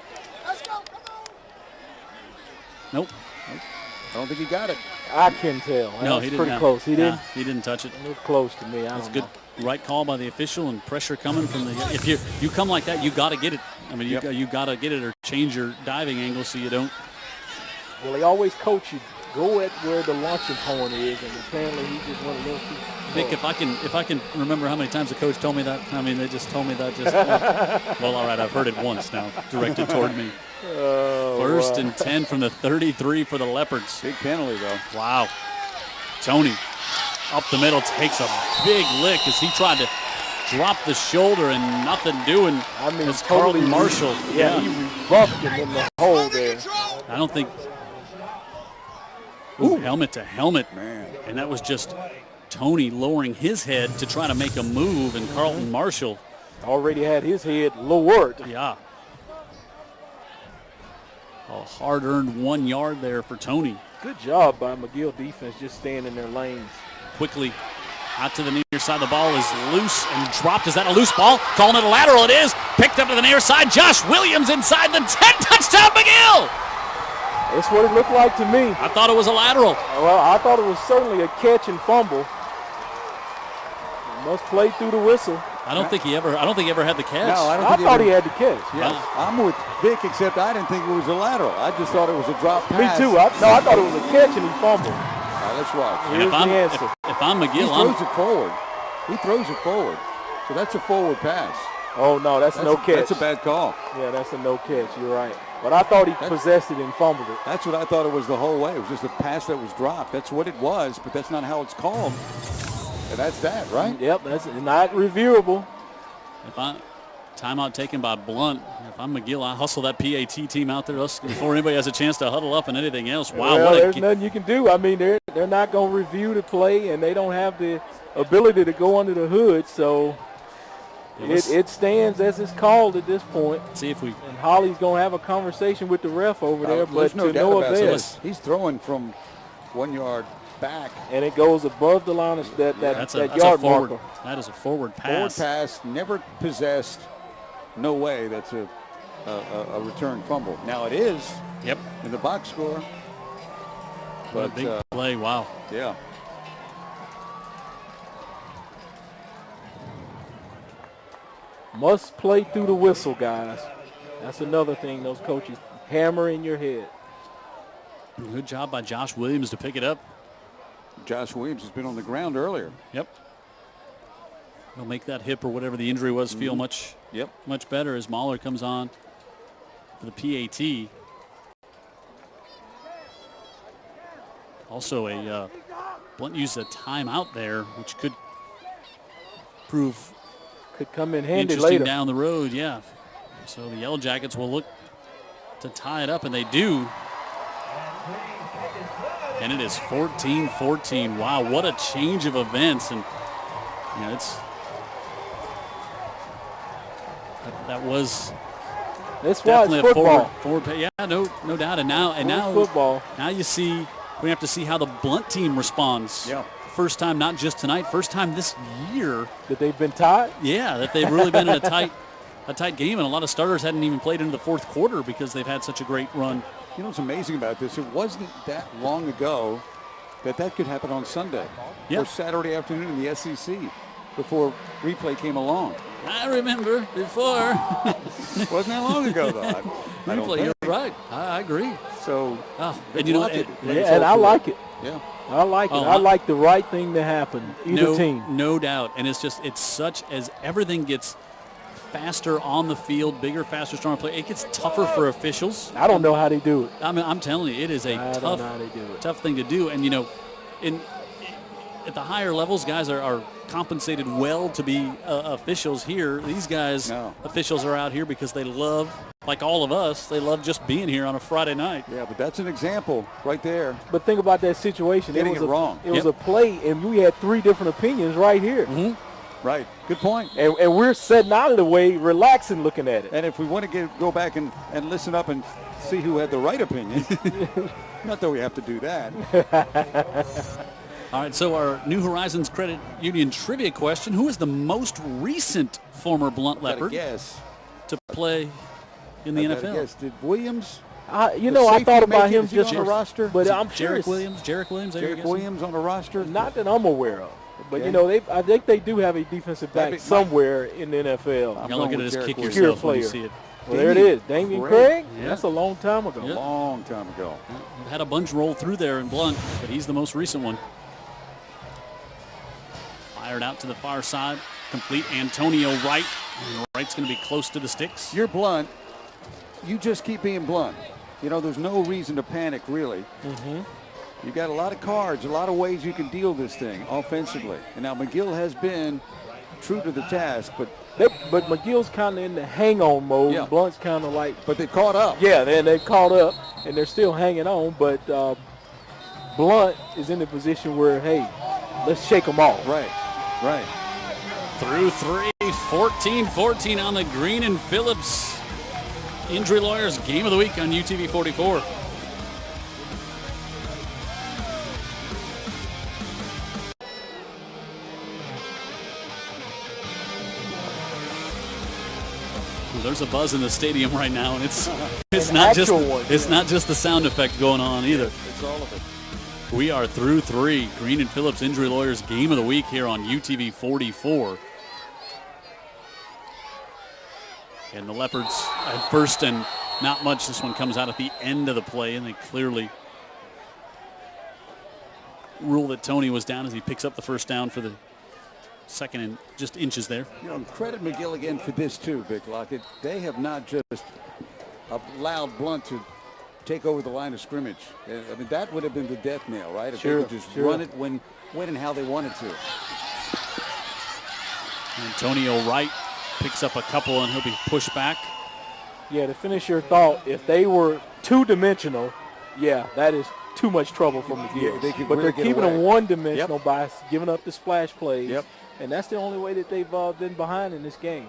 D: Nope.
E: I don't think he got it.
F: I can tell.
D: No, he didn't.
F: Pretty close. He didn't.
D: He didn't touch it.
F: It was close to me.
D: That's good. Right call by the official, and pressure coming from the. If you come like that, you got to get it. I mean, you got to get it or change your diving angle so you don't.
F: Well, they always coach you go at where the launching point is, and apparently he just went a little too.
D: Vic, if I can remember how many times the coach told me that. I mean, they just told me that. Well, all right, I've heard it once now, directed toward me. First and 10 from the 33 for the Leopards.
E: Big penalty, though.
D: Wow. Tony up the middle takes a big lick as he tried to drop the shoulder and nothing doing.
F: I mean,
D: it's Carlton Marshall.
F: Yeah, he rebuffed him in the hole there.
D: I don't think. Ooh, helmet to helmet. Man. And that was just Tony lowering his head to try to make a move, and Carlton Marshall
F: already had his head lowered.
D: Yeah. A hard-earned 1 yard there for Tony.
F: Good job by McGill defense just staying in their lanes.
D: Quickly out to the near side. The ball is loose and dropped. Is that a loose ball? Calling it a lateral. It is. Picked up to the near side. Josh Williams inside the 10. Touchdown McGill!
F: That's what it looked like to me.
D: I thought it was a lateral.
F: Well, I thought it was certainly a catch and fumble. Must play through the whistle.
D: I don't think he ever had the catch.
E: No,
F: I thought he had the catch.
E: Yeah, I'm with Vic, except I didn't think it was a lateral. I just thought it was a drop pass.
F: Me too. I thought it was a catch and he fumbled.
E: All right, let's watch.
F: Here's the answer.
D: If I'm McGill,
E: he throws it forward. He throws it forward. So that's a forward pass.
F: Oh, no, that's no catch.
E: That's a bad call.
F: Yeah, that's a no catch. You're right. But I thought he possessed it and fumbled it.
E: That's what I thought it was the whole way. It was just a pass that was dropped. That's what it was, but that's not how it's called. And that's that, right?
F: Yep, that's not reviewable.
D: Timeout taken by Blount. If I'm McGill, I hustle that PAT team out there before anybody has a chance to huddle up and anything else. Wow,
F: well, there's nothing you can do. I mean, they're not going to review the play, and they don't have the ability to go under the hood. So it stands as it's called at this point.
D: See if we.
F: And Holly's going to have a conversation with the ref over there, but
E: no
F: to no avail.
E: He's throwing from 1 yard back,
F: and it goes above the line of that
D: a
F: yard
D: forward
F: marker.
D: That is a forward pass.
E: Forward pass, never possessed. No way. That's a return fumble. Now it is.
D: Yep.
E: In the box score.
D: But a big play. Wow.
E: Yeah.
F: Must play through the whistle, guys. That's another thing those coaches hammer in your head.
D: Good job by Josh Williams to pick it up.
E: Josh Williams has been on the ground earlier.
D: Yep. He'll make that hip or whatever the injury was feel much better as Mahler comes on for the PAT. Also, Blount used a timeout there, which could prove
F: come in handy
D: interesting
F: later
D: down the road. Yeah. So the Yellow Jackets will look to tie it up, and they do. And it is 14-14. Wow, what a change of events. And it's that was definitely a forward. Yeah, no doubt. And now
F: football.
D: Now you see we have to see how the Blount team responds.
E: Yeah.
D: first time, not just tonight, first time this year
F: that they've been tied.
D: Yeah, that they've really been in a tight game, and a lot of starters hadn't even played into the fourth quarter because they've had such a great run.
E: You know what's amazing about this? It wasn't that long ago that could happen on Sunday or Saturday afternoon in the SEC before replay came along.
D: I remember before.
E: Wasn't that long ago, though. I don't think.
D: You're right. I agree.
E: So,
D: and you know,
F: and I like it.
E: Yeah.
F: I like it. I like the right thing to happen. Either team.
D: No doubt. And it's such as everything gets faster on the field, bigger, faster, stronger play. It gets tougher for officials.
F: I don't know how they do it.
D: I mean, I'm telling you, it is a tough thing to do. And, you know, at the higher levels, guys are compensated well to be officials here. These guys, officials are out here because they love, like all of us, they love just being here on a Friday night.
E: Yeah, but that's an example right there.
F: But think about that situation.
E: Getting it wrong.
F: It was a play, and we had 3 different opinions right here.
E: Mm-hmm. Right. Good point.
F: And we're sitting out of the way, relaxing, looking at it.
E: And if we want to go back and listen up and see who had the right opinion, not that we have to do that.
D: All right, so our New Horizons Credit Union trivia question: who is the most recent former Blount Leopard to play in the NFL?
E: Guess. Did Williams?
F: I thought about him just
E: on the roster,
F: but I'm
D: Jarek
F: curious.
D: Williams
E: on the roster.
F: Not that I'm aware of. But, I think they do have a defensive back somewhere in the NFL.
D: Now look at his kick yourself when you see it.
F: Well, there it is. Damian Craig? Yeah. That's a long time ago.
E: Yeah. Long time ago.
D: Had a bunch roll through there in Blount, but he's the most recent one. Fired out to the far side. Complete Antonio Wright. And Wright's going to be close to the sticks.
E: You're Blount. You just keep being Blount. You know, there's no reason to panic, really.
F: Mm-hmm.
E: You've got a lot of cards, a lot of ways you can deal this thing offensively. And now McGill has been true to the task, but
F: McGill's kind of in the hang-on mode.
E: Yeah.
F: Blunt's kind of like.
E: But they caught up.
F: Yeah, they caught up, and they're still hanging on. But Blount is in the position where, hey, let's shake them off.
E: Right.
D: Through 3, 14-14 on the Green and Phillips Injury Lawyers Game of the Week on UTV 44. There's a buzz in the stadium right now, and it's not just the sound effect going on either.
E: It's all of it.
D: We are through 3. Green and Phillips Injury Lawyers Game of the Week here on UTV 44. And the Leopards at first and not much. This one comes out at the end of the play, and they clearly rule that Tony was down as he picks up the first down for the second and just inches there.
E: You know, credit McGill again for this too, Big Lockett. They have not just allowed Blount to take over the line of scrimmage. I mean, that would have been the death knell, right? If they would just run it when and how they wanted to.
D: Antonio Wright picks up a couple, and he'll be pushed back.
F: Yeah, to finish your thought, if they were two-dimensional, that is too much trouble for McGill.
E: Yeah,
F: but they're keeping them one-dimensional by giving up the splash plays.
E: Yep.
F: And that's the only way that they've been behind in this game.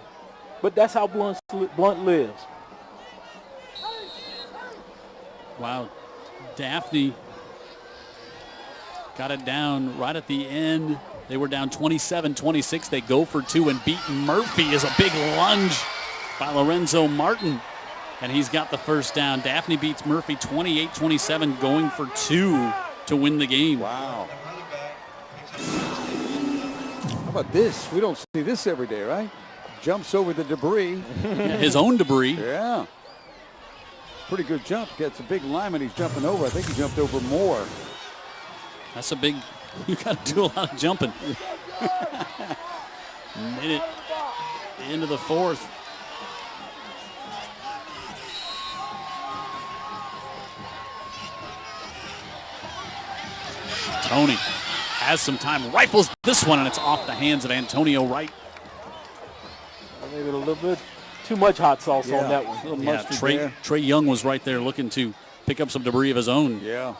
F: But that's how Blount lives.
D: Wow. Daphne got it down right at the end. They were down 27-26. They go for 2 and beat Murphy is a big lunge by Lorenzo Martin. And he's got the first down. Daphne beats Murphy 28-27, going for 2 to win the game.
E: Wow. How about this? We don't see this every day, right? Jumps over the debris.
D: His own debris.
E: Yeah. Pretty good jump. Gets a big lineman he's jumping over. I think he jumped over more.
D: That's a big, you got to do a lot of jumping. Minute into the 4th. Tony has some time, rifles this one, and it's off the hands of Antonio Wright.
F: Maybe a little bit too much hot sauce on that one.
D: Yeah, Trey Young was right there looking to pick up some debris of his own.
E: Yeah.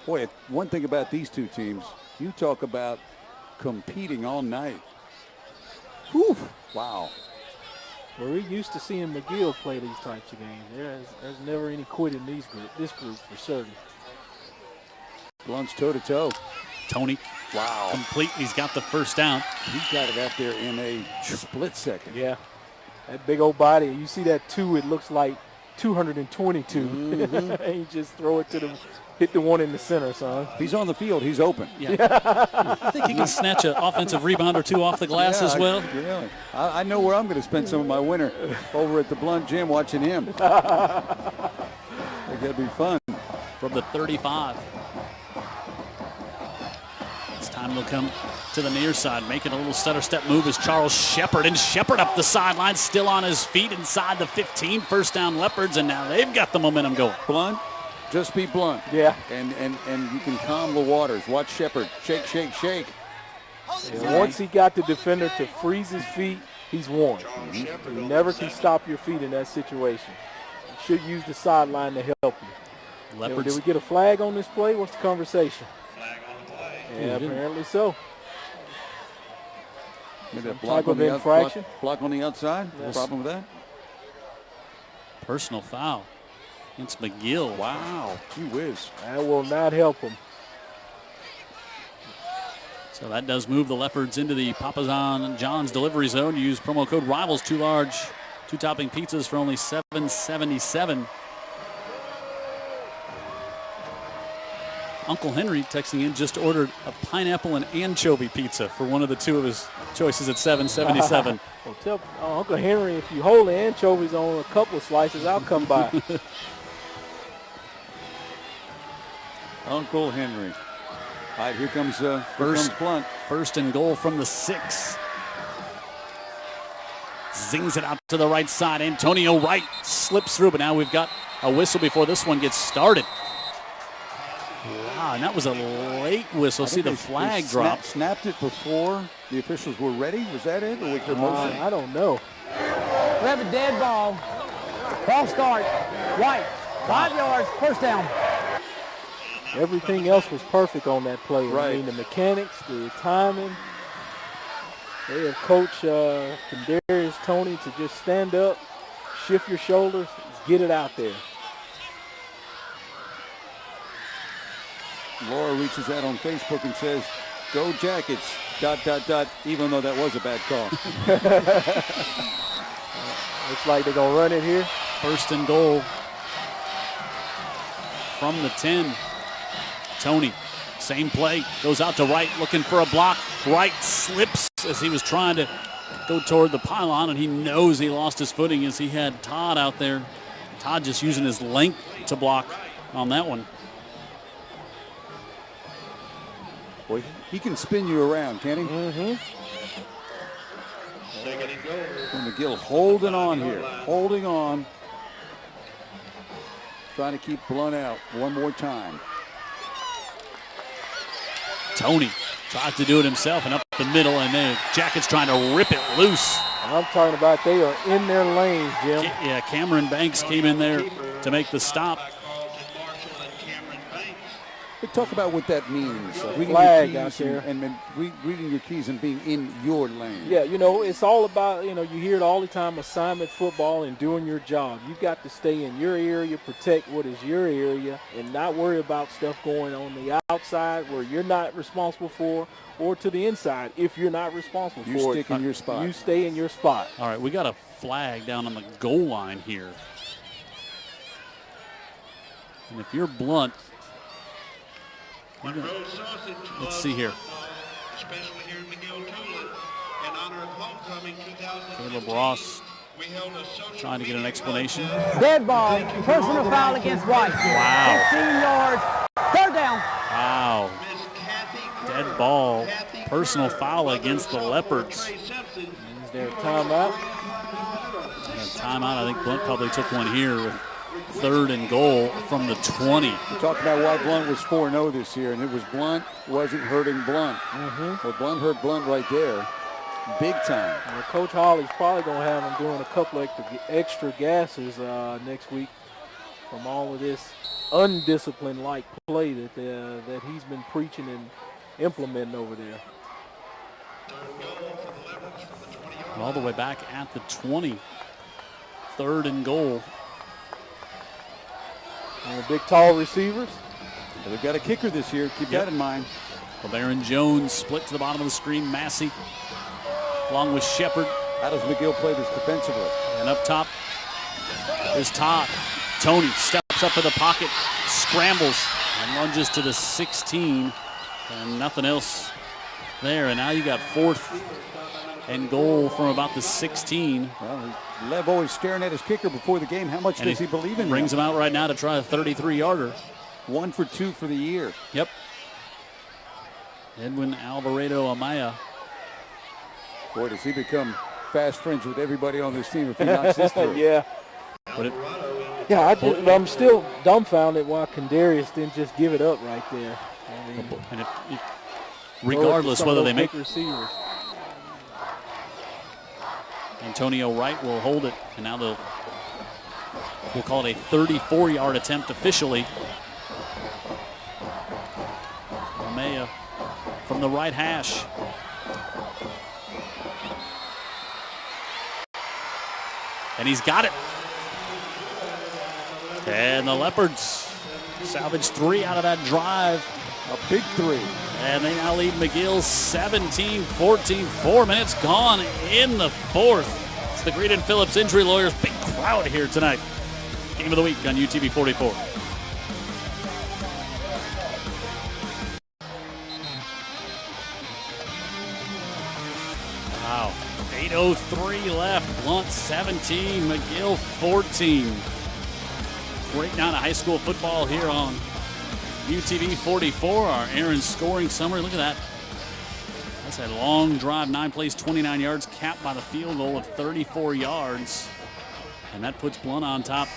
E: Boy, one thing about these two teams, you talk about competing all night. Whew. Wow.
F: Well, we're used to seeing McGill play these types of games. There's never any quit in this group for certain.
E: Blount's toe-to-toe.
D: Tony
E: Wow.
D: complete. He's got the first down.
E: He got it out there in a split second.
F: Yeah. That big old body. You see that 2, it looks like 222.
E: Mm-hmm.
F: And you just throw it to hit the one in the center, son.
E: If he's on the field, he's open.
D: Yeah. I think he can snatch an offensive rebound or 2 off the glass as well.
E: Really? I know where I'm going to spend some of my winter, over at the Blount gym watching him. It's going to be fun.
D: From the 35. This time they'll come to the near side, making a little stutter step move is Charles Shepard. And Shepard up the sideline, still on his feet inside the 15. First down Leopards, and now they've got the momentum going.
E: Blount, just be blunt.
F: Yeah.
E: And you can calm the waters. Watch Shepard. Shake, shake, shake.
F: Yeah, once he got the defender to freeze his feet, he's won. You never can stop your feet in that situation. You should use the sideline to help you.
D: Leopards.
F: Did we get a flag on this play? What's the conversation? Yeah, apparently so.
E: Block on, block on the outside. No problem with that.
D: Personal foul against McGill.
E: Wow. Gee whiz.
F: That will not help him.
D: So that does move the Leopards into the Papa John's delivery zone. Use promo code RIVALS. 2 large, 2 topping pizzas for only $7.77. Uncle Henry texting in just ordered a pineapple and anchovy pizza for one of the 2 of his choices at $7.77.
F: Well, tell Uncle Henry if you hold the anchovies on a couple of slices, I'll come by.
E: Uncle Henry. All right, here comes Blount.
D: First and goal from the 6. Zings it out to the right side. Antonio Wright slips through, but now we've got a whistle before this one gets started. Wow, and that was a late whistle. See the flag drop.
E: Snapped it before the officials were ready. Was that it, or was there motion?
F: I don't know.
H: We have a dead ball. Ball start. White. 5 yards. First down.
F: Everything else was perfect on that play.
E: Right.
F: I mean, the mechanics, the timing. They have coached Kadarius Toney to just stand up, shift your shoulders, get it out there.
E: Laura reaches out on Facebook and says, "Go Jackets, ... even though that was a bad call."
F: Looks like they're going to run it here.
D: First and goal from the 10. Toney, same play, goes out to Wright looking for a block. Wright slips as he was trying to go toward the pylon, and he knows he lost his footing as he had Todd out there. Todd just using his length to block on that one.
E: Boy, he can spin you around, can't he?
F: Mm-hmm.
E: And McGill holding on here, holding on. Trying to keep Blount out one more time.
D: Toney tries to do it himself and up the middle, and then Jackets trying to rip it loose.
F: I'm talking about they are in their lanes, Jim.
D: Yeah, Cameron Banks came in there to make the stop.
E: But talk about what that means. Reading
F: Flag
E: your
F: out
E: keys
F: there.
E: and reading your keys and being in your lane.
F: Yeah, you know, it's all about, you hear it all the time, assignment football and doing your job. You got to stay in your area, protect what is your area, and not worry about stuff going on the outside where you're not responsible for, or to the inside if you're not responsible for it.
E: You stick in your spot.
F: You stay in your spot.
D: All right, we got a flag down on the goal line here. And if you're Blount, let's see here.
M: Especially here in McGill-Toolen, in honor of homecoming 2022.
D: Caleb Ross trying to get an explanation.
H: Dead ball. Personal foul against White.
D: Wow.
H: 15 yards. Third down.
D: Wow. Dead ball. Personal foul against the Leopards.
F: Is there a timeout?
D: Timeout. I think Blount probably took one here with 3rd and goal from the 20.
E: We talked about why Blount was 4-0 this year, and it was Blount wasn't hurting Blount. Well, Blount hurt Blount right there, big time.
F: Well, Coach Hawley's probably going to have him doing a couple extra gases next week from all of this undisciplined-like play that he's been preaching and implementing over there.
D: All the way back at the 20. 3rd and goal.
F: And the big, tall receivers.
E: They've got a kicker this year. Keep that in mind.
D: LeBaron Jones split to the bottom of the screen. Massey along with Shepard.
E: How does McGill play this defensively?
D: And up top is Todd. Tony steps up in the pocket, scrambles, and lunges to the 16. And nothing else there. And now you got 4th and goal from about the 16.
E: Well, Lev always staring at his kicker before the game. How much does he believe in him?
D: Brings him out right now to try a 33-yarder.
E: 1 for 2 for the year.
D: Yep. Edwin Alvarado Amaya.
E: Boy, does he become fast friends with everybody on this team if he knocks this through.
F: Yeah. I'm still dumbfounded why Kendarius didn't just give it up right there. I mean,
D: and regardless whether they make
F: receivers.
D: Antonio Wright will hold it, and now we'll call it a 34-yard attempt officially. Amaya from the right hash. And he's got it. And the Leopards salvage 3 out of that drive.
E: A big 3.
D: And they now lead McGill 17-14. 4 minutes gone in the 4th. It's the Green and Phillips Injury Lawyers. Big crowd here tonight. Game of the week on UTV 44. Wow. 8:03 left. Blount 17, McGill 14. Break down to high school football here on UTV 44, our Aaron scoring summary. Look at that. That's a long drive, 9 plays, 29 yards, capped by the field goal of 34 yards. And that puts Blount on top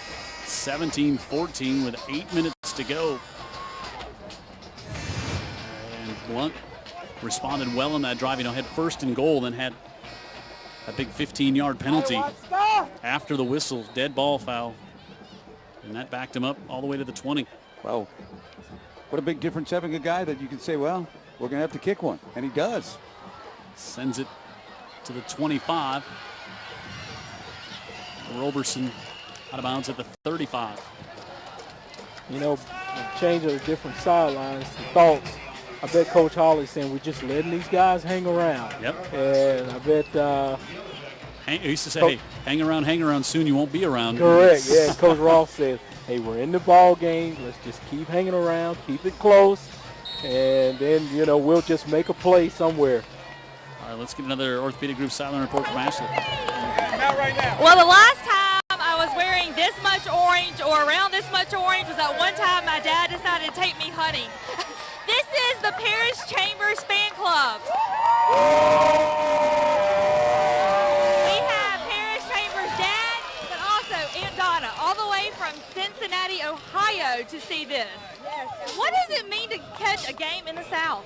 D: 17-14 with 8 minutes to go. And Blount responded well on that drive. Had 1st and goal, then had a big 15-yard penalty after the whistle, dead ball foul. And that backed him up all the way to the 20.
E: Wow. What a big difference having a guy that you can say, well, we're going to have to kick one. And he does.
D: Sends it to the 25. Roberson out of bounds at the 35.
F: Change of the different sidelines, the thoughts. I bet Coach Holly's saying we're just letting these guys hang around.
D: Yep.
F: And I bet
D: he used to say, hey, hang around, soon you won't be around.
F: Correct, yeah. Coach Ross said, hey, we're in the ball game. Let's just keep hanging around, keep it close, and then, we'll just make a play somewhere.
D: All right, let's get another orthopedic group sideline report from Ashley.
G: Well, the last time I was wearing this much orange or around this much orange was that one time my dad decided to take me hunting. This is the Parish Chambers Fan Club. We have Parish Chambers' dad, but also Aunt Donna, all the way from Cincinnati, Ohio, to see this. What does it mean to catch a game in the South?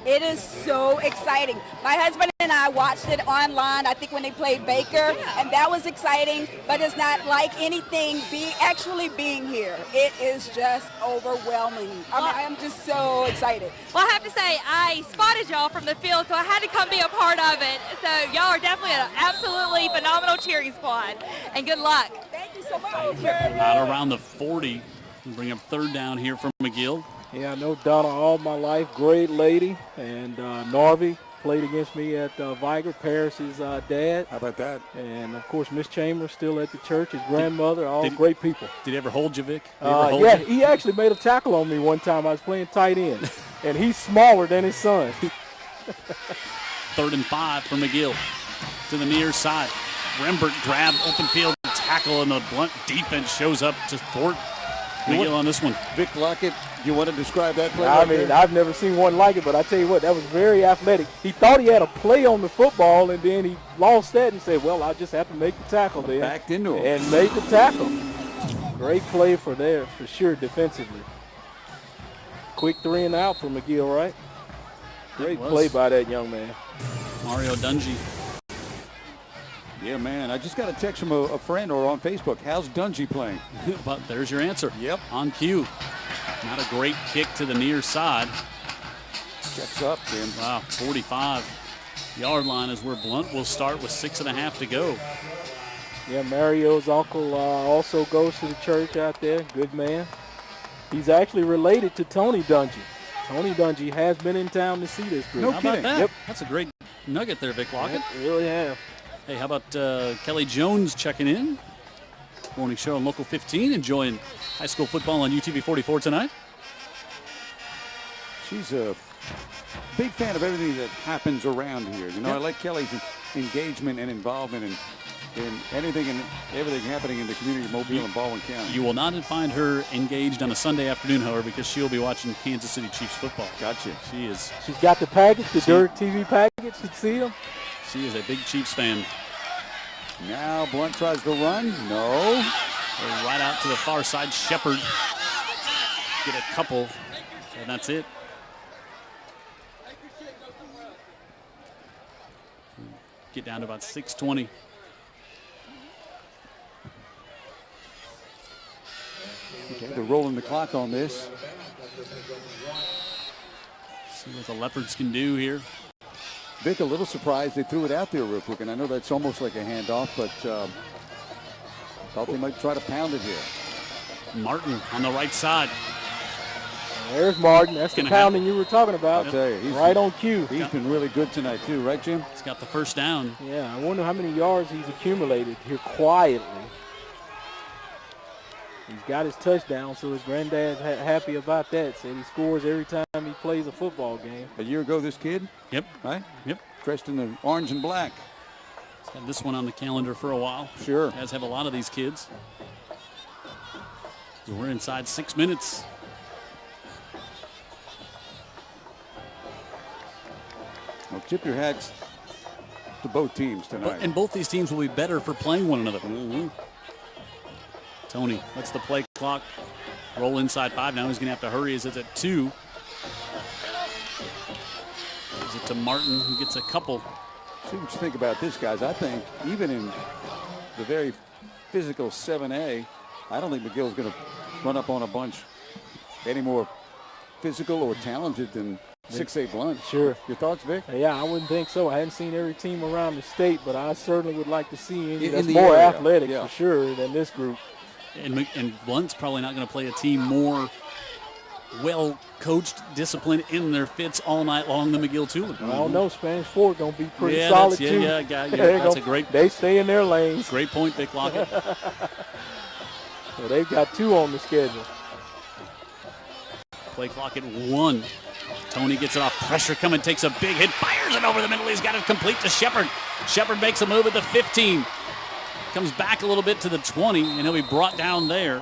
N: It is so exciting. My husband and I watched it online, I think when they played Baker, and that was exciting, but it's not like anything actually being here. It is just overwhelming. I'm just so excited.
G: Well, I have to say, I spotted y'all from the field, so I had to come be a part of it. So y'all are definitely an absolutely phenomenal cheering squad, and good luck.
N: Thank you so much.
D: Out around the 40. Bring up 3rd down here from McGill.
F: Yeah, I know Donna all my life. Great lady. And Narvi played against me at Viger, Paris's dad.
E: How about that?
F: And, of course, Miss Chambers still at the church, his grandmother, all great people.
D: Did he ever hold you, Vic?
F: He actually made a tackle on me one time. I was playing tight end. And he's smaller than his son.
D: 3rd and 5 for McGill to the near side. Rembert grabbed open field tackle, and the Blount defense shows up to thwart McGill on this one.
E: Vic Lockett, you want to describe that play?
F: I've never seen one like it, but I tell you what, that was very athletic. He thought he had a play on the football, and then he lost that and said, well, I'll just have to make the tackle there.
E: Backed into him.
F: And made the tackle. Great play for sure, defensively. Quick 3 and out for McGill, right? Great play by that young man.
D: Mario Dungy.
E: Yeah, man. I just got a text from a friend or on Facebook. How's Dungy playing?
D: But there's your answer.
E: Yep.
D: On cue. Not a great kick to the near side.
E: Checks up, Tim.
D: Wow, 45-yard line is where Blount will start with 6.5 to go.
F: Yeah, Mario's uncle also goes to the church out there. Good man. He's actually related to Tony Dungy. Tony Dungy has been in town to see this group.
D: No kidding. That? Yep. That's a great nugget there, Vic Lockett.
F: Yep, really have.
D: Hey, how about Kelly Jones checking in? Morning show on Local 15, enjoying high school football on UTV 44 tonight.
E: She's a big fan of everything that happens around here. You know, I like Kelly's engagement and involvement in anything and everything happening in the community of Mobile and Baldwin County.
D: You will not find her engaged on a Sunday afternoon, however, because she'll be watching Kansas City Chiefs football.
E: Gotcha.
D: She is.
F: She's got the package, the Dirt TV package. You see them?
D: She is a big Chiefs fan.
E: Now Blount tries to run. No.
D: They're right out to the far side. Shepard get a couple, and that's it. Get down to about 6:20.
E: Okay, they're rolling the clock on this.
D: See what the Leopards can do here.
E: Vic, a little surprised they threw it out there real quick, and I know that's almost like a handoff, but thought they might try to pound it here.
D: Martin on the right side.
F: There's Martin. That's the pounding you were talking about.
E: I'll tell you, he's
F: right on cue.
E: He's been really good tonight too, right, Jim?
D: He's got the first down.
F: Yeah, I wonder how many yards he's accumulated here quietly. He's got his touchdown, so his granddad's happy about that. Said he scores every time he plays a football game.
E: A year ago, this kid?
D: Yep.
E: Right?
D: Yep.
E: Dressed in the orange and black.
D: He's had this one on the calendar for a while.
E: Sure.
D: As have a lot of these kids. So we're inside 6 minutes.
E: Well, tip your hats to both teams tonight.
D: And both these teams will be better for playing one another. Mm-hmm. Tony, that's the play clock. Roll inside 5. Now he's going to have to hurry as it's at 2. Gives it to Martin, who gets a couple.
E: See what you think about this, guys. I think even in the very physical 7A, I don't think McGill's going to run up on a bunch any more physical or talented than 6A Blount.
F: Sure.
E: Your thoughts, Vic?
F: Yeah, I wouldn't think so. I hadn't seen every team around the state, but I certainly would like to see any that's more athletic for sure than this group.
D: And Blount's probably not going to play a team more well-coached, disciplined in their fits all night long than McGill-Toolen.
F: I don't know. Spanish Fort going to be pretty solid, too.
D: Yeah, that's a great.
F: They stay in their lanes.
D: Great point, Vic Lockett.
F: So they've got 2 on the schedule.
D: Play clock at 1. Tony gets it off. Pressure coming, takes a big hit, fires it over the middle. He's got it complete to Shepard. Shepard makes a move at the 15. Comes back a little bit to the 20, and he'll be brought down there.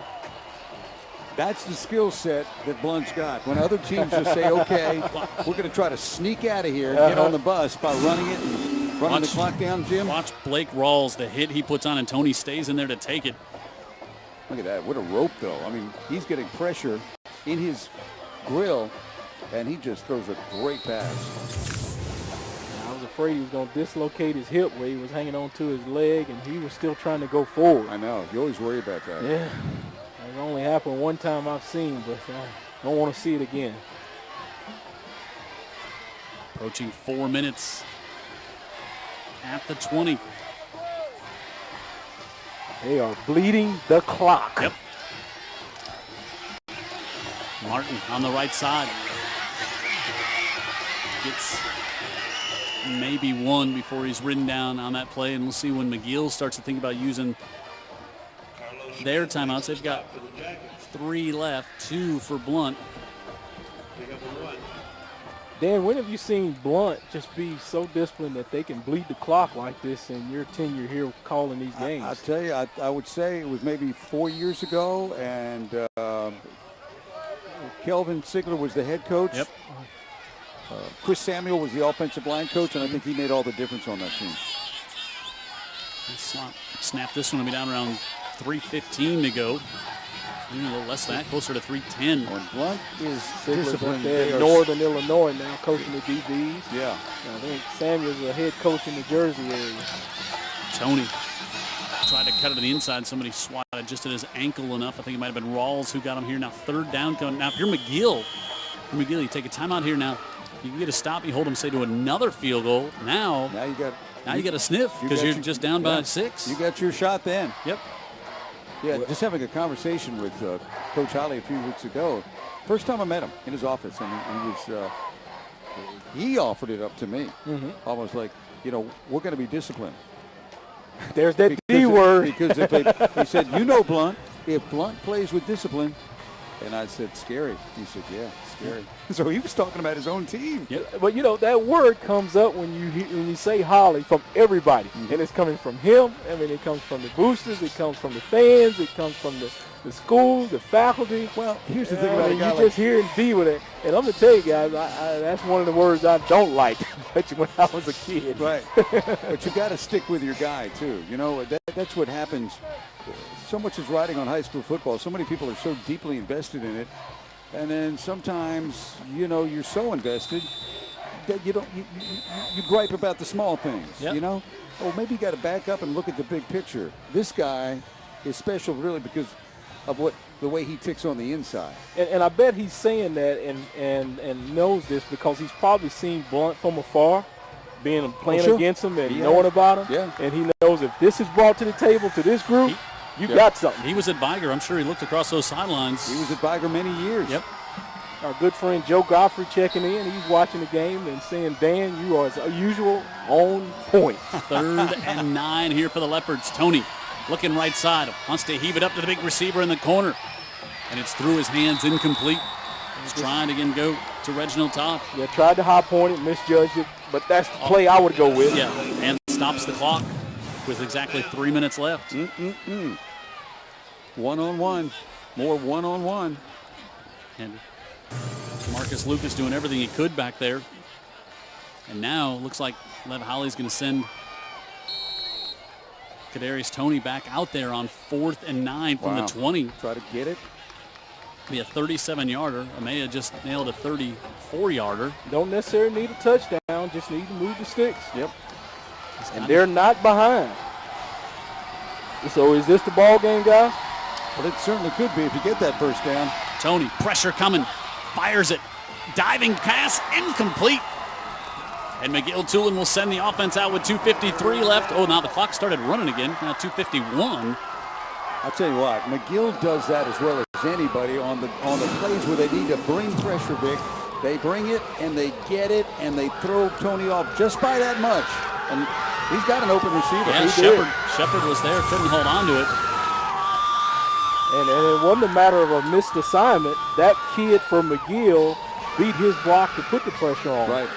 E: That's the skill set that Blount's got. When other teams just say, okay, we're going to try to sneak out of here and get on the bus by running it and running the clock down, Jim.
D: Watch Blake Rawls, the hit he puts on, and Tony stays in there to take it.
E: Look at that. What a rope, though. I mean, he's getting pressure in his grill, and he just throws a great pass.
F: I was afraid he was going to dislocate his hip where he was hanging on to his leg, and he was still trying to go forward.
E: I know. You always worry about that.
F: Yeah. It only happened one time I've seen, but I don't want to see it again.
D: Approaching 4 minutes at the 20.
F: They are bleeding the clock.
D: Yep. Martin on the right side. Gets maybe 1 before he's ridden down on that play, and we'll see when McGill starts to think about using their timeouts. They've got 3 left, 2 for Blount.
F: Dan, when have you seen Blount just be so disciplined that they can bleed the clock like this in your tenure here calling these games?
E: I'll tell you, I would say it was maybe 4 years ago, and Kelvin Sigler was the head coach.
D: Yep.
E: Chris Samuel was the offensive line coach, and I think he made all the difference on that team.
D: Snap this one will be down around 3:15 to go. A little less than that, closer to 3:10.
E: When Blount is
F: disciplined. Northern Illinois now coaching the DBs.
E: Yeah.
F: I think Samuel's the head coach in the Jersey area.
D: Tony tried to cut it to the inside. Somebody swatted just at his ankle enough. I think it might have been Rawls who got him here. Now 3rd down coming. Now if you're McGill, you take a timeout here now. You can get a stop. You hold them, say, to another field goal. Now you got a sniff because you're just down by 6.
E: You got your shot then.
D: Yep.
E: Yeah, just having a conversation with Coach Holly a few weeks ago. First time I met him in his office, and he offered it up to me, almost like, you know, we're going to be disciplined.
F: There's that D word.
E: Because he said, you know, Blount, if Blount plays with discipline, and I said, scary. He said, yeah, scary. So he was talking about his own team.
F: Yeah. But, you know, that word comes up when you say Holly from everybody. And it's coming from him. I mean, it comes from the boosters. It comes from the fans. It comes from the school, the faculty.
E: Well, here's the thing about it.
F: You just hear and be with it. And I'm going to tell you guys, that's one of the words I don't like when I was a kid.
E: Right. But you got to stick with your guy, too. You know, that's what happens. So much is riding on high school football. So many people are so deeply invested in it. And then sometimes, you know, you're so invested that you gripe about the small things, you know? Oh, maybe you got to back up and look at the big picture. This guy is special really because of the way he ticks on the inside.
F: And I bet he's saying that and knows this because he's probably seen Blount from afar, playing against him and knowing about him.
E: Yeah.
F: And he knows if this is brought to the table to this group, you got something.
D: He was at Viger. I'm sure he looked across those sidelines.
E: He was at Viger many years.
D: Yep.
F: Our good friend Joe Godfrey checking in. He's watching the game and saying, Dan, you are as usual on point.
D: 3rd and 9 here for the Leopards. Tony looking right side. Wants to heave it up to the big receiver in the corner. And it's through his hands, incomplete. He's trying to again go to Reginald Todd.
F: Yeah, tried to high point it, misjudged it, but that's the play I would go with.
D: Yeah, and stops the clock with exactly 3 minutes left.
E: One-on-one. More one-on-one.
D: And Marcus Lucas doing everything he could back there. And now looks like Lev Holly's going to send Kadarius Toney back out there on 4th and 9 from the 20.
E: Try to get it.
D: Be a 37-yarder. Amaya just nailed a 34-yarder.
F: Don't necessarily need a touchdown, just need to move the sticks.
E: Yep.
F: And they're not behind. So is this the ball game, guys?
E: Well, it certainly could be if you get that first down.
D: Toney, pressure coming, fires it. Diving pass, incomplete. And McGill-Toolen will send the offense out with 2:53 left. Oh, now the clock started running again. Now 2:51.
E: I'll tell you what, McGill does that as well as anybody on the plays where they need to bring pressure, Vic. They bring it, and they get it, and they throw Toney off just by that much. And he's got an open receiver.
D: Yeah, Shepard was there, couldn't hold on to it.
F: And it wasn't a matter of a missed assignment. That kid from McGill beat his block to put the pressure on.
E: Right.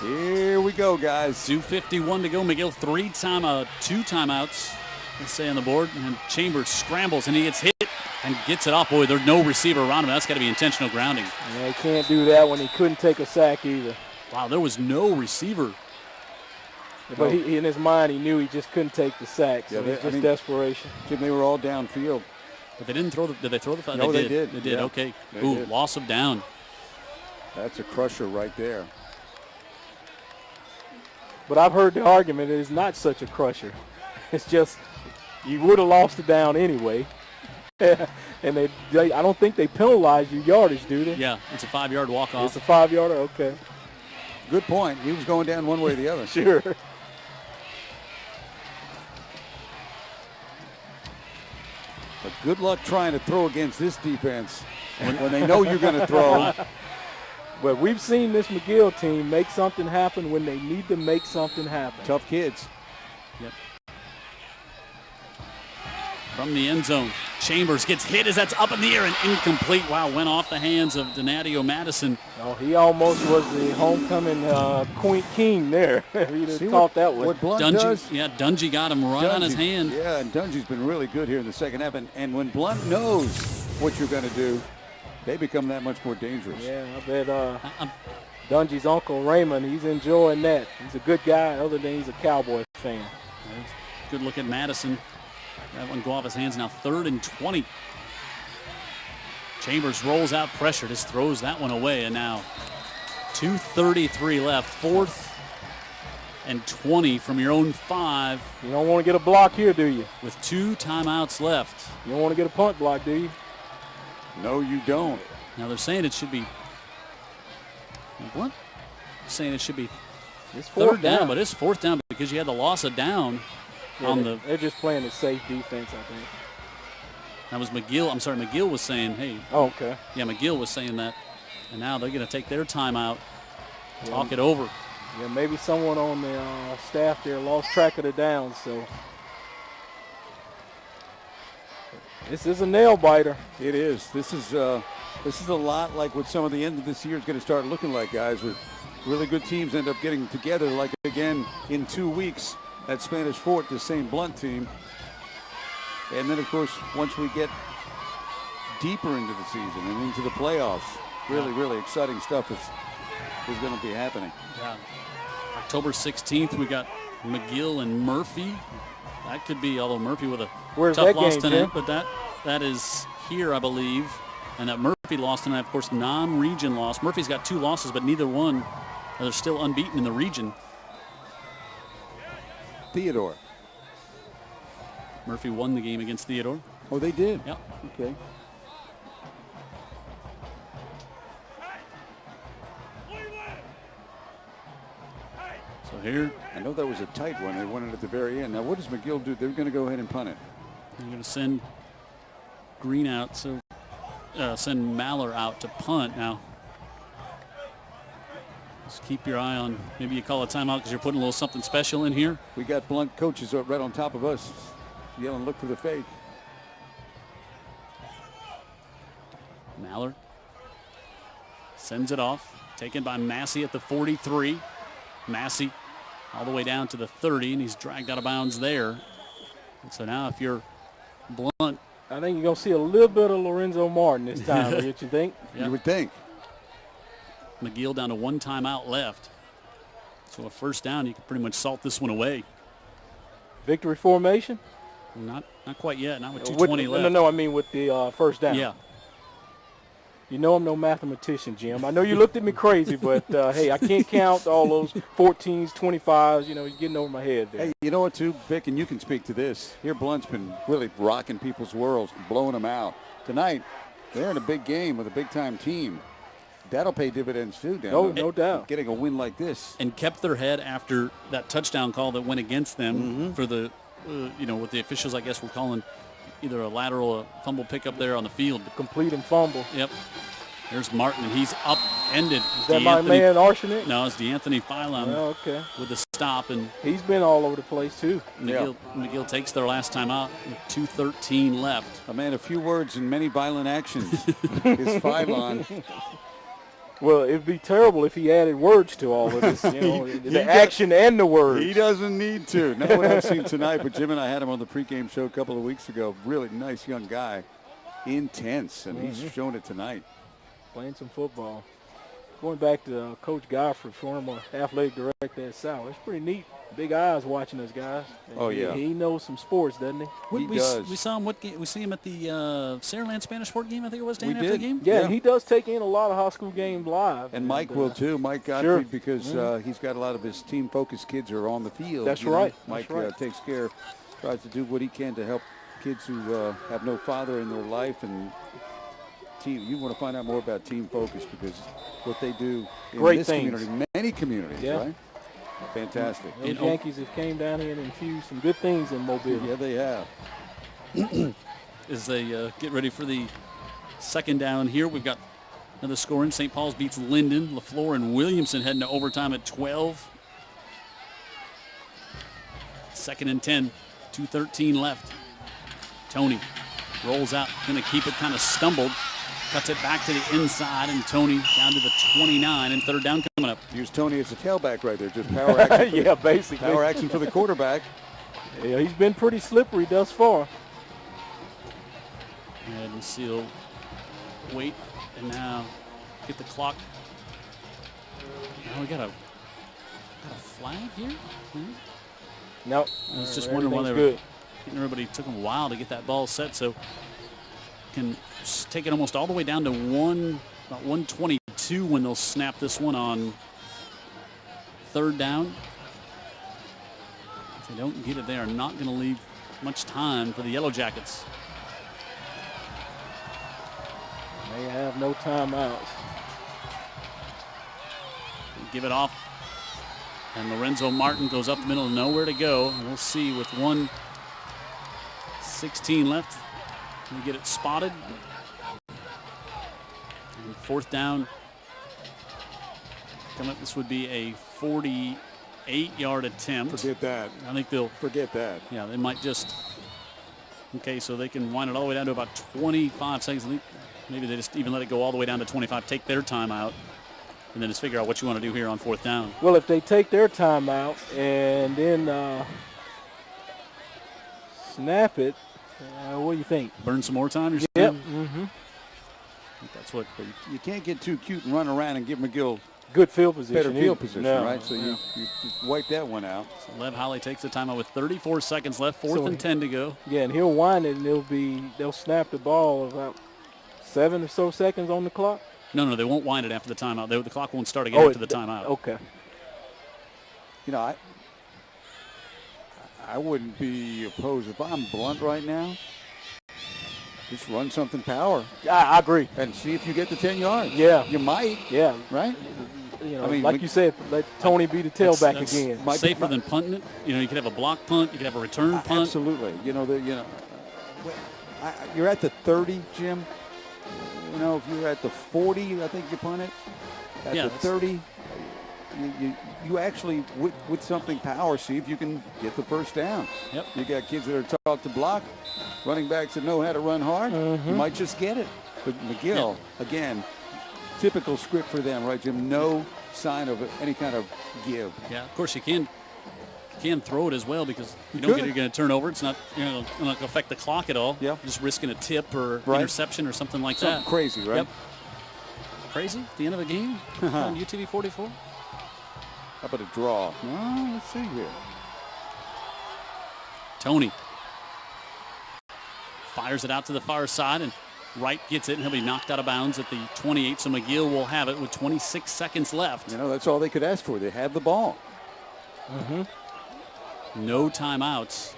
E: Here we go, guys.
D: 2:51 to go. McGill 2 timeouts, let's say, on the board. And Chambers scrambles, and he gets hit and gets it off. Boy, there's no receiver around him. That's got to be intentional grounding.
F: Yeah, he can't do that when he couldn't take a sack either.
D: Wow, there was no receiver.
F: But he, in his mind, he knew he just couldn't take the sack. So it's just desperation.
E: Jim, they were all downfield.
D: But they didn't throw the – did they throw the –
E: No, they did.
D: They did, okay.
E: They
D: Ooh,
E: did.
D: Loss of down.
E: That's a crusher right there.
F: But I've heard the argument it is not such a crusher. It's just you would have lost it down anyway. And they I don't think they penalize you yardage, do they?
D: Yeah, it's a 5-yard walk-off.
F: It's a 5-yarder, okay.
E: Good point. He was going down one way or the other.
F: Sure.
E: But good luck trying to throw against this defense when they know you're going to throw.
F: But we've seen this McGill team make something happen when they need to make something happen.
E: Tough kids.
D: Yep. From the end zone, Chambers gets hit as that's up in the air and incomplete. Wow, went off the hands of Donadio Madison.
F: Oh, he almost was the homecoming king there. He just caught that one.
E: What Blount does?
D: Yeah, Dungy got him right on his hand.
E: Yeah, and Dungy's been really good here in the second half. And when Blount knows what you're going to do, they become that much more dangerous.
F: Yeah, I bet Dungy's uncle Raymond, he's enjoying that. He's a good guy, other than he's a Cowboy fan.
D: Good look at Madison. That one go off his hands now. 3rd and 20. Chambers rolls out pressure, just throws that one away, and now 2:33 left. 4th and 20 from your own 5.
F: You don't want to get a block here, do you?
D: With 2 timeouts left.
F: You don't want to get a punt block, do you?
E: No, you don't.
D: Now they're saying it should be. What? Saying it should be
F: it's
D: 3rd down, but it's 4th down because you had the loss of down.
F: Yeah, they're just playing a safe defense, I think.
D: That was McGill. I'm sorry, McGill was saying, hey.
F: Oh, okay.
D: Yeah, McGill was saying that. And now they're going to take their timeout, talk it over.
F: Yeah, maybe someone on the staff there lost track of the downs, so. This is a nail biter.
E: It is. This is a lot like what some of the end of this year is going to start looking like, guys, with really good teams end up getting together, like again in 2 weeks at Spanish Fort, the same Blount team. And then, of course, once we get deeper into the season and into the playoffs, really exciting stuff is going to be happening.
D: Yeah. October 16th, we got McGill and Murphy. That could be, although Murphy with a tough loss tonight, but that is here, I believe. And that Murphy lost tonight, of course, non-region loss. Murphy's got 2 losses, but neither one, they're still unbeaten in the region.
E: Theodore.
D: Murphy won the game against Theodore.
E: Oh, they did?
D: Yep.
E: Okay.
D: So here.
E: I know that was a tight one. They won it at the very end. Now, what does McGill do? They're going to go ahead and punt it.
D: They're going to send Green out, so send Maller out to punt. Now, just keep your eye on, maybe you call a timeout because you're putting a little something special in here.
E: We got Blount coaches right on top of us yelling, look for the fake.
D: Maller sends it off, taken by Massey at the 43. Massey all the way down to the 30, and he's dragged out of bounds there. And so now if you're Blount,
F: I think you're going to see a little bit of Lorenzo Martin this time, don't you think?
E: Yep. You would think.
D: McGill down to 1 timeout left. So a first down, you can pretty much salt this one away.
F: Victory formation?
D: Not quite yet, not with 2:20 left.
F: No, I mean with the first down.
D: Yeah.
F: You know I'm no mathematician, Jim. I know you looked at me crazy, but, hey, I can't count all those 14s, 25s. You know, you're getting over my head there.
E: Hey, you know what, too, Vic, and you can speak to this. Here Blount's been really rocking people's worlds, blowing them out. Tonight, they're in a big game with a big-time team. That'll pay dividends, too, down
F: no doubt.
E: Getting a win like this.
D: And kept their head after that touchdown call that went against them for the, what the officials, I guess, were calling either a lateral or a fumble pickup there on the field.
F: Complete and fumble.
D: Yep. There's Martin, and he's upended.
F: Is that my man Arsenet?
D: No, it's DeAnthony Phylum with the stop. And
F: he's been all over the place, too.
D: McGill takes their last time out with 2:13 left.
E: A man, a few words and many violent actions is Phylum.
F: Well, it'd be terrible if he added words to all of this, the action and the words.
E: He doesn't need to. Not what I've seen tonight, but Jim and I had him on the pregame show a couple of weeks ago. Really nice young guy. Intense, and he's shown it tonight.
F: Playing some football. Going back to Coach Godfrey, former athletic director at South. It's pretty neat. Big eyes watching us, guys.
E: Oh, yeah.
F: He knows some sports, doesn't he?
D: We saw him. We see him at the Saraland Spanish Sport game, I think it was, Dan, after the game?
F: Yeah, and he does take in a lot of high school games live.
E: And Mike will, too. Mike Godfrey, because he's got a lot of his team-focused kids are on the field.
F: That's right.
E: Mike takes care, tries to do what he can to help kids who have no father in their life. And you want to find out more about team focus because what they do in this community, many communities, right? Fantastic.
F: Those Yankees have came down here and infused some good things in Mobile.
E: Yeah, they have.
D: As they get ready for the second down here, we've got another scoring. St. Paul's beats Linden. LaFleur and Williamson heading to overtime at 12. 2nd and 10. 2:13 left. Tony rolls out. Going to keep it, kind of stumbled. Cuts it back to the inside, and Tony down to the 29, and 3rd down coming up.
E: Use Tony as a tailback right there, just power action.
F: Yeah, basically.
E: Power action for the quarterback.
F: Yeah, he's been pretty slippery thus far.
D: And Seal wait, and now get the clock. Now we got a flag here?
F: Nope.
D: I was just wondering why they were getting everybody. Took them a while to get that ball set, so can take it almost all the way down to about 122 when they'll snap this one on 3rd down. If they don't get it, they are not going to leave much time for the Yellow Jackets.
F: They have no timeouts.
D: Give it off. And Lorenzo Martin goes up the middle, nowhere to go. And we'll see with 1:16 left. We get it spotted. And fourth down. This would be a 48-yard attempt.
E: Forget that.
D: I think they'll
E: forget that.
D: Yeah, they might just. Okay, so they can wind it all the way down to about 25 seconds. Maybe they just even let it go all the way down to 25, take their timeout, and then just figure out what you want to do here on fourth down.
F: Well, if they take their timeout and then snap it, what do you think?
D: Burn some more time?
F: Yep.
D: Mm-hmm. That's what.
E: You can't get too cute and run around and give McGill
F: good field position.
E: Better field position,
F: no.
E: right? So you wipe that one out.
D: So Lev Holly takes the timeout with 34 seconds left, fourth and 10 to go.
F: Yeah, and he'll wind it, and they'll snap the ball about 7 or so seconds on the clock.
D: No, they won't wind it after the timeout. The clock won't start again after the timeout.
F: Okay.
E: You know, I wouldn't be opposed if I'm Blount right now. Just run something power.
F: I agree.
E: And see if you get the 10 yards.
F: Yeah.
E: You might.
F: Yeah.
E: Right?
F: You know, like you said, let Tony be the tailback again.
D: Safer than punting it. You know, you could have a block punt. You could have a return punt.
E: Absolutely. You're at the 30, Jim. You know, if you're at the 40, I think you punt it. At the 30, you actually, with something power, see if you can get the first down.
D: Yep.
E: You got kids that are taught to block, running backs that know how to run hard.
F: Mm-hmm.
E: You might just get it. But McGill, again, typical script for them, right, Jim? No sign of any kind of give.
D: Yeah, of course you can throw it as well because you don't get it, you're going to turn over. It's not going to affect the clock at all.
E: Yeah.
D: You're just risking a tip or interception or something like that.
E: Something crazy, right?
D: Yep. Crazy? At the end of a game on UTV 44?
E: How about a draw? No, let's see here.
D: Tony fires it out to the far side, and Wright gets it, and he'll be knocked out of bounds at the 28, so McGill will have it with 26 seconds left.
E: You know, that's all they could ask for. They had the ball.
F: Mm-hmm.
D: No timeouts.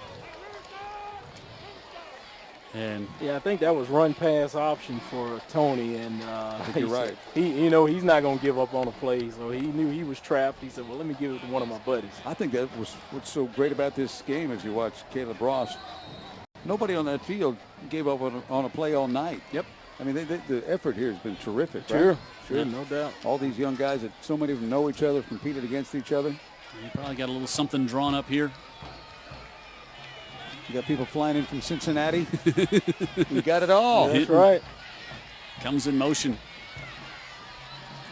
D: And
F: yeah, I think that was run-pass option for Tony, and
E: you're right.
F: He's not going to give up on a play, so he knew he was trapped. He said, well, let me give it to one of my buddies.
E: I think that was what's so great about this game as you watch Caleb Ross. Nobody on that field gave up on a play all night.
D: Yep.
E: I mean, the effort here has been terrific.
F: Sure,
E: right?
F: Sure, no doubt.
E: All these young guys that so many of them know each other, competed against each other.
D: You probably got a little something drawn up here.
E: You got people flying in from Cincinnati. You got it all.
F: That's right.
D: Comes in motion.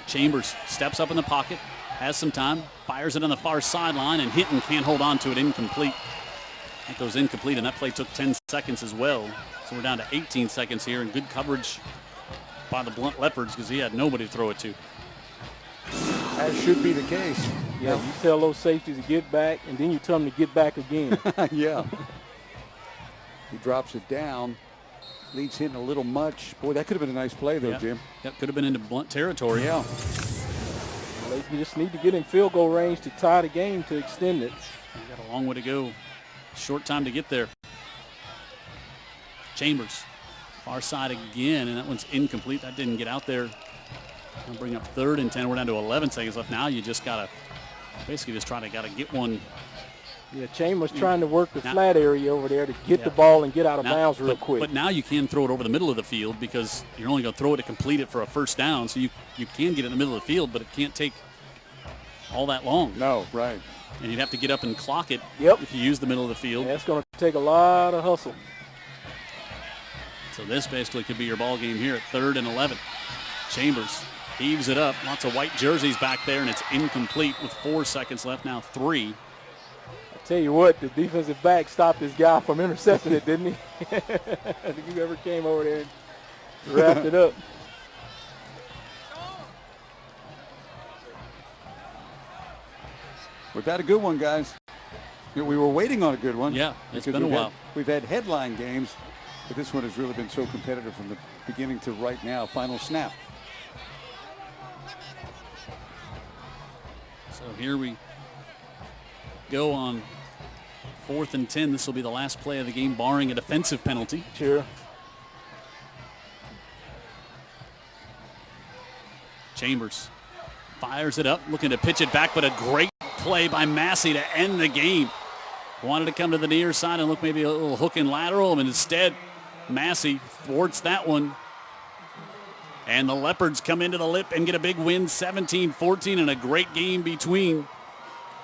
D: Chambers steps up in the pocket, has some time, fires it on the far sideline, and Hinton can't hold on to it. Incomplete. That goes incomplete, and that play took 10 seconds as well. So we're down to 18 seconds here, and good coverage by the Blount Leopards because he had nobody to throw it to.
E: As should be the case.
F: Yeah, you tell those safeties to get back, and then you tell them to get back again.
E: Yeah. He drops it down. Leads Hinton a little much. Boy, that could have been a nice play, though, Jim.
D: That could have been into Blount territory.
E: Yeah.
F: Well, they just need to get in field goal range to tie the game to extend it.
D: You got a long way to go. Short time to get there. Chambers, far side again, and that one's incomplete. That didn't get out there. I'll bring up 3rd and 10. We're down to 11 seconds left. Now you just got to basically just got to get one.
F: Yeah, Chambers trying to work the flat area over there to get the ball and get out of bounds real quick.
D: But now you can throw it over the middle of the field because you're only going to throw it to complete it for a first down. So you can get it in the middle of the field, but it can't take all that long.
E: No, right.
D: And you'd have to get up and clock it
F: if
D: you use the middle of the field.
F: Yeah, it's going to take a lot of hustle.
D: So this basically could be your ball game here at 3rd and 11. Chambers heaves it up. Lots of white jerseys back there, and it's incomplete with 4 seconds left. Now 3.
F: I tell you what, the defensive back stopped this guy from intercepting it, didn't he? I think you ever came over there and wrapped it up.
E: We've had a good one, guys. We were waiting on a good one.
D: Yeah, it's been a while.
E: We've had headline games, but this one has really been so competitive from the beginning to right now. Final snap.
D: So here we go on 4th and 10. This will be the last play of the game, barring a defensive penalty.
F: Sure.
D: Chambers fires it up, looking to pitch it back, but a great play by Massey to end the game. Wanted to come to the near side and look maybe a little hook and lateral, and instead Massey thwarts that one. And the Leopards come into the Lip and get a big win, 17-14, and a great game between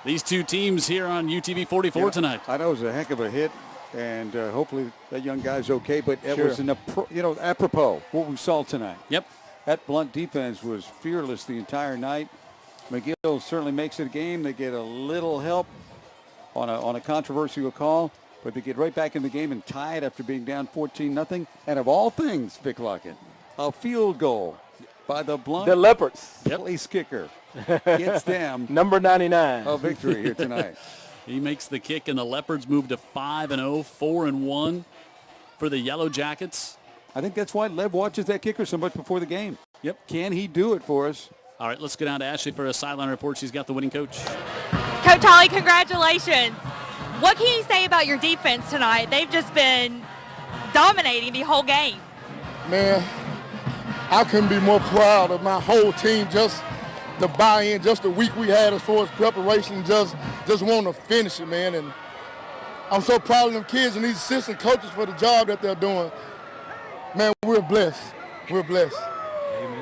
D: these two teams here on UTV 44 tonight.
E: I know it was a heck of a hit, and hopefully that young guy's okay, but it was apropos what we saw tonight.
D: Yep.
E: That Blount defense was fearless the entire night. McGill certainly makes it a game. They get a little help on a controversial call, but they get right back in the game and tie it after being down 14-0. And of all things, Vic Lockett, a field goal by the Blount.
F: The Leopards.
E: Place kicker gets them
F: number 99
E: a victory here tonight.
D: He makes the kick, and the Leopards move to 5-0, 4-1 for the Yellow Jackets.
E: I think that's why Lev watches that kicker so much before the game.
D: Yep.
E: Can he do it for us?
D: All right, let's go down to Ashley for a sideline report. She's got the winning coach.
G: Coach Holly, congratulations. What can you say about your defense tonight? They've just been dominating the whole game.
I: Man, I couldn't be more proud of my whole team, just the buy-in, just the week we had as far as preparation, just want to finish it, man. And I'm so proud of them kids and these assistant coaches for the job that they're doing. Man, we're blessed. We're blessed.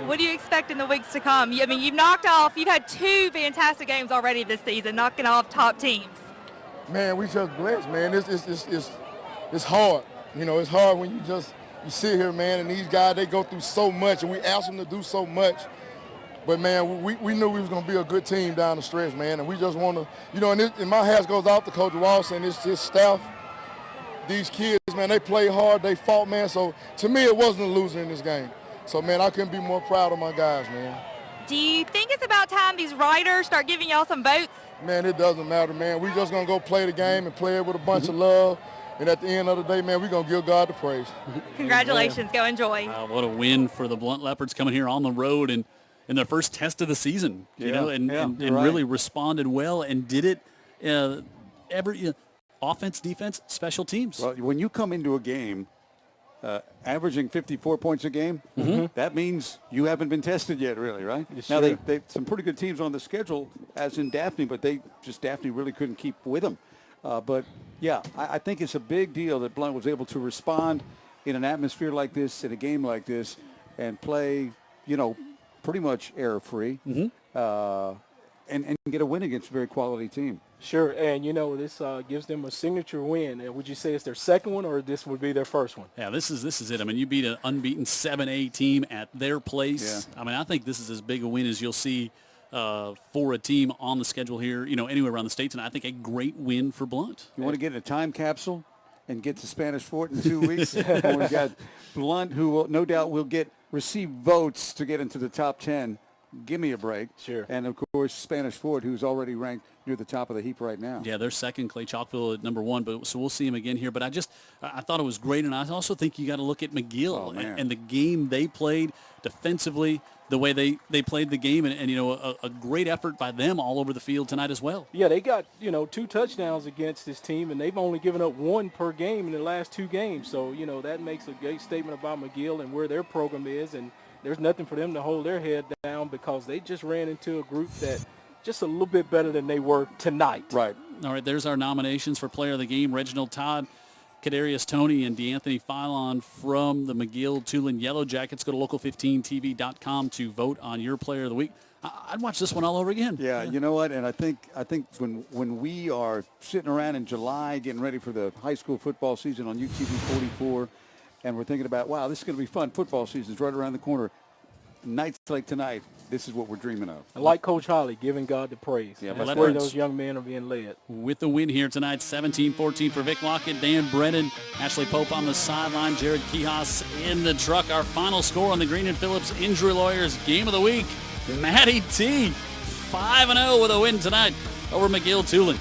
G: What do you expect in the weeks to come? I mean, you've had 2 fantastic games already this season, knocking off top teams.
I: Man, we just blessed, man. It's hard. You know, it's hard when you sit here, man, and these guys, they go through so much, and we ask them to do so much. But, man, we knew we was going to be a good team down the stretch, man, and we just want to, you know, and my hat goes out to Coach Ross and his staff. These kids, man, they play hard, they fought, man, so to me it wasn't a loser in this game. So, man, I couldn't be more proud of my guys, man.
G: Do you think it's about time these riders start giving y'all some votes?
I: Man, it doesn't matter, man. We just going to go play the game and play it with a bunch of love. And at the end of the day, man, we're going to give God the praise.
G: Congratulations. Go enjoy.
D: What a win for the Blount Leopards coming here on the road and in their first test of the season, and really responded well and did it offense, defense, special teams.
E: Well, when you come into a game averaging 54 points a game, that means you haven't been tested yet, really, right? Now, they some pretty good teams on the schedule, as in Daphne, but Daphne really couldn't keep with them. But, yeah, I think it's a big deal that Blount was able to respond in an atmosphere like this, in a game like this, and play, pretty much error-free and get a win against a very quality team.
F: Sure, and this gives them a signature win. And would you say it's their second one, or this would be their first one?
D: Yeah, this is it. I mean, you beat an unbeaten 7A team at their place. Yeah. I mean, I think this is as big a win as you'll see for a team on the schedule here, anywhere around the States. And I think a great win for Blount.
E: You want to get in a time capsule and get to Spanish Fort in 2 weeks? We've got Blount, who will, no doubt will receive votes to get into the top 10. Give me a break.
F: Sure.
E: And, of course, Spanish Fort, who's already ranked near the top of the heap right now.
D: Yeah, they're second, Clay Chalkville at number 1, so we'll see him again here. But I thought it was great, and I also think you got to look at McGill and the game they played defensively, the way they played the game, and a great effort by them all over the field tonight as well.
F: Yeah, they got, 2 touchdowns against this team, and they've only given up 1 per game in the last 2 games. So, that makes a great statement about McGill and where their program is, and there's nothing for them to hold their head down because they just ran into a group that just a little bit better than they were tonight.
E: Right.
D: All right, there's our nominations for Player of the Game. Reginald Todd, Kadarius Toney, and DeAnthony Philon from the McGill-Toolen Yellow Jackets. Go to local15tv.com to vote on your Player of the Week. I'd watch this one all over again.
E: Yeah, you know what? And I think when we are sitting around in July getting ready for the high school football season on UTV 44, and we're thinking about, wow, this is going to be fun. Football season's right around the corner. Nights like tonight, this is what we're dreaming of.
F: I like Coach Holly, giving God the praise.
E: Yeah,
F: that's where those young men are being led.
D: With the win here tonight, 17-14 for Vic Lockett, Dan Brennan, Ashley Pope on the sideline, Jared Kihas in the truck. Our final score on the Green & Phillips Injury Lawyers Game of the Week, Maddie T, 5-0 with a win tonight over McGill-Toolen.